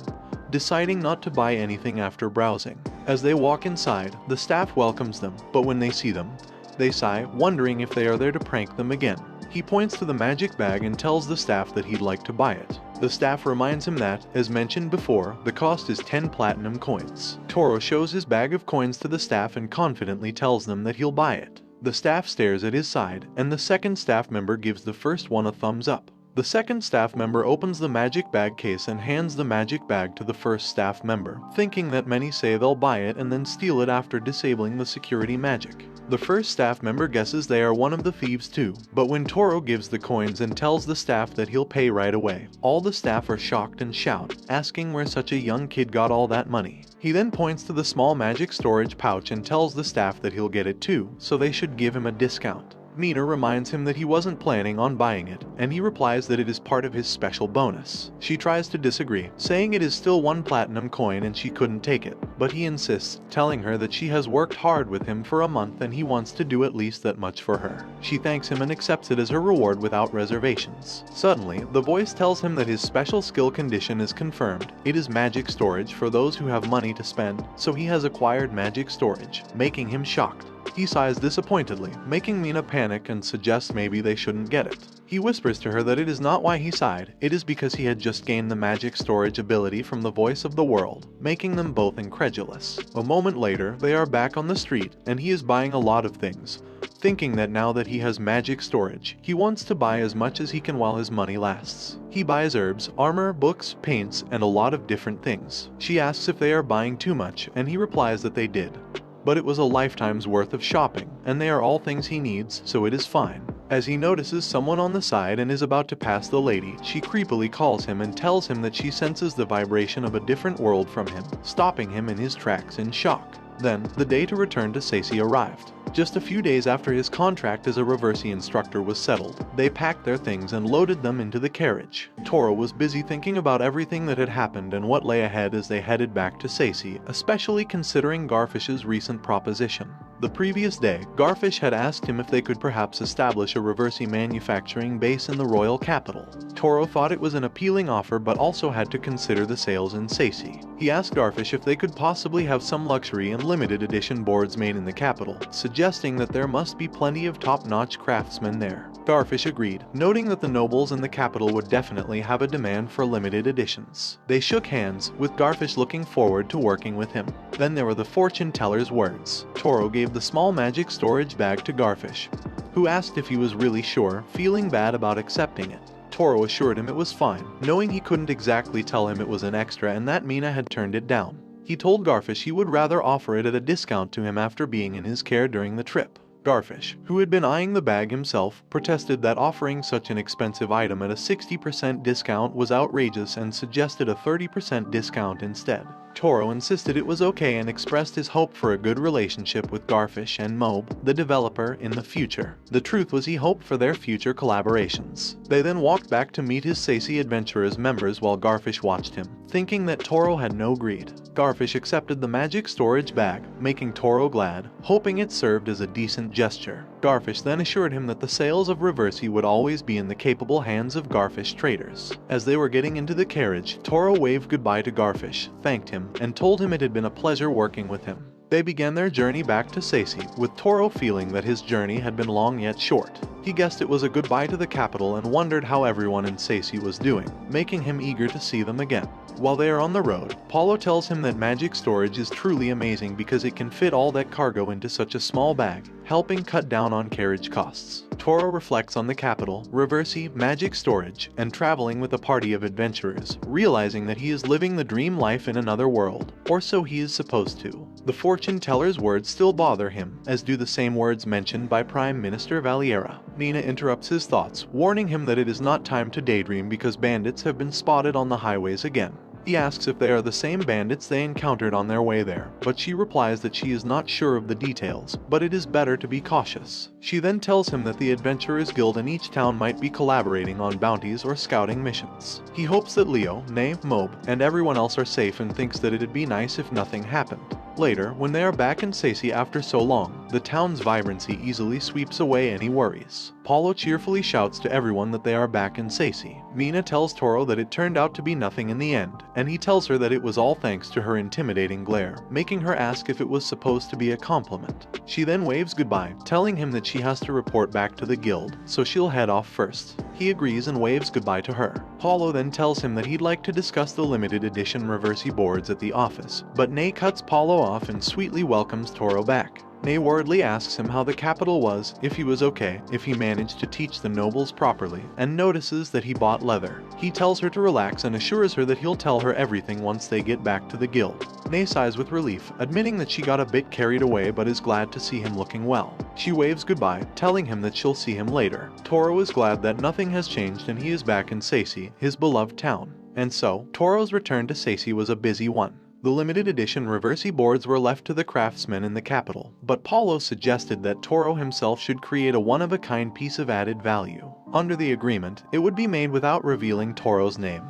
deciding not to buy anything after browsing. As they walk inside, the staff welcomes them, but when they see them, they sigh, wondering if they are there to prank them again. He points to the magic bag and tells the staff that he'd like to buy it. The staff reminds him that, as mentioned before, the cost is 10 platinum coins. Toro shows his bag of coins to the staff and confidently tells them that he'll buy it. The staff stares at his side, and the second staff member gives the first one a thumbs up. The second staff member opens the magic bag case and hands the magic bag to the first staff member, thinking that many say they'll buy it and then steal it after disabling the security magic. The first staff member guesses they are one of the thieves too, but when Toro gives the coins and tells the staff that he'll pay right away, all the staff are shocked and shout, asking where such a young kid got all that money. He then points to the small magic storage pouch and tells the staff that he'll get it too, so they should give him a discount. Mina reminds him that he wasn't planning on buying it, and he replies that it is part of his special bonus. She tries to disagree, saying it is still 1 platinum coin and she couldn't take it, but he insists, telling her that she has worked hard with him for a month and he wants to do at least that much for her. She thanks him and accepts it as her reward without reservations. Suddenly, the voice tells him that his special skill condition is confirmed. It is magic storage for those who have money to spend, so he has acquired magic storage, making him shocked. He sighs disappointedly, making Mina panic and suggests maybe they shouldn't get it. He whispers to her that it is not why he sighed, it is because he had just gained the magic storage ability from the voice of the world, making them both incredulous. A moment later, they are back on the street, and he is buying a lot of things, thinking that now that he has magic storage, he wants to buy as much as he can while his money lasts. He buys herbs, armor, books, paints, and a lot of different things. She asks if they are buying too much, and he replies that they did. But it was a lifetime's worth of shopping, and they are all things he needs, so it is fine. As he notices someone on the side and is about to pass the lady, she creepily calls him and tells him that she senses the vibration of a different world from him, stopping him in his tracks in shock. Then, the day to return to Seisi arrived. Just a few days after his contract as a reversey instructor was settled, they packed their things and loaded them into the carriage. Toro was busy thinking about everything that had happened and what lay ahead as they headed back to Seisi, especially considering Garfish's recent proposition. The previous day, Garfish had asked him if they could perhaps establish a reversey manufacturing base in the royal capital. Toro thought it was an appealing offer but also had to consider the sales in Seisi. He asked Garfish if they could possibly have some luxury and limited edition boards made in the capital, suggesting that there must be plenty of top-notch craftsmen there. Garfish agreed, noting that the nobles in the capital would definitely have a demand for limited editions. They shook hands, with Garfish looking forward to working with him. Then there were the fortune teller's words. Toro gave the small magic storage bag to Garfish, who asked if he was really sure, feeling bad about accepting it. Toro assured him it was fine, knowing he couldn't exactly tell him it was an extra and that Mina had turned it down. He told Garfish he would rather offer it at a discount to him after being in his care during the trip. Garfish, who had been eyeing the bag himself, protested that offering such an expensive item at a 60% discount was outrageous and suggested a 30% discount instead. Toro insisted it was okay and expressed his hope for a good relationship with Garfish and Mobe, the developer, in the future. The truth was he hoped for their future collaborations. They then walked back to meet his Sassy Adventurers members while Garfish watched him, thinking that Toro had no greed. Garfish accepted the magic storage bag, making Toro glad, hoping it served as a decent gesture. Garfish then assured him that the sales of Reversi would always be in the capable hands of Garfish traders. As they were getting into the carriage, Toro waved goodbye to Garfish, thanked him, and told him it had been a pleasure working with him. They began their journey back to Sassy, with Toro feeling that his journey had been long yet short. He guessed it was a goodbye to the capital and wondered how everyone in Sassy was doing, making him eager to see them again. While they are on the road, Paulo tells him that magic storage is truly amazing because it can fit all that cargo into such a small bag, helping cut down on carriage costs. Toro reflects on the capital, Reversi, magic storage, and traveling with a party of adventurers, realizing that he is living the dream life in another world, or so he is supposed to. The fortune teller's words still bother him, as do the same words mentioned by Prime Minister Valiera. Nina interrupts his thoughts, warning him that it is not time to daydream because bandits have been spotted on the highways again. He asks if they are the same bandits they encountered on their way there, but she replies that she is not sure of the details, but it is better to be cautious. She then tells him that the Adventurers Guild in each town might be collaborating on bounties or scouting missions. He hopes that Leo, Nay, Mobe, and everyone else are safe and thinks that it'd be nice if nothing happened. Later, when they are back in Sassy after so long, the town's vibrancy easily sweeps away any worries. Paulo cheerfully shouts to everyone that they are back in Sassy. Mina tells Toro that it turned out to be nothing in the end, and he tells her that it was all thanks to her intimidating glare, making her ask if it was supposed to be a compliment. She then waves goodbye, telling him that she has to report back to the guild, so she'll head off first. He agrees and waves goodbye to her. Paulo then tells him that he'd like to discuss the limited edition Reversi boards at the office, but Nay cuts Paulo off and sweetly welcomes Toro back. Nay worriedly asks him how the capital was, if he was okay, if he managed to teach the nobles properly, and notices that he bought leather. He tells her to relax and assures her that he'll tell her everything once they get back to the guild. Nay sighs with relief, admitting that she got a bit carried away but is glad to see him looking well. She waves goodbye, telling him that she'll see him later. Toro is glad that nothing has changed and he is back in Sassy, his beloved town. And so, Toro's return to Sassy was a busy one. The limited edition Reversi boards were left to the craftsmen in the capital, but Paulo suggested that Toro himself should create a one-of-a-kind piece of added value. Under the agreement, it would be made without revealing Toro's name,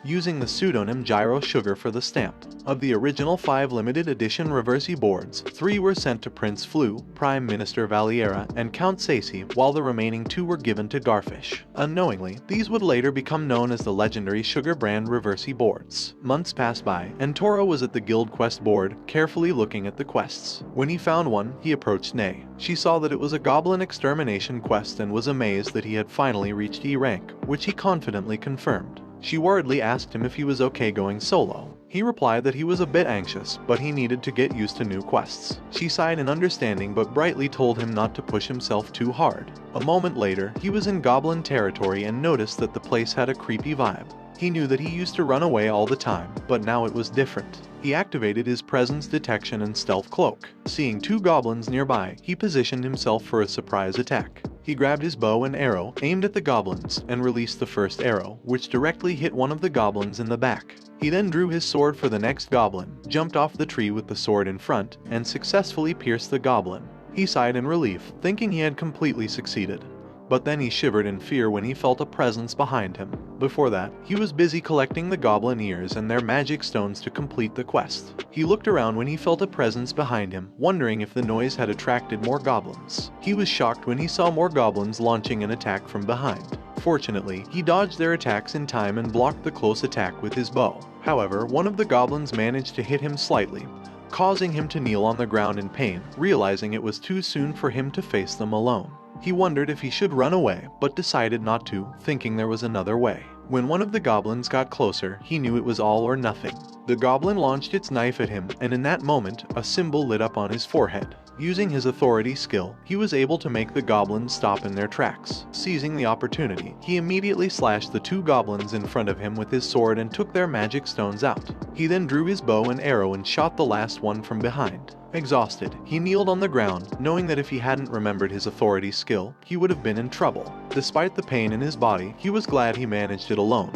using the pseudonym Gyro Sugar for the stamp. Of the original 5 limited edition Reversi boards, 3 were sent to Prince Flu, Prime Minister Valiera, and Count Sassy, while the remaining 2 were given to Garfish. Unknowingly, these would later become known as the legendary Sugar brand Reversi boards. Months passed by, and Toro was at the Guild Quest board, carefully looking at the quests. When he found one, he approached Nay. She saw that it was a goblin extermination quest and was amazed that he had finally reached E rank, which he confidently confirmed. She worriedly asked him if he was okay going solo. He replied that he was a bit anxious, but he needed to get used to new quests. She sighed in understanding but brightly told him not to push himself too hard. A moment later, he was in goblin territory and noticed that the place had a creepy vibe. He knew that he used to run away all the time, but now it was different. He activated his presence detection and stealth cloak. Seeing 2 goblins nearby, he positioned himself for a surprise attack. He grabbed his bow and arrow, aimed at the goblins, and released the first arrow, which directly hit one of the goblins in the back. He then drew his sword for the next goblin, jumped off the tree with the sword in front, and successfully pierced the goblin. He sighed in relief, thinking he had completely succeeded. But then he shivered in fear when he felt a presence behind him. Before that, he was busy collecting the goblin ears and their magic stones to complete the quest. He looked around when he felt a presence behind him, wondering if the noise had attracted more goblins. He was shocked when he saw more goblins launching an attack from behind. Fortunately, he dodged their attacks in time and blocked the close attack with his bow. However, one of the goblins managed to hit him slightly, causing him to kneel on the ground in pain, realizing it was too soon for him to face them alone. He wondered if he should run away, but decided not to, thinking there was another way. When one of the goblins got closer, he knew it was all or nothing. The goblin launched its knife at him, and in that moment, a symbol lit up on his forehead. Using his authority skill, he was able to make the goblins stop in their tracks. Seizing the opportunity, he immediately slashed the 2 goblins in front of him with his sword and took their magic stones out. He then drew his bow and arrow and shot the last one from behind. Exhausted, he kneeled on the ground, knowing that if he hadn't remembered his authority skill, he would have been in trouble. Despite the pain in his body, he was glad he managed it alone.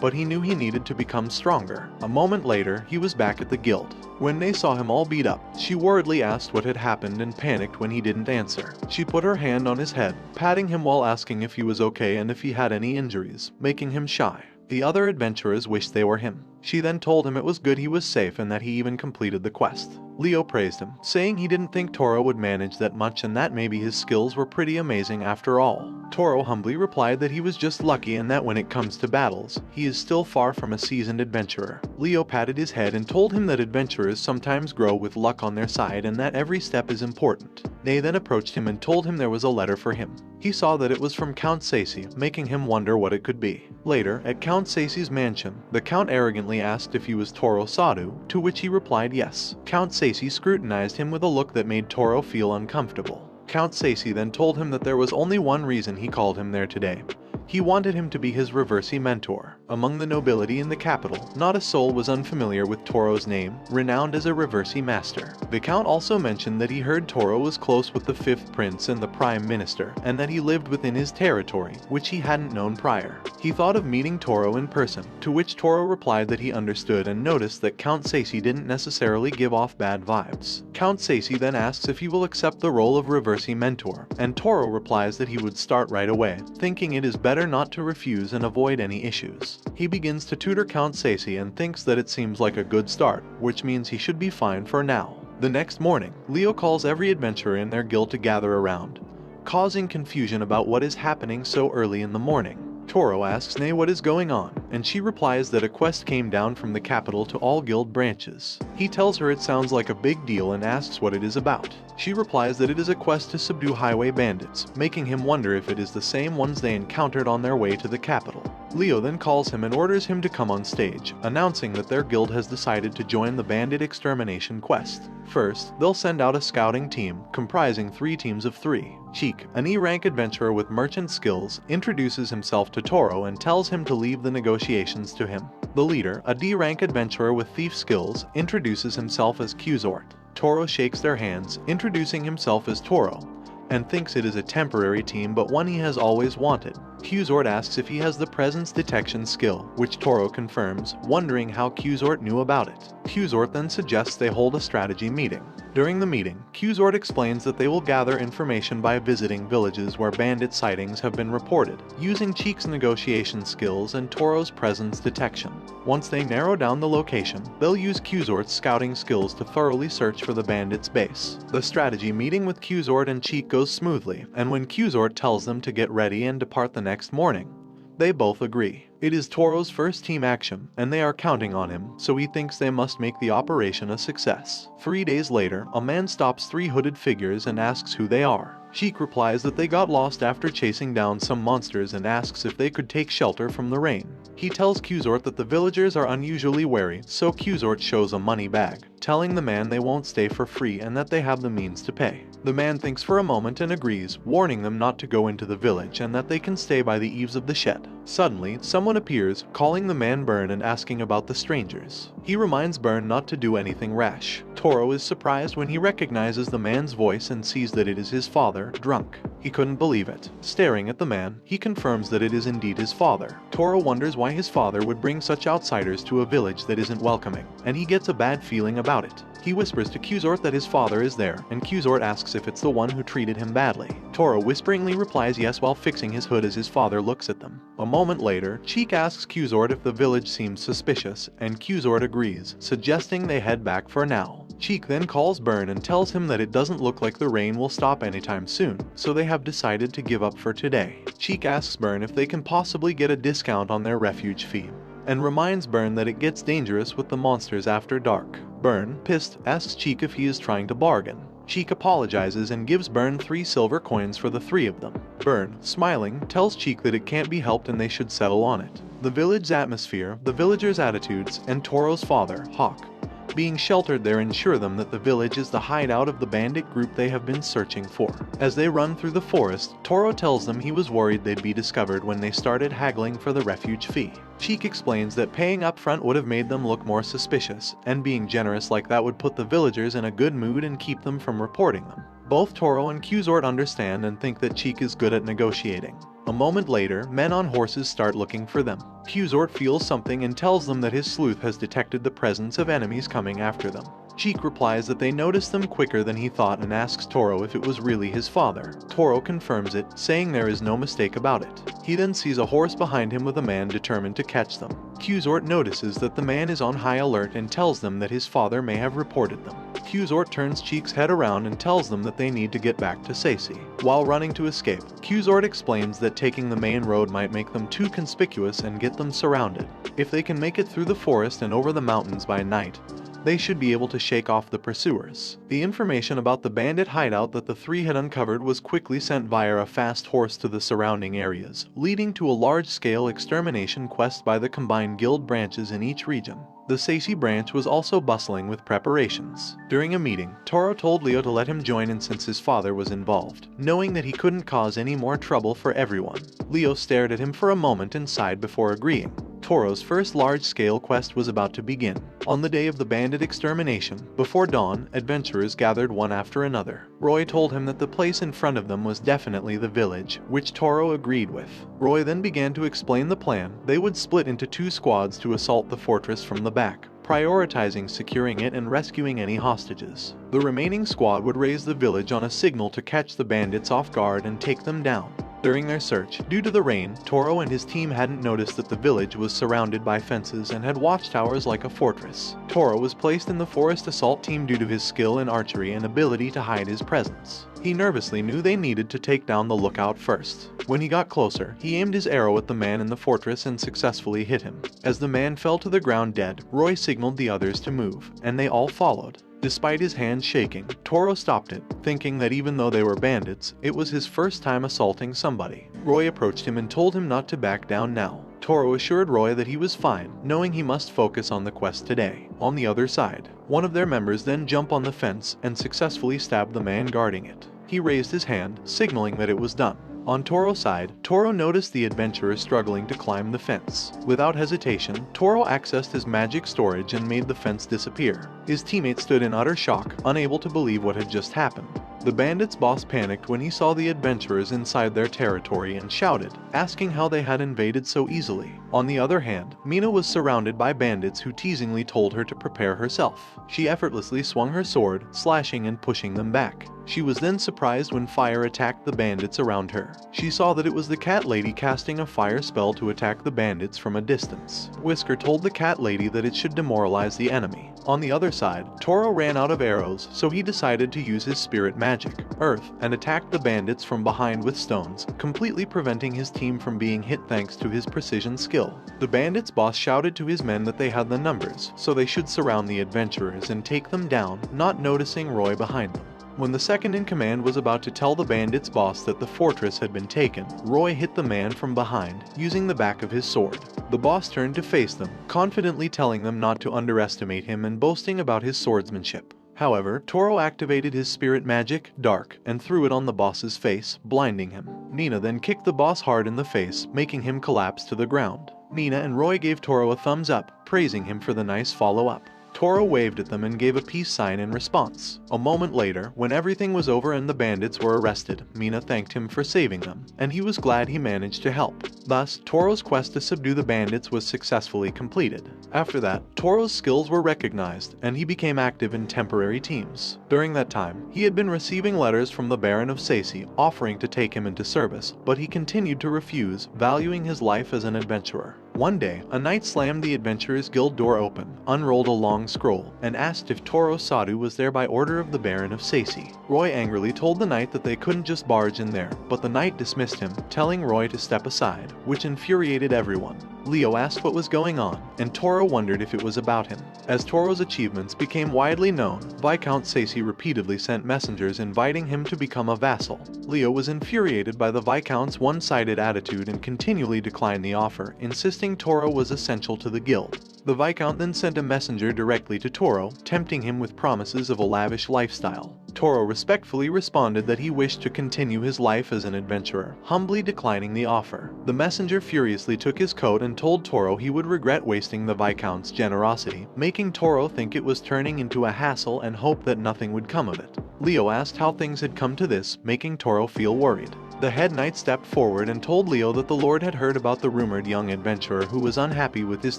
but he knew he needed to become stronger. A moment later, he was back at the guild. When Nay saw him all beat up, she worriedly asked what had happened and panicked when he didn't answer. She put her hand on his head, patting him while asking if he was okay and if he had any injuries, making him shy. The other adventurers wished they were him. She then told him it was good he was safe and that he even completed the quest. Leo praised him, saying he didn't think Toro would manage that much and that maybe his skills were pretty amazing after all. Toro humbly replied that he was just lucky and that when it comes to battles, he is still far from a seasoned adventurer. Leo patted his head and told him that adventurers sometimes grow with luck on their side and that every step is important. Nay then approached him and told him there was a letter for him. He saw that it was from Count Sacy, making him wonder what it could be. Later, at Count Sacy's mansion, the Count arrogantly asked if he was Toro Sadu, to which he replied yes. Count Sacy scrutinized him with a look that made Toro feel uncomfortable. Count Sacy then told him that there was only one reason he called him there today. He wanted him to be his reversey mentor. Among the nobility in the capital, not a soul was unfamiliar with Toro's name, renowned as a reversey master. The Count also mentioned that he heard Toro was close with the 5th Prince and the Prime Minister, and that he lived within his territory, which he hadn't known prior. He thought of meeting Toro in person, to which Toro replied that he understood and noticed that Count Sacy didn't necessarily give off bad vibes. Count Sacy then asks if he will accept the role of reversey mentor, and Toro replies that he would start right away, thinking it is better not to refuse and avoid any issues. He begins to tutor Count Sacy and thinks that it seems like a good start, which means he should be fine for now. The next morning, Leo calls every adventurer in their guild to gather around, causing confusion about what is happening so early in the morning. Toro asks Nay what is going on, and she replies that a quest came down from the capital to all guild branches. He tells her it sounds like a big deal and asks what it is about. She replies that it is a quest to subdue highway bandits, making him wonder if it is the same ones they encountered on their way to the capital. Leo then calls him and orders him to come on stage, announcing that their guild has decided to join the bandit extermination quest. First, they'll send out a scouting team, comprising 3 teams of 3. Cheek, an E-rank adventurer with merchant skills, introduces himself to Toro and tells him to leave the negotiations to him. The leader, a D-rank adventurer with thief skills, introduces himself as Qzort. Toro shakes their hands, introducing himself as Toro, and thinks it is a temporary team but one he has always wanted. Qzort asks if he has the presence detection skill, which Toro confirms, wondering how Qzort knew about it. Qzort then suggests they hold a strategy meeting. During the meeting, Qzort explains that they will gather information by visiting villages where bandit sightings have been reported, using Cheek's negotiation skills and Toro's presence detection. Once they narrow down the location, they'll use Qzort's scouting skills to thoroughly search for the bandit's base. The strategy meeting with Qzort and Cheek goes smoothly, and when Qzort tells them to get ready and depart the next morning, they both agree. It is Toro's first team action, and they are counting on him, so he thinks they must make the operation a success. 3 days later, a man stops 3 hooded figures and asks who they are. Cheek replies that they got lost after chasing down some monsters and asks if they could take shelter from the rain. He tells Qzort that the villagers are unusually wary, so Qzort shows a money bag, telling the man they won't stay for free and that they have the means to pay. The man thinks for a moment and agrees, warning them not to go into the village and that they can stay by the eaves of the shed. Suddenly, someone appears, calling the man Burn and asking about the strangers. He reminds Burn not to do anything rash. Toro is surprised when he recognizes the man's voice and sees that it is his father, drunk. He couldn't believe it. Staring at the man, he confirms that it is indeed his father. Toro wonders why his father would bring such outsiders to a village that isn't welcoming, and he gets a bad feeling about it. He whispers to Qzort that his father is there, and Qzort asks if it's the one who treated him badly. Toro whisperingly replies yes while fixing his hood as his father looks at them. A moment later, Cheek asks Qzort if the village seems suspicious, and Qzort agrees, suggesting they head back for now. Cheek then calls Burn and tells him that it doesn't look like the rain will stop anytime soon, so they have decided to give up for today. Cheek asks Burn if they can possibly get a discount on their refuge fee, and reminds Burn that it gets dangerous with the monsters after dark. Burn, pissed, asks Cheek if he is trying to bargain. Cheek apologizes and gives Burn 3 silver coins for the 3 of them. Burn, smiling, tells Cheek that it can't be helped and they should settle on it. The village's atmosphere, the villagers' attitudes, and Toro's father, Hawk, being sheltered there ensure them that the village is the hideout of the bandit group they have been searching for. As they run through the forest, Toro tells them he was worried they'd be discovered when they started haggling for the refuge fee. Cheek explains that paying up front would have made them look more suspicious, and being generous like that would put the villagers in a good mood and keep them from reporting them. Both Toro and Qzort understand and think that Cheek is good at negotiating. A moment later, men on horses start looking for them. Qzort feels something and tells them that his sleuth has detected the presence of enemies coming after them. Cheek replies that they noticed them quicker than he thought and asks Toro if it was really his father. Toro confirms it, saying there is no mistake about it. He then sees a horse behind him with a man determined to catch them. Qzort notices that the man is on high alert and tells them that his father may have reported them. Qzort turns Cheek's head around and tells them that they need to get back to Sacy. While running to escape, Qzort explains that taking the main road might make them too conspicuous and get them surrounded. If they can make it through the forest and over the mountains by night, they should be able to shake off the pursuers. The information about the bandit hideout that the three had uncovered was quickly sent via a fast horse to the surrounding areas, leading to a large-scale extermination quest by the combined guild branches in each region. The Sacy branch was also bustling with preparations. During a meeting, Toro told Leo to let him join in since his father was involved, knowing that he couldn't cause any more trouble for everyone. Leo stared at him for a moment and sighed before agreeing. Toro's first large-scale quest was about to begin. On the day of the bandit extermination, before dawn, adventurers gathered one after another. Roy told him that the place in front of them was definitely the village, which Toro agreed with. Roy then began to explain the plan. They would split into 2 squads to assault the fortress from the back, prioritizing securing it and rescuing any hostages. The remaining squad would raise the village on a signal to catch the bandits off guard and take them down. During their search, due to the rain, Toro and his team hadn't noticed that the village was surrounded by fences and had watchtowers like a fortress. Toro was placed in the forest assault team due to his skill in archery and ability to hide his presence. He nervously knew they needed to take down the lookout first. When he got closer, he aimed his arrow at the man in the fortress and successfully hit him. As the man fell to the ground dead, Roy signaled the others to move, and they all followed. Despite his hands shaking, Toro stopped it, thinking that even though they were bandits, it was his first time assaulting somebody. Roy approached him and told him not to back down now. Toro assured Roy that he was fine, knowing he must focus on the quest today. On the other side, one of their members then jumped on the fence and successfully stabbed the man guarding it. He raised his hand, signaling that it was done. On Toro's side, Toro noticed the adventurer struggling to climb the fence. Without hesitation, Toro accessed his magic storage and made the fence disappear. His teammates stood in utter shock, unable to believe what had just happened. The bandits' boss panicked when he saw the adventurers inside their territory and shouted, asking how they had invaded so easily. On the other hand, Mina was surrounded by bandits who teasingly told her to prepare herself. She effortlessly swung her sword, slashing and pushing them back. She was then surprised when fire attacked the bandits around her. She saw that it was the cat lady casting a fire spell to attack the bandits from a distance. Whisker told the cat lady that it should demoralize the enemy. On the other side, Toro ran out of arrows, so he decided to use his spirit magic, Earth, and attacked the bandits from behind with stones, completely preventing his team from being hit thanks to his precision skill. The bandits' boss shouted to his men that they had the numbers, so they should surround the adventurers and take them down, not noticing Roy behind them. When the second-in-command was about to tell the bandits' boss that the fortress had been taken, Roy hit the man from behind, using the back of his sword. The boss turned to face them, confidently telling them not to underestimate him and boasting about his swordsmanship. However, Toro activated his spirit magic, Dark, and threw it on the boss's face, blinding him. Nina then kicked the boss hard in the face, making him collapse to the ground. Nina and Roy gave Toro a thumbs up, praising him for the nice follow-up. Toro waved at them and gave a peace sign in response. A moment later, when everything was over and the bandits were arrested, Mina thanked him for saving them, and he was glad he managed to help. Thus, Toro's quest to subdue the bandits was successfully completed. After that, Toro's skills were recognized, and he became active in temporary teams. During that time, he had been receiving letters from the Baron of Sacy offering to take him into service, but he continued to refuse, valuing his life as an adventurer. One day, a knight slammed the Adventurers Guild door open, unrolled a long scroll, and asked if Toro Sadu was there by order of the Baron of Sacy. Roy angrily told the knight that they couldn't just barge in there, but the knight dismissed him, telling Roy to step aside, which infuriated everyone. Leo asked what was going on, and Toro wondered if it was about him. As Toro's achievements became widely known, Viscount Sacy repeatedly sent messengers inviting him to become a vassal. Leo was infuriated by the Viscount's one-sided attitude and continually declined the offer, insisting Toro was essential to the guild. The Viscount then sent a messenger directly to Toro, tempting him with promises of a lavish lifestyle. Toro respectfully responded that he wished to continue his life as an adventurer, humbly declining the offer. The messenger furiously took his coat and told Toro he would regret wasting the Viscount's generosity, making Toro think it was turning into a hassle and hope that nothing would come of it. Leo asked how things had come to this, making Toro feel worried. The head knight stepped forward and told Leo that the Lord had heard about the rumored young adventurer who was unhappy with his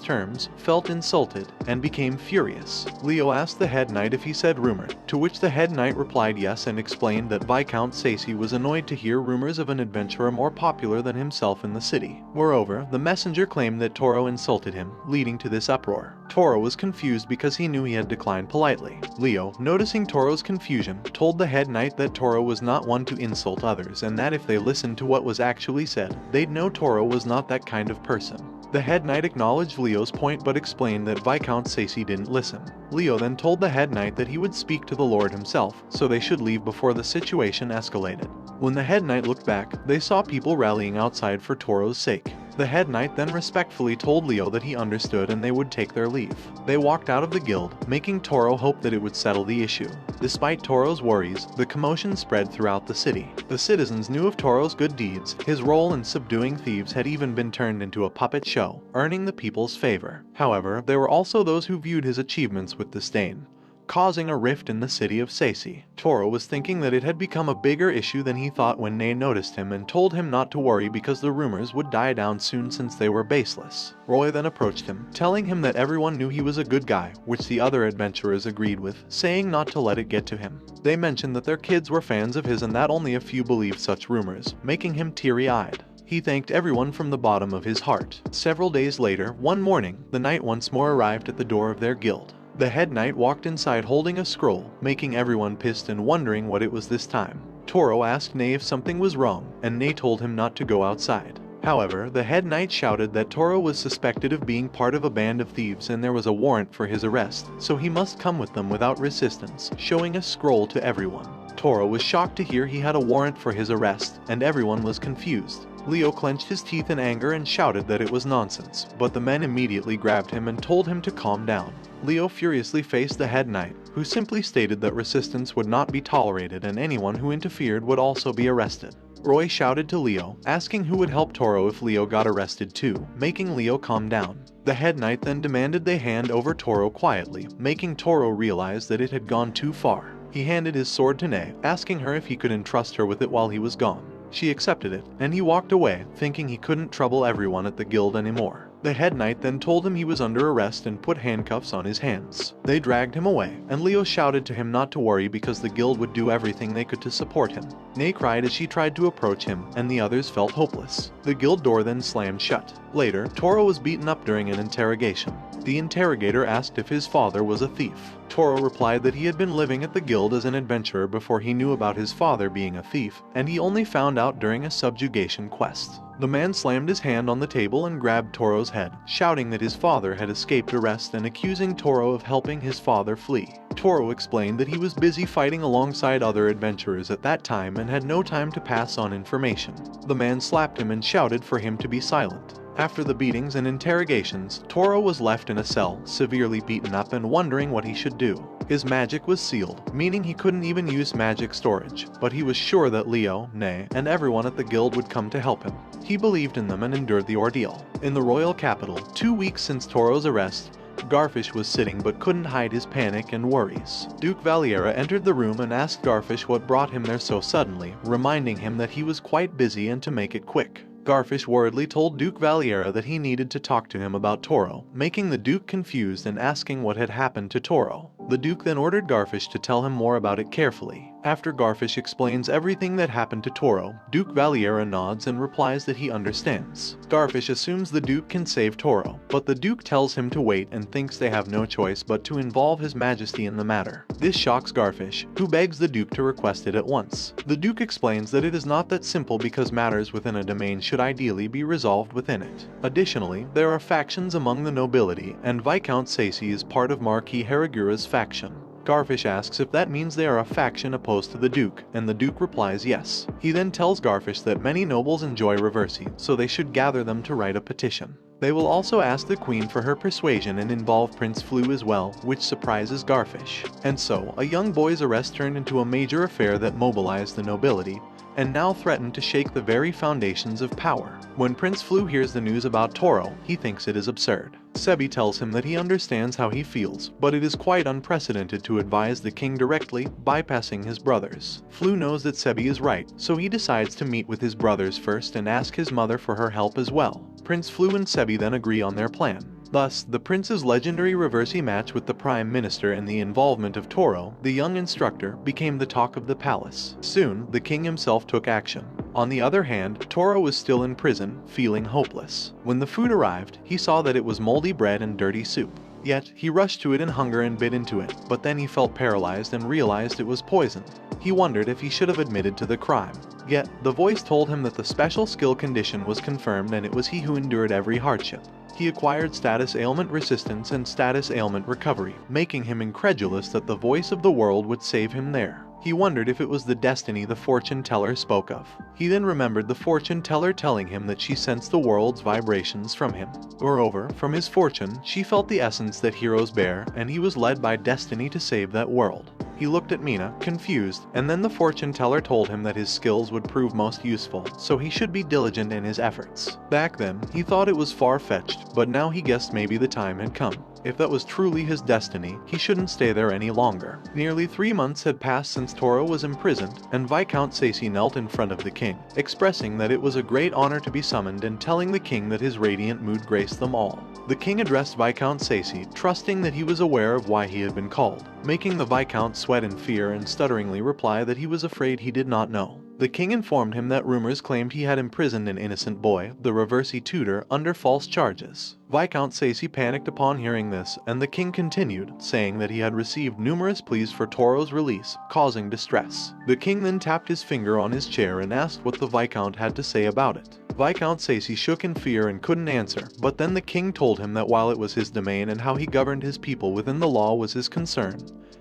terms, felt insulted, and became furious. Leo asked the head knight if he said rumored, to which the head knight replied yes and explained that Viscount Sacy was annoyed to hear rumors of an adventurer more popular than himself in the city. Moreover, the messenger claimed that Toro insulted him, leading to this uproar. Toro was confused because he knew he had declined politely. Leo, noticing Toro's confusion, told the head knight that Toro was not one to insult others and that if they listened to what was actually said, they'd know Toro was not that kind of person. The head knight acknowledged Leo's point but explained that Viscount Sacy didn't listen. Leo then told the head knight that he would speak to the Lord himself, so they should leave before the situation escalated. When the head knight looked back, they saw people rallying outside for Toro's sake. The head knight then respectfully told Leo that he understood and they would take their leave. They walked out of the guild, making Toro hope that it would settle the issue. Despite Toro's worries, the commotion spread throughout the city. The citizens knew of Toro's good deeds. His role in subduing thieves had even been turned into a puppet show, earning the people's favor. However, there were also those who viewed his achievements with disdain, causing a rift in the city of Sacy. Toro was thinking that it had become a bigger issue than he thought when Ney noticed him and told him not to worry because the rumors would die down soon since they were baseless. Roy then approached him, telling him that everyone knew he was a good guy, which the other adventurers agreed with, saying not to let it get to him. They mentioned that their kids were fans of his and that only a few believed such rumors, making him teary-eyed. He thanked everyone from the bottom of his heart. Several days later, one morning, the knight once more arrived at the door of their guild. The head knight walked inside holding a scroll, making everyone pissed and wondering what it was this time. Toro asked Ney if something was wrong, and Ney told him not to go outside. However, the head knight shouted that Toro was suspected of being part of a band of thieves and there was a warrant for his arrest, so he must come with them without resistance, showing a scroll to everyone. Toro was shocked to hear he had a warrant for his arrest, and everyone was confused. Leo clenched his teeth in anger and shouted that it was nonsense, but the men immediately grabbed him and told him to calm down. Leo furiously faced the head knight, who simply stated that resistance would not be tolerated and anyone who interfered would also be arrested. Roy shouted to Leo, asking who would help Toro if Leo got arrested too, making Leo calm down. The head knight then demanded they hand over Toro quietly, making Toro realize that it had gone too far. He handed his sword to Ney, asking her if he could entrust her with it while he was gone. She accepted it, and he walked away, thinking he couldn't trouble everyone at the guild anymore. The head knight then told him he was under arrest and put handcuffs on his hands. They dragged him away, and Leo shouted to him not to worry because the guild would do everything they could to support him. Ney cried as she tried to approach him, and the others felt hopeless. The guild door then slammed shut. Later, Toro was beaten up during an interrogation. The interrogator asked if his father was a thief. Toro replied that he had been living at the guild as an adventurer before he knew about his father being a thief, and he only found out during a subjugation quest. The man slammed his hand on the table and grabbed Toro's head, shouting that his father had escaped arrest and accusing Toro of helping his father flee. Toro explained that he was busy fighting alongside other adventurers at that time and had no time to pass on information. The man slapped him and shouted for him to be silent. After the beatings and interrogations, Toro was left in a cell, severely beaten up and wondering what he should do. His magic was sealed, meaning he couldn't even use magic storage, but he was sure that Leo, Ney, and everyone at the guild would come to help him. He believed in them and endured the ordeal. In the royal capital, 2 weeks since Toro's arrest, Garfish was sitting but couldn't hide his panic and worries. Duke Valiera entered the room and asked Garfish what brought him there so suddenly, reminding him that he was quite busy and to make it quick. Garfish worriedly told Duke Valiera that he needed to talk to him about Toro, making the Duke confused and asking what had happened to Toro. The Duke then ordered Garfish to tell him more about it carefully. After Garfish explains everything that happened to Toro, Duke Valiera nods and replies that he understands. Garfish assumes the Duke can save Toro, but the Duke tells him to wait and thinks they have no choice but to involve His Majesty in the matter. This shocks Garfish, who begs the Duke to request it at once. The Duke explains that it is not that simple because matters within a domain should ideally be resolved within it. Additionally, there are factions among the nobility, and Viscount Sacy is part of Marquis Haragura's faction. Garfish asks if that means they are a faction opposed to the Duke, and the Duke replies yes. He then tells Garfish that many nobles enjoy reversey, so they should gather them to write a petition. They will also ask the Queen for her persuasion and involve Prince Flu as well, which surprises Garfish. And so, a young boy's arrest turned into a major affair that mobilized the nobility, and now threatened to shake the very foundations of power. When Prince Flu hears the news about Toro, he thinks it is absurd. Sebi tells him that he understands how he feels, but it is quite unprecedented to advise the king directly, bypassing his brothers. Flu knows that Sebi is right, so he decides to meet with his brothers first and ask his mother for her help as well. Prince Flu and Sebi then agree on their plan. Thus, the prince's legendary reverse match with the prime minister and the involvement of Toro, the young instructor, became the talk of the palace. Soon, the king himself took action. On the other hand, Toro was still in prison, feeling hopeless. When the food arrived, he saw that it was moldy bread and dirty soup. Yet, he rushed to it in hunger and bit into it, but then he felt paralyzed and realized it was poisoned. He wondered if he should have admitted to the crime. Yet, the voice told him that the special skill condition was confirmed and it was he who endured every hardship. He acquired status ailment resistance and status ailment recovery, making him incredulous that the voice of the world would save him there. He wondered if it was the destiny the fortune teller spoke of. He then remembered the fortune teller telling him that she sensed the world's vibrations from him. Moreover, from his fortune, she felt the essence that heroes bear, and he was led by destiny to save that world. He looked at Mina, confused, and then the fortune teller told him that his skills would prove most useful, so he should be diligent in his efforts. Back then, he thought it was far-fetched, but now he guessed maybe the time had come. If that was truly his destiny, he shouldn't stay there any longer. Nearly 3 months had passed since Toro was imprisoned, and Viscount Sacy knelt in front of the king, expressing that it was a great honor to be summoned and telling the king that his radiant mood graced them all. The king addressed Viscount Sacy, trusting that he was aware of why he had been called, making the Viscount sweat in fear and stutteringly reply that he was afraid he did not know. The king informed him that rumors claimed he had imprisoned an innocent boy, the Reversey tutor, under false charges. Viscount Sacy panicked upon hearing this, and the king continued, saying that he had received numerous pleas for Toro's release, causing distress. The king then tapped his finger on his chair and asked what the Viscount had to say about it. Viscount Sacy shook in fear and couldn't answer, but then the king told him that while it was his domain and how he governed his people within the law was his concern,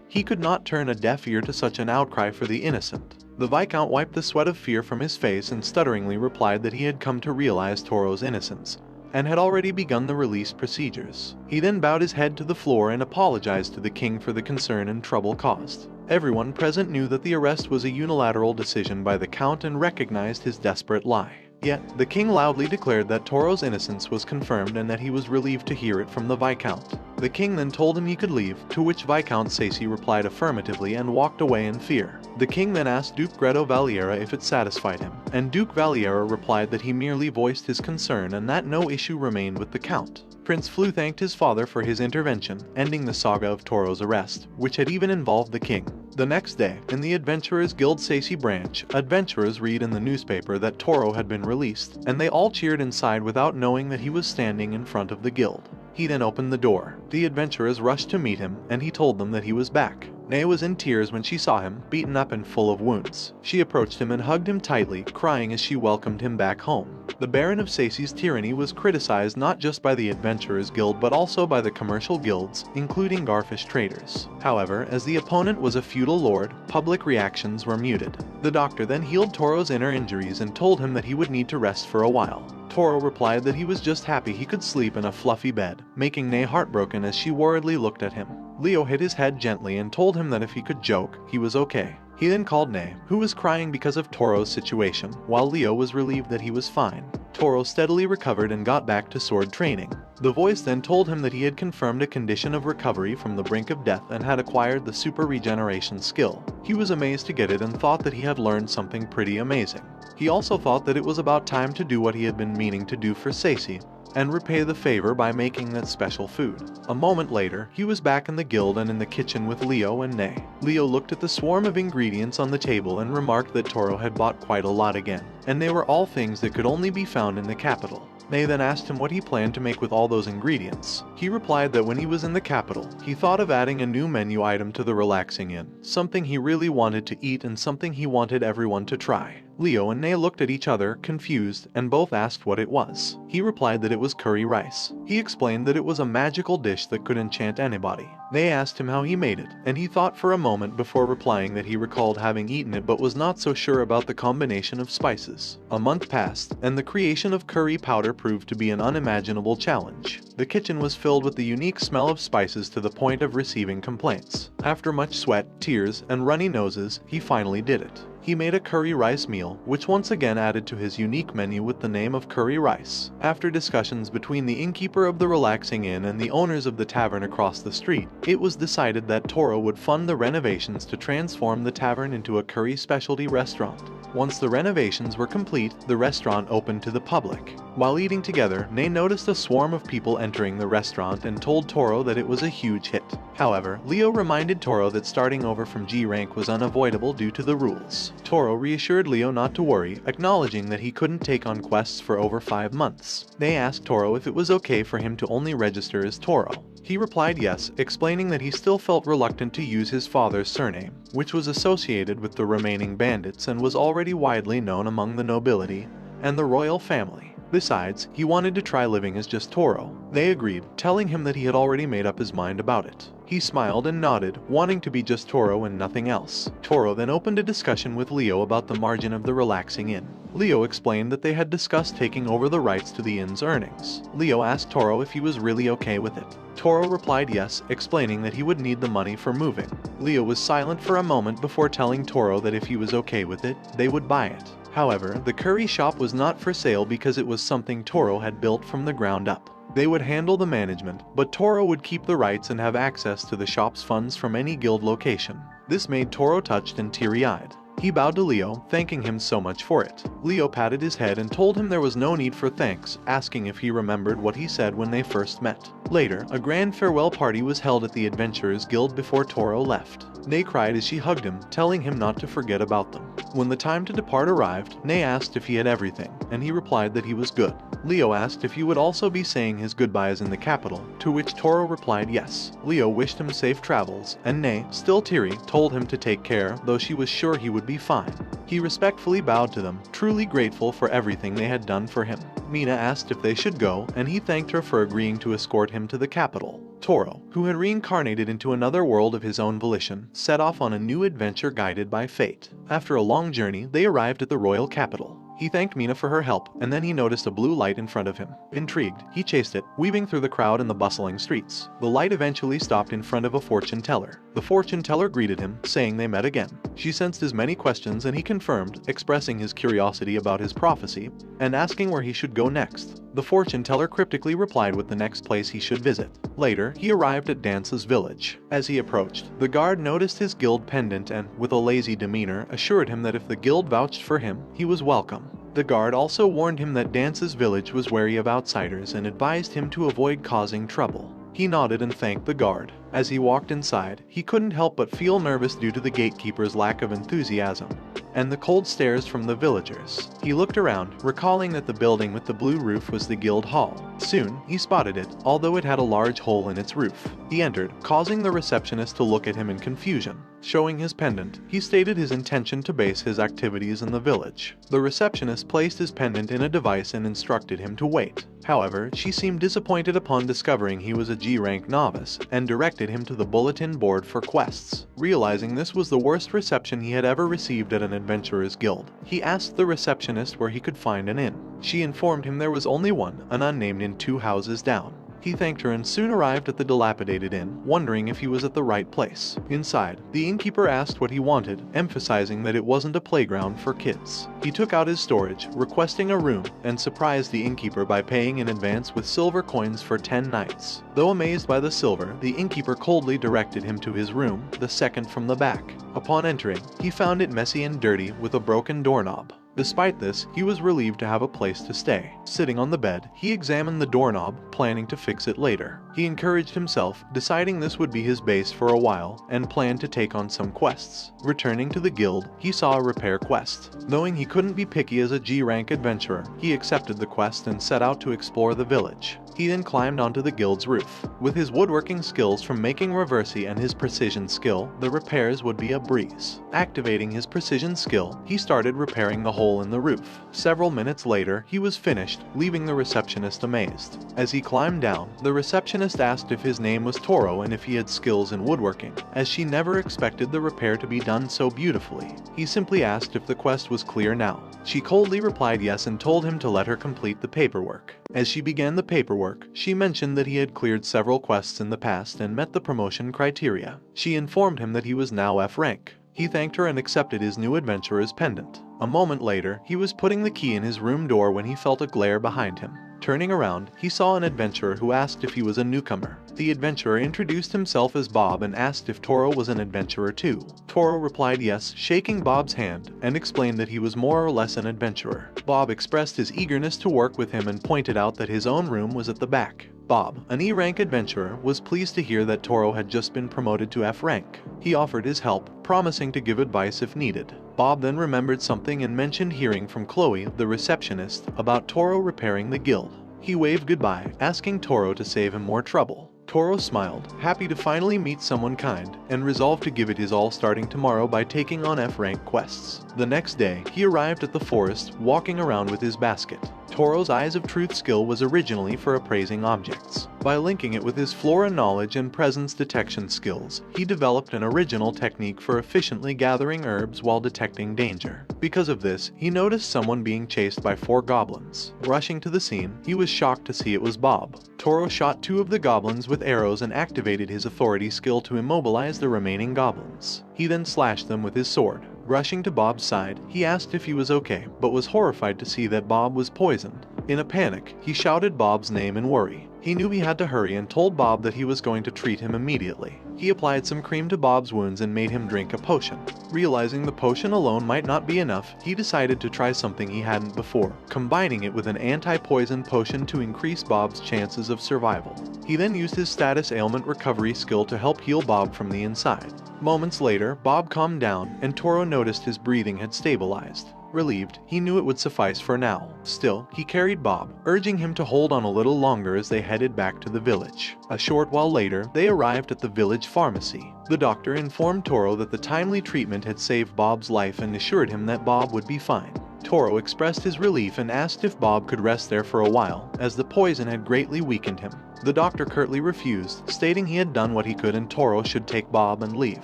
he could not turn a deaf ear to such an outcry for the innocent. The Viscount wiped the sweat of fear from his face and stutteringly replied that he had come to realize Toro's innocence, and had already begun the release procedures. He then bowed his head to the floor and apologized to the king for the concern and trouble caused. Everyone present knew that the arrest was a unilateral decision by the count and recognized his desperate lie. Yet, the king loudly declared that Toro's innocence was confirmed and that he was relieved to hear it from the Viscount. The king then told him he could leave, to which Viscount Sacy replied affirmatively and walked away in fear. The king then asked Duke Gredo Valiera if it satisfied him, and Duke Valiera replied that he merely voiced his concern and that no issue remained with the count. Prince Flu thanked his father for his intervention, ending the saga of Toro's arrest, which had even involved the king. The next day, in the Adventurers Guild Sacy branch, adventurers read in the newspaper that Toro had been released, and they all cheered inside without knowing that he was standing in front of the guild. He then opened the door. The adventurers rushed to meet him, and he told them that he was back. Nay was in tears when she saw him, beaten up and full of wounds. She approached him and hugged him tightly, crying as she welcomed him back home. The Baron of Sacy's tyranny was criticized not just by the Adventurers Guild but also by the commercial guilds, including Garfish traders. However, as the opponent was a feudal lord, public reactions were muted. The doctor then healed Toro's inner injuries and told him that he would need to rest for a while. Toro replied that he was just happy he could sleep in a fluffy bed, making Nay heartbroken as she worriedly looked at him. Leo hit his head gently and told him that if he could joke, he was okay. He then called Nay, who was crying because of Toro's situation, while Leo was relieved that he was fine. Toro steadily recovered and got back to sword training. The voice then told him that he had confirmed a condition of recovery from the brink of death and had acquired the super regeneration skill. He was amazed to get it and thought that he had learned something pretty amazing. He also thought that it was about time to do what he had been meaning to do for Sacy, and repay the favor by making that special food. A moment later, he was back in the guild and in the kitchen with Leo and Nay. Leo looked at the swarm of ingredients on the table and remarked that Toro had bought quite a lot again, and they were all things that could only be found in the capital. Nay then asked him what he planned to make with all those ingredients. He replied that when he was in the capital, he thought of adding a new menu item to the relaxing inn, something he really wanted to eat and something he wanted everyone to try. Leo and Nay looked at each other, confused, and both asked what it was. He replied that it was curry rice. He explained that it was a magical dish that could enchant anybody. They asked him how he made it, and he thought for a moment before replying that he recalled having eaten it but was not so sure about the combination of spices. A month passed, and the creation of curry powder proved to be an unimaginable challenge. The kitchen was filled with the unique smell of spices to the point of receiving complaints. After much sweat, tears, and runny noses, he finally did it. He made a curry rice meal, which once again added to his unique menu with the name of curry rice. After discussions between the innkeeper of the relaxing inn and the owners of the tavern across the street, it was decided that Toro would fund the renovations to transform the tavern into a curry specialty restaurant. Once the renovations were complete, the restaurant opened to the public. While eating together, Nei noticed a swarm of people entering the restaurant and told Toro that it was a huge hit. However, Leo reminded Toro that starting over from G rank was unavoidable due to the rules. Toro reassured Leo not to worry, acknowledging that he couldn't take on quests for over 5 months. Nei asked Toro if it was okay for him to only register as Toro. He replied yes, explaining that he still felt reluctant to use his father's surname, which was associated with the remaining bandits and was already widely known among the nobility and the royal family. Besides, he wanted to try living as just Toro. They agreed, telling him that he had already made up his mind about it. He smiled and nodded, wanting to be just Toro and nothing else. Toro then opened a discussion with Leo about the margin of the relaxing inn. Leo explained that they had discussed taking over the rights to the inn's earnings. Leo asked Toro if he was really okay with it. Toro replied yes, explaining that he would need the money for moving. Leo was silent for a moment before telling Toro that if he was okay with it, they would buy it. However, the curry shop was not for sale because it was something Toro had built from the ground up. They would handle the management, but Toro would keep the rights and have access to the shop's funds from any guild location. This made Toro touched and teary-eyed. He bowed to Leo, thanking him so much for it. Leo patted his head and told him there was no need for thanks, asking if he remembered what he said when they first met. Later, a grand farewell party was held at the Adventurers Guild before Toro left. Nei cried as she hugged him, telling him not to forget about them. When the time to depart arrived, Nei asked if he had everything, and he replied that he was good. Leo asked if he would also be saying his goodbyes in the capital, to which Toro replied yes. Leo wished him safe travels, and Nei, still teary, told him to take care, though she was sure he would be fine. He respectfully bowed to them, truly grateful for everything they had done for him. Mina asked if they should go, and he thanked her for agreeing to escort him to the capital. Toro, who had reincarnated into another world of his own volition, set off on a new adventure guided by fate. After a long journey, they arrived at the royal capital. He thanked Mina for her help, and then he noticed a blue light in front of him. Intrigued, he chased it, weaving through the crowd and the bustling streets. The light eventually stopped in front of a fortune teller. The fortune teller greeted him, saying they met again. She sensed his many questions and he confirmed, expressing his curiosity about his prophecy, and asking where he should go next. The fortune teller cryptically replied with the next place he should visit. Later, he arrived at Dance's village. As he approached, the guard noticed his guild pendant and, with a lazy demeanor, assured him that if the guild vouched for him, he was welcome. The guard also warned him that Dance's village was wary of outsiders and advised him to avoid causing trouble. He nodded and thanked the guard. As he walked inside, he couldn't help but feel nervous due to the gatekeeper's lack of enthusiasm and the cold stares from the villagers. He looked around, recalling that the building with the blue roof was the guild hall. Soon, he spotted it, although it had a large hole in its roof. He entered, causing the receptionist to look at him in confusion. Showing his pendant, he stated his intention to base his activities in the village. The receptionist placed his pendant in a device and instructed him to wait. However, she seemed disappointed upon discovering he was a G-rank novice, and directed him to the bulletin board for quests. Realizing this was the worst reception he had ever received at an adventurer's guild, he asked the receptionist where he could find an inn. She informed him there was only one, an unnamed inn 2 houses down. He thanked her and soon arrived at the dilapidated inn, wondering if he was at the right place. Inside, the innkeeper asked what he wanted, emphasizing that it wasn't a playground for kids. He took out his storage, requesting a room, and surprised the innkeeper by paying in advance with silver coins for 10 nights. Though amazed by the silver, the innkeeper coldly directed him to his room, the second from the back. Upon entering, he found it messy and dirty with a broken doorknob. Despite this, he was relieved to have a place to stay. Sitting on the bed, he examined the doorknob, planning to fix it later. He encouraged himself, deciding this would be his base for a while, and planned to take on some quests. Returning to the guild, he saw a repair quest. Knowing he couldn't be picky as a G-rank adventurer, he accepted the quest and set out to explore the village. He then climbed onto the guild's roof. With his woodworking skills from making reversi and his precision skill, the repairs would be a breeze. Activating his precision skill, he started repairing the hole in the roof. Several minutes later, he was finished, leaving the receptionist amazed. As he climbed down, the receptionist asked if his name was Toro and if he had skills in woodworking, as she never expected the repair to be done so beautifully. He simply asked if the quest was clear now. She coldly replied yes and told him to let her complete the paperwork. As she began the paperwork, she mentioned that he had cleared several quests in the past and met the promotion criteria. She informed him that he was now F rank. He thanked her and accepted his new adventurer's pendant. A moment later, he was putting the key in his room door when he felt a glare behind him. Turning around, he saw an adventurer who asked if he was a newcomer. The adventurer introduced himself as Bob and asked if Toro was an adventurer too. Toro replied yes, shaking Bob's hand, and explained that he was more or less an adventurer. Bob expressed his eagerness to work with him and pointed out that his own room was at the back. Bob, an E-rank adventurer, was pleased to hear that Toro had just been promoted to F rank. He offered his help, promising to give advice if needed. Bob then remembered something and mentioned hearing from Chloe, the receptionist, about Toro repairing the guild. He waved goodbye, asking Toro to save him more trouble. Toro smiled, happy to finally meet someone kind, and resolved to give it his all starting tomorrow by taking on F-rank quests. The next day, he arrived at the forest, walking around with his basket. Toro's Eyes of Truth skill was originally for appraising objects. By linking it with his flora knowledge and presence detection skills, he developed an original technique for efficiently gathering herbs while detecting danger. Because of this, he noticed someone being chased by 4 goblins. Rushing to the scene, he was shocked to see it was Bob. Toro shot 2 of the goblins with arrows and activated his authority skill to immobilize the remaining goblins. He then slashed them with his sword. Rushing to Bob's side, he asked if he was okay, but was horrified to see that Bob was poisoned. In a panic, he shouted Bob's name in worry. He knew he had to hurry and told Bob that he was going to treat him immediately. He applied some cream to Bob's wounds and made him drink a potion. Realizing the potion alone might not be enough, he decided to try something he hadn't before, combining it with an anti-poison potion to increase Bob's chances of survival. He then used his status ailment recovery skill to help heal Bob from the inside. Moments later, Bob calmed down, and Toro noticed his breathing had stabilized. Relieved, he knew it would suffice for now. Still, he carried Bob, urging him to hold on a little longer as they headed back to the village. A short while later, they arrived at the village pharmacy. The doctor informed Toro that the timely treatment had saved Bob's life and assured him that Bob would be fine. Toro expressed his relief and asked if Bob could rest there for a while, as the poison had greatly weakened him. The doctor curtly refused, stating he had done what he could and Toro should take Bob and leave.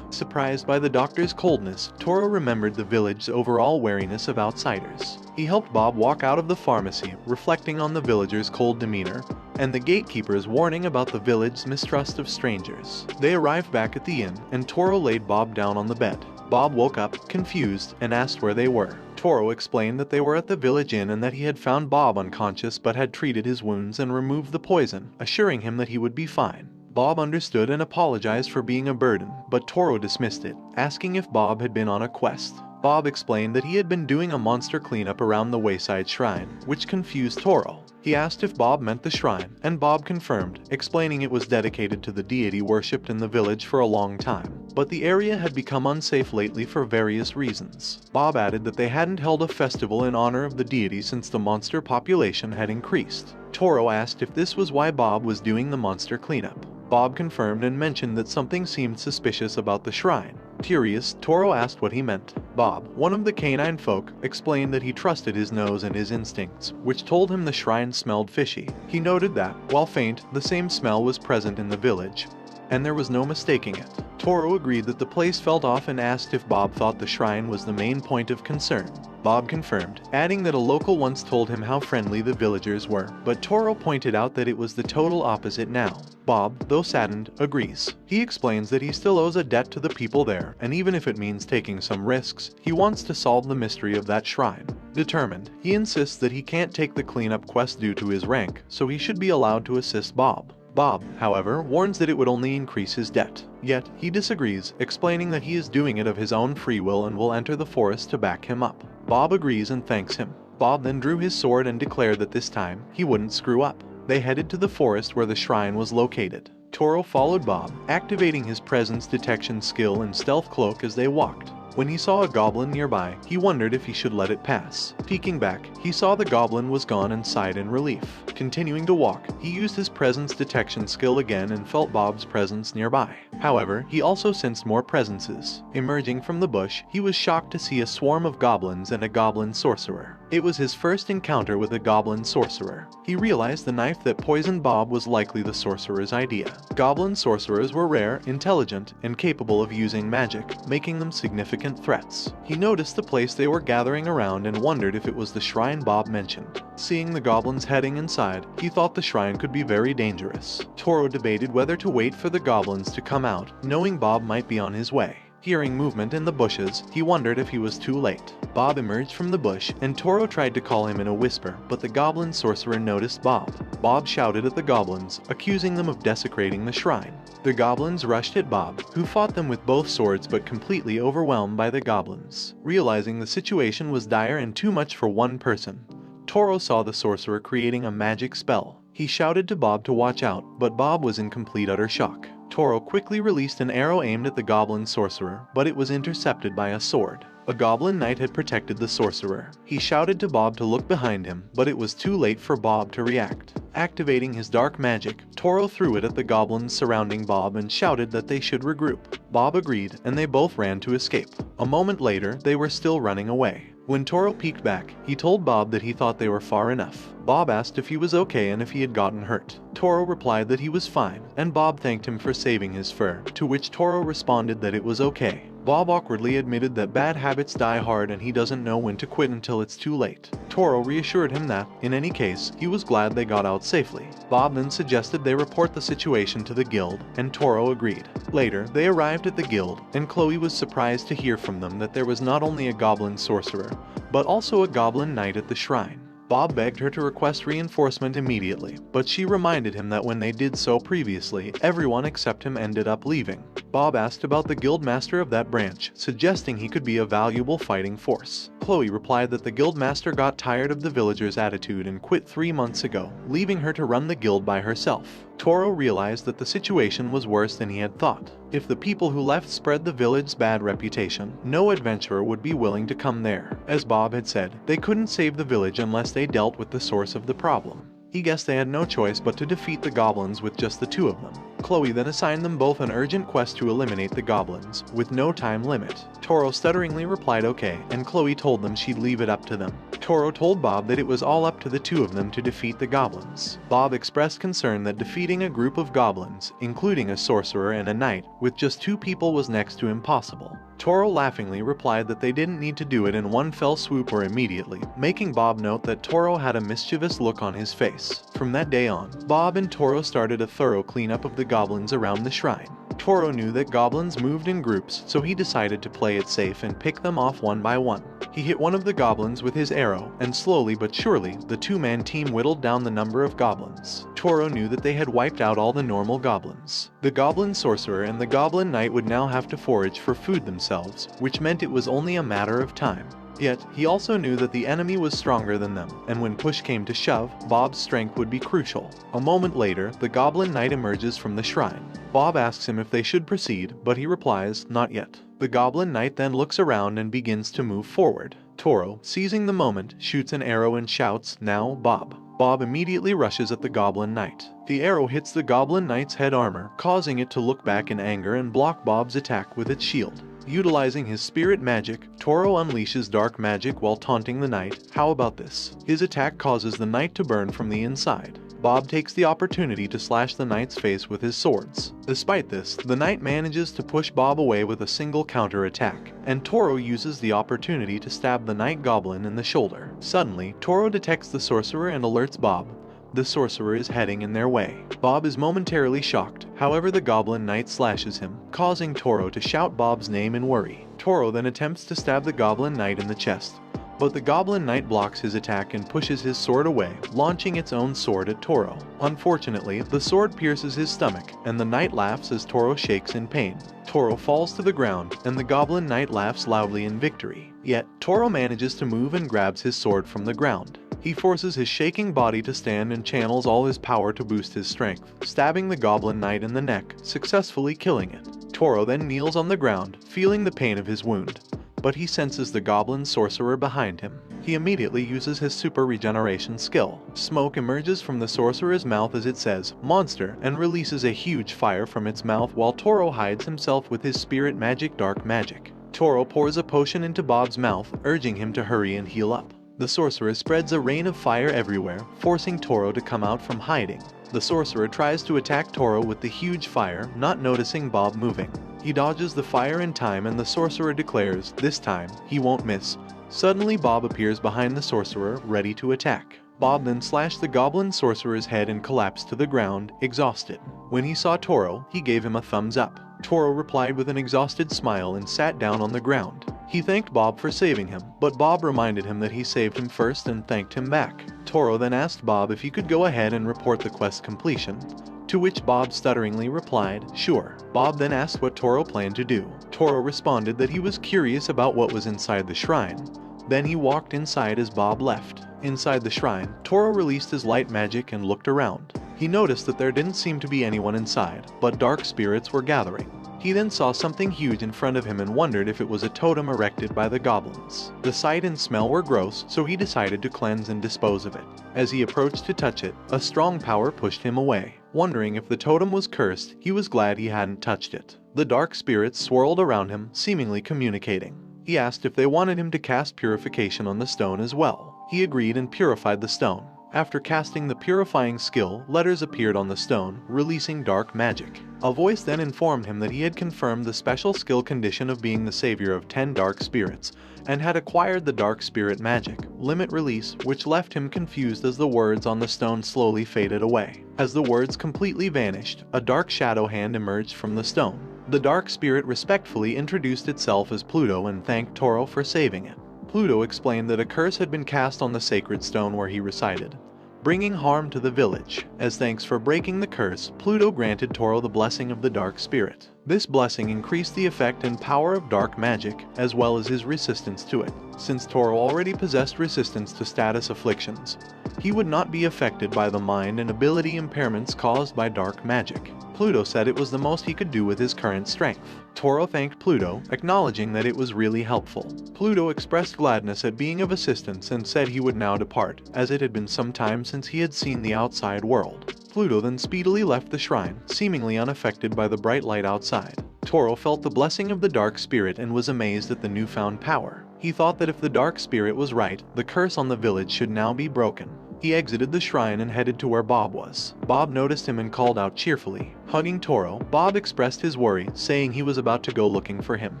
Surprised by the doctor's coldness, Toro remembered the village's overall wariness of outsiders. He helped Bob walk out of the pharmacy, reflecting on the villagers' cold demeanor, and the gatekeeper's warning about the village's mistrust of strangers. They arrived back at the inn, and Toro laid Bob down on the bed. Bob woke up, confused, and asked where they were. Toro explained that they were at the village inn and that he had found Bob unconscious but had treated his wounds and removed the poison, assuring him that he would be fine. Bob understood and apologized for being a burden, but Toro dismissed it, asking if Bob had been on a quest. Bob explained that he had been doing a monster cleanup around the wayside shrine, which confused Toro. He asked if Bob meant the shrine, and Bob confirmed, explaining it was dedicated to the deity worshipped in the village for a long time. But the area had become unsafe lately for various reasons. Bob added that they hadn't held a festival in honor of the deity since the monster population had increased. Toro asked if this was why Bob was doing the monster cleanup. Bob confirmed and mentioned that something seemed suspicious about the shrine. Curious, Toro asked what he meant. Bob, one of the canine folk, explained that he trusted his nose and his instincts, which told him the shrine smelled fishy. He noted that, while faint, the same smell was present in the village, and there was no mistaking it. Toro agreed that the place felt off and asked if Bob thought the shrine was the main point of concern. Bob confirmed, adding that a local once told him how friendly the villagers were, but Toro pointed out that it was the total opposite now. Bob, though saddened, agrees. He explains that he still owes a debt to the people there, and even if it means taking some risks, he wants to solve the mystery of that shrine. Determined, he insists that he can't take the cleanup quest due to his rank, so he should be allowed to assist Bob. Bob, however, warns that it would only increase his debt. Yet, he disagrees, explaining that he is doing it of his own free will and will enter the forest to back him up. Bob agrees and thanks him. Bob then drew his sword and declared that this time, he wouldn't screw up. They headed to the forest where the shrine was located. Toro followed Bob, activating his presence detection skill and stealth cloak as they walked. When he saw a goblin nearby, he wondered if he should let it pass. Peeking back, he saw the goblin was gone and sighed in relief. Continuing to walk, he used his presence detection skill again and felt Bob's presence nearby. However, he also sensed more presences. Emerging from the bush, he was shocked to see a swarm of goblins and a goblin sorcerer. It was his first encounter with a goblin sorcerer. He realized the knife that poisoned Bob was likely the sorcerer's idea. Goblin sorcerers were rare, intelligent, and capable of using magic, making them significant threats. He noticed the place they were gathering around and wondered if it was the shrine Bob mentioned. Seeing the goblins heading inside, he thought the shrine could be very dangerous. Toro debated whether to wait for the goblins to come out, knowing Bob might be on his way. Hearing movement in the bushes, he wondered if he was too late. Bob emerged from the bush, and Toro tried to call him in a whisper, but the goblin sorcerer noticed Bob. Bob shouted at the goblins, accusing them of desecrating the shrine. The goblins rushed at Bob, who fought them with both swords but completely overwhelmed by the goblins. Realizing the situation was dire and too much for one person, Toro saw the sorcerer creating a magic spell. He shouted to Bob to watch out, but Bob was in complete utter shock. Toro quickly released an arrow aimed at the goblin sorcerer, but it was intercepted by a sword. A goblin knight had protected the sorcerer. He shouted to Bob to look behind him, but it was too late for Bob to react. Activating his dark magic, Toro threw it at the goblins surrounding Bob and shouted that they should regroup. Bob agreed, and they both ran to escape. A moment later, they were still running away. When Toro peeked back, he told Bob that he thought they were far enough. Bob asked if he was okay and if he had gotten hurt. Toro replied that he was fine, and Bob thanked him for saving his fur, to which Toro responded that it was okay. Bob awkwardly admitted that bad habits die hard and he doesn't know when to quit until it's too late. Toro reassured him that, in any case, he was glad they got out safely. Bob then suggested they report the situation to the guild, and Toro agreed. Later, they arrived at the guild, and Chloe was surprised to hear from them that there was not only a goblin sorcerer, but also a goblin knight at the shrine. Bob begged her to request reinforcement immediately, but she reminded him that when they did so previously, everyone except him ended up leaving. Bob asked about the guildmaster of that branch, suggesting he could be a valuable fighting force. Chloe replied that the guildmaster got tired of the villagers' attitude and quit 3 months ago, leaving her to run the guild by herself. Toro realized that the situation was worse than he had thought. If the people who left spread the village's bad reputation, no adventurer would be willing to come there. As Bob had said, they couldn't save the village unless they dealt with the source of the problem. He guessed they had no choice but to defeat the goblins with just the two of them. Chloe then assigned them both an urgent quest to eliminate the goblins, with no time limit. Toro stutteringly replied okay, and Chloe told them she'd leave it up to them. Toro told Bob that it was all up to the two of them to defeat the goblins. Bob expressed concern that defeating a group of goblins, including a sorcerer and a knight, with just 2 people was next to impossible. Toro laughingly replied that they didn't need to do it in one fell swoop or immediately, making Bob note that Toro had a mischievous look on his face. From that day on, Bob and Toro started a thorough cleanup of the goblins around the shrine. Toro knew that goblins moved in groups, so he decided to play it safe and pick them off one by one. He hit one of the goblins with his arrow, and slowly but surely, the 2-man team whittled down the number of goblins. Toro knew that they had wiped out all the normal goblins. The goblin sorcerer and the goblin knight would now have to forage for food themselves, which meant it was only a matter of time. Yet, he also knew that the enemy was stronger than them, and when push came to shove, Bob's strength would be crucial. A moment later, the goblin knight emerges from the shrine. Bob asks him if they should proceed, but he replies, not yet. The goblin knight then looks around and begins to move forward. Toro, seizing the moment, shoots an arrow and shouts, "Now, Bob." Bob immediately rushes at the goblin knight. The arrow hits the goblin knight's head armor, causing it to look back in anger and block Bob's attack with its shield. Utilizing his spirit magic, Toro unleashes dark magic while taunting the knight. How about this? His attack causes the knight to burn from the inside. Bob takes the opportunity to slash the knight's face with his swords. Despite this, the knight manages to push Bob away with a single counter attack, and Toro uses the opportunity to stab the knight goblin in the shoulder. Suddenly, Toro detects the sorcerer and alerts Bob. The sorcerer is heading in their way. Bob is momentarily shocked, however the goblin knight slashes him, causing Toro to shout Bob's name in worry. Toro then attempts to stab the goblin knight in the chest, but the goblin knight blocks his attack and pushes his sword away, launching its own sword at Toro. Unfortunately, the sword pierces his stomach, and the knight laughs as Toro shakes in pain. Toro falls to the ground, and the goblin knight laughs loudly in victory. Yet, Toro manages to move and grabs his sword from the ground. He forces his shaking body to stand and channels all his power to boost his strength, stabbing the goblin knight in the neck, successfully killing it. Toro then kneels on the ground, feeling the pain of his wound, but he senses the goblin sorcerer behind him. He immediately uses his super regeneration skill. Smoke emerges from the sorcerer's mouth as it says, "Monster," and releases a huge fire from its mouth while Toro hides himself with his spirit magic dark magic. Toro pours a potion into Bob's mouth, urging him to hurry and heal up. The sorcerer spreads a rain of fire everywhere, forcing Toro to come out from hiding. The sorcerer tries to attack Toro with the huge fire, not noticing Bob moving. He dodges the fire in time and the sorcerer declares, this time, he won't miss. Suddenly Bob appears behind the sorcerer, ready to attack. Bob then slashed the goblin sorcerer's head and collapsed to the ground, exhausted. When he saw Toro, he gave him a thumbs up. Toro replied with an exhausted smile and sat down on the ground. He thanked Bob for saving him, but Bob reminded him that he saved him first and thanked him back. Toro then asked Bob if he could go ahead and report the quest completion, to which Bob stutteringly replied, "Sure." Bob then asked what Toro planned to do. Toro responded that he was curious about what was inside the shrine. Then he walked inside as Bob left. Inside the shrine, Toro released his light magic and looked around. He noticed that there didn't seem to be anyone inside, but dark spirits were gathering. He then saw something huge in front of him and wondered if it was a totem erected by the goblins. The sight and smell were gross, so he decided to cleanse and dispose of it. As he approached to touch it, a strong power pushed him away. Wondering if the totem was cursed, he was glad he hadn't touched it. The dark spirits swirled around him, seemingly communicating. He asked if they wanted him to cast purification on the stone as well. He agreed and purified the stone. After casting the purifying skill, letters appeared on the stone, releasing dark magic. A voice then informed him that he had confirmed the special skill condition of being the savior of 10 dark spirits, and had acquired the dark spirit magic, limit release, which left him confused as the words on the stone slowly faded away. As the words completely vanished, a dark shadow hand emerged from the stone. The dark spirit respectfully introduced itself as Pluto and thanked Toro for saving it. Pluto explained that a curse had been cast on the sacred stone where he resided, bringing harm to the village. As thanks for breaking the curse, Pluto granted Toro the blessing of the dark spirit. This blessing increased the effect and power of dark magic, as well as his resistance to it. Since Toro already possessed resistance to status afflictions, he would not be affected by the mind and ability impairments caused by dark magic. Pluto said it was the most he could do with his current strength. Toro thanked Pluto, acknowledging that it was really helpful. Pluto expressed gladness at being of assistance and said he would now depart, as it had been some time since he had seen the outside world. Pluto then speedily left the shrine, seemingly unaffected by the bright light outside. Toro felt the blessing of the dark spirit and was amazed at the newfound power. He thought that if the dark spirit was right, the curse on the village should now be broken. He exited the shrine and headed to where Bob was. Bob noticed him and called out cheerfully. Hugging Toro, Bob expressed his worry, saying he was about to go looking for him.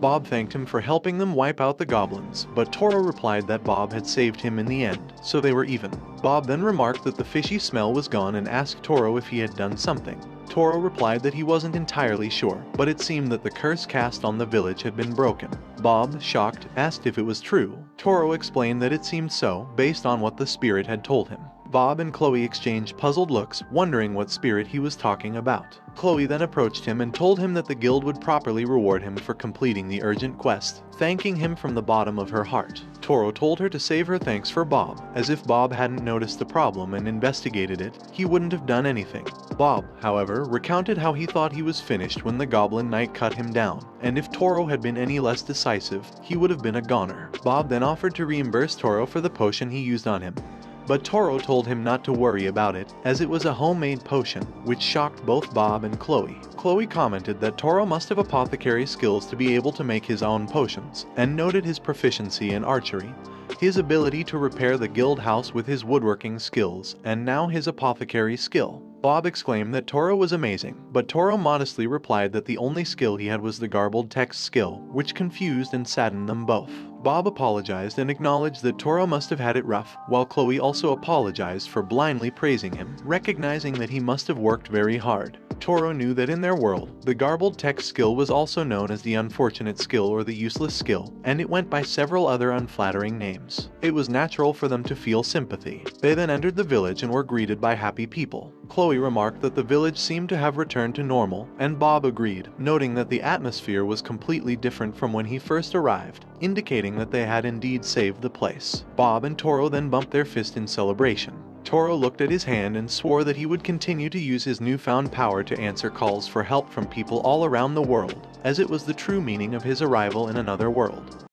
Bob thanked him for helping them wipe out the goblins, but Toro replied that Bob had saved him in the end, so they were even. Bob then remarked that the fishy smell was gone and asked Toro if he had done something. Toro replied that he wasn't entirely sure, but it seemed that the curse cast on the village had been broken. Bob, shocked, asked if it was true. Toro explained that it seemed so, based on what the spirit had told him. Bob and Chloe exchanged puzzled looks, wondering what spirit he was talking about. Chloe then approached him and told him that the guild would properly reward him for completing the urgent quest, thanking him from the bottom of her heart. Toro told her to save her thanks for Bob, as if Bob hadn't noticed the problem and investigated it, he wouldn't have done anything. Bob, however, recounted how he thought he was finished when the Goblin Knight cut him down, and if Toro had been any less decisive, he would have been a goner. Bob then offered to reimburse Toro for the potion he used on him, but Toro told him not to worry about it, as it was a homemade potion, which shocked both Bob and Chloe. Chloe commented that Toro must have apothecary skills to be able to make his own potions, and noted his proficiency in archery, his ability to repair the guild house with his woodworking skills, and now his apothecary skill. Bob exclaimed that Toro was amazing, but Toro modestly replied that the only skill he had was the garbled text skill, which confused and saddened them both. Bob apologized and acknowledged that Toro must have had it rough, while Chloe also apologized for blindly praising him, recognizing that he must have worked very hard. Toro knew that in their world, the garbled text skill was also known as the unfortunate skill or the useless skill, and it went by several other unflattering names. It was natural for them to feel sympathy. They then entered the village and were greeted by happy people. Chloe remarked that the village seemed to have returned to normal, and Bob agreed, noting that the atmosphere was completely different from when he first arrived, indicating that they had indeed saved the place. Bob and Toro then bumped their fist in celebration. Toro looked at his hand and swore that he would continue to use his newfound power to answer calls for help from people all around the world, as it was the true meaning of his arrival in another world.